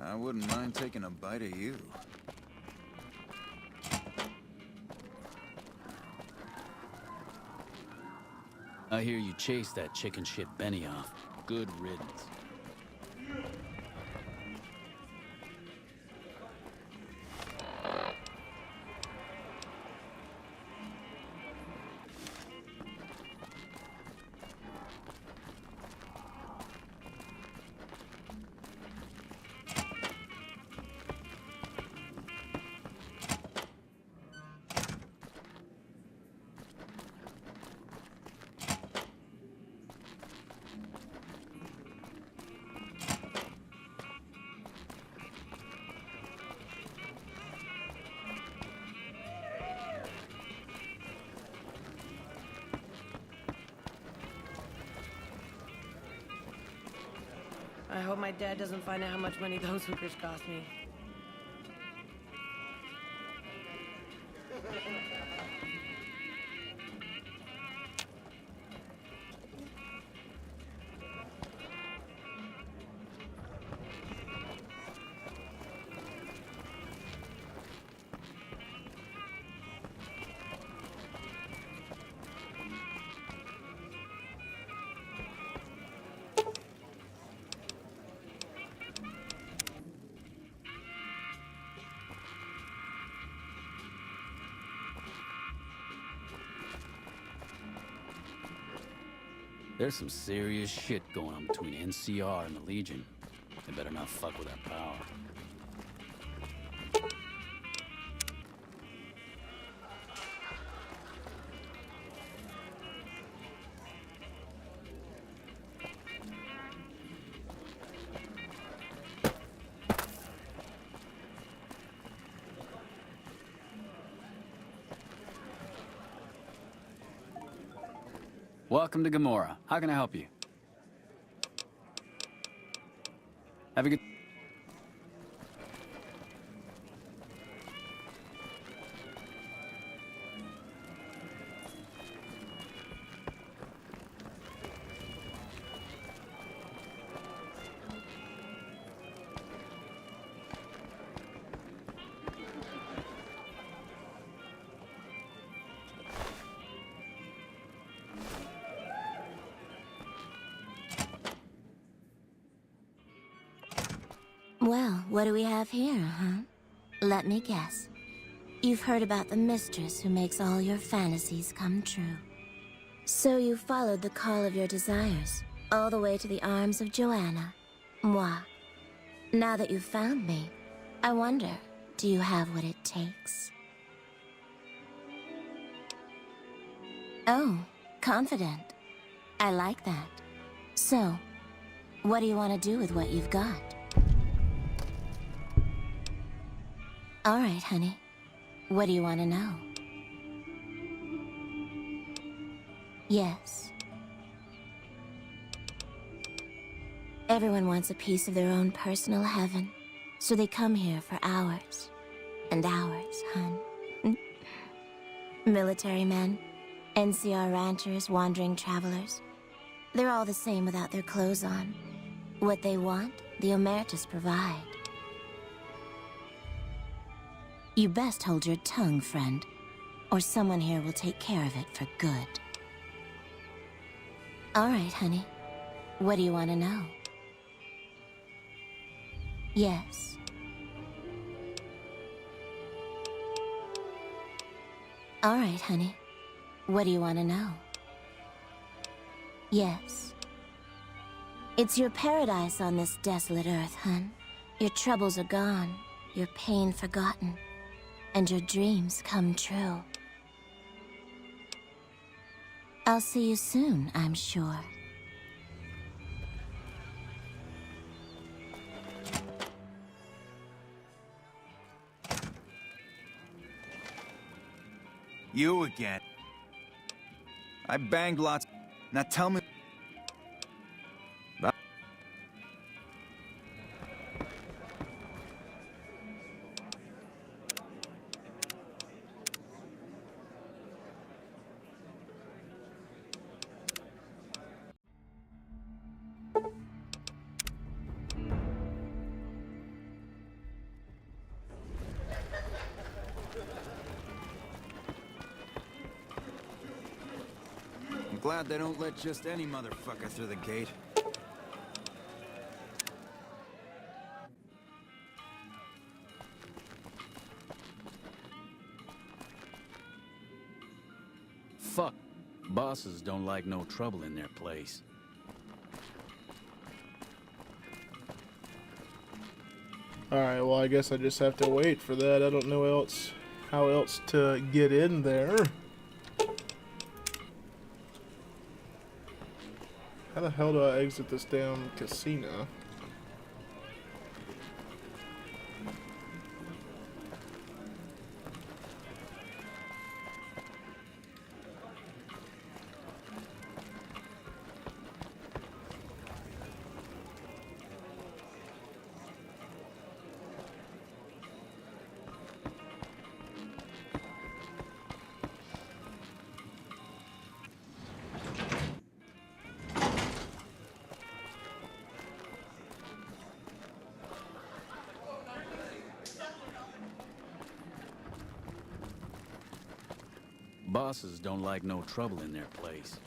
I wouldn't mind taking a bite of you. I hear you chased that chicken shit Benny off. Good riddance. I hope my dad doesn't find out how much money those hookers cost me. There's some serious shit going on between NCR and the Legion. They better not fuck with that power. Welcome to Gamora. How can I help you? Have a good... Well, what do we have here, huh? Let me guess. You've heard about the mistress who makes all your fantasies come true. So you followed the call of your desires, all the way to the arms of Joanna. Moi. Now that you've found me, I wonder, do you have what it takes? Oh, confident. I like that. So, what do you want to do with what you've got? All right, honey. What do you want to know? Yes. Everyone wants a piece of their own personal heaven, so they come here for hours and hours, hun. Military men, NCR ranchers, wandering travelers. They're all the same without their clothes on. What they want, the Omertas provide. You best hold your tongue, friend, or someone here will take care of it for good. All right, honey. What do you want to know? Yes. All right, honey. What do you want to know? Yes. It's your paradise on this desolate earth, hun. Your troubles are gone, your pain forgotten, and your dreams come true. I'll see you soon, I'm sure. You again. I banged lots. Now tell me... I'm glad they don't let just any motherfucker through the gate. Fuck. Bosses don't like no trouble in their place. Alright, well, I guess I just have to wait for that. I don't know how else to get in there. How the hell do I exit this damn casino? Bosses don't like no trouble in their place.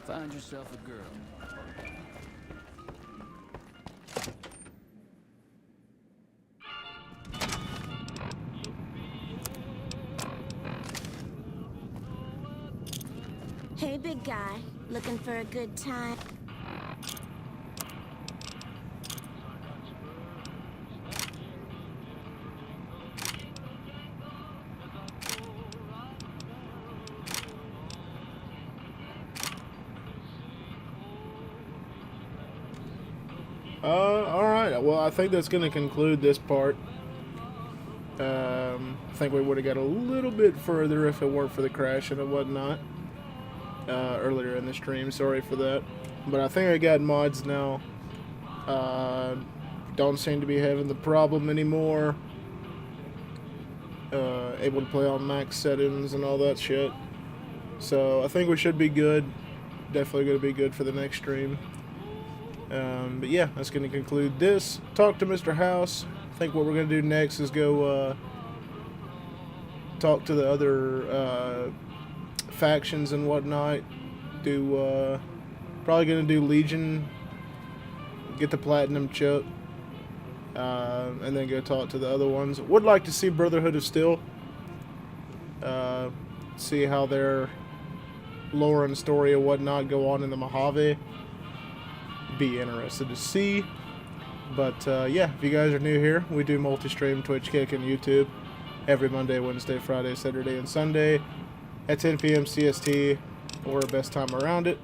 Find yourself a girl. Hey, big guy. Looking for a good time? Alright. Well, I think that's going to conclude this part. I think we would have got a little bit further if it weren't for the crashing and whatnot earlier in the stream. Sorry for that. But I think I got mods now. Don't seem to be having the problem anymore. Able to play on max settings and all that shit. So I think we should be good. Definitely going to be good for the next stream. But yeah, that's going to conclude this. Talk to Mr. House. I think what we're going to do next is go talk to the other factions and whatnot. Probably going to do Legion, get the Platinum chip, and then go talk to the other ones. Would like to see Brotherhood of Steel. See how their lore and story and whatnot go on in the Mohave. Be interested to see. But yeah, if you guys are new here, we do multi-stream Twitch, Kick, and YouTube every Monday, Wednesday, Friday, Saturday, and Sunday at 10 p.m. CST, or best time around it.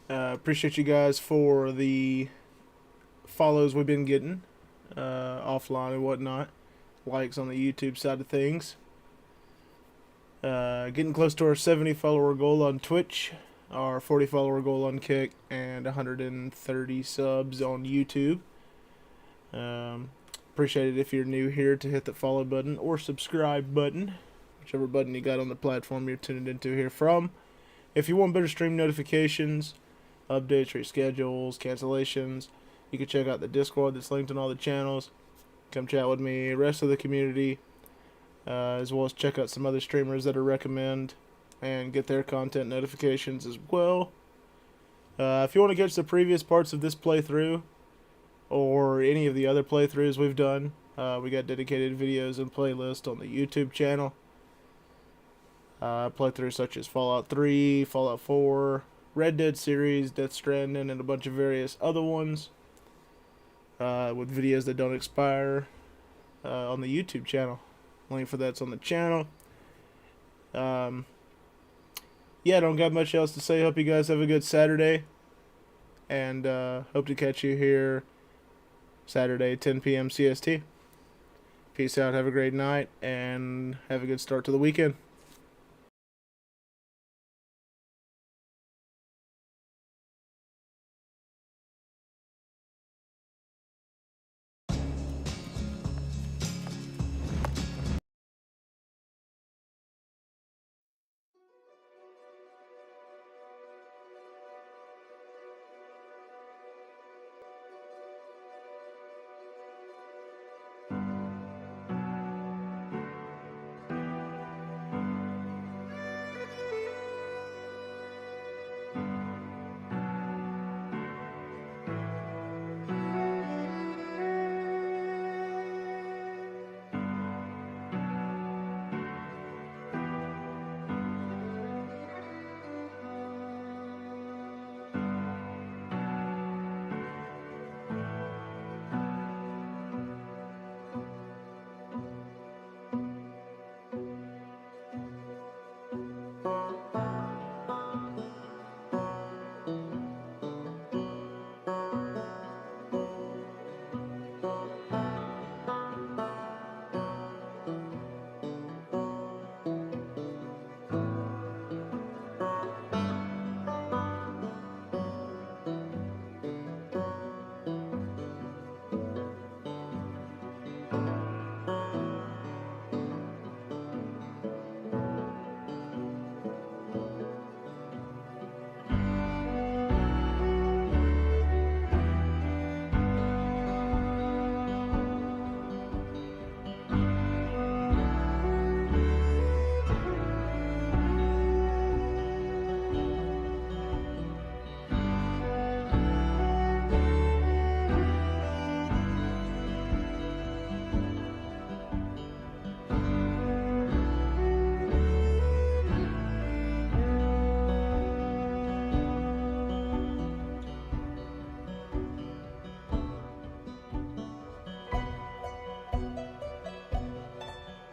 Appreciate you guys for the follows we've been getting offline and whatnot, likes on the YouTube side of things. Getting close to our 70 follower goal on Twitch, our 40 follower goal on Kick, and 130 subs on YouTube. Appreciate it if you're new here to hit the follow button or subscribe button, whichever button you got on the platform you're tuned into here from. If you want better stream notifications, updates, reschedules, cancellations, you can check out the Discord that's linked on all the channels. Come chat with me, rest of the community, as well as check out some other streamers that I recommend and get their content notifications as well. If you want to catch the previous parts of this playthrough or any of the other playthroughs we've done, we got dedicated videos and playlists on the YouTube channel. Playthroughs such as Fallout 3, Fallout 4, Red Dead series, Death Stranding, and a bunch of various other ones with videos that don't expire on the YouTube channel. Link for that's on the channel. Yeah, don't got much else to say. Hope you guys have a good Saturday. And hope to catch you here Saturday, 10 p.m. CST. Peace out. Have a great night. And have a good start to the weekend.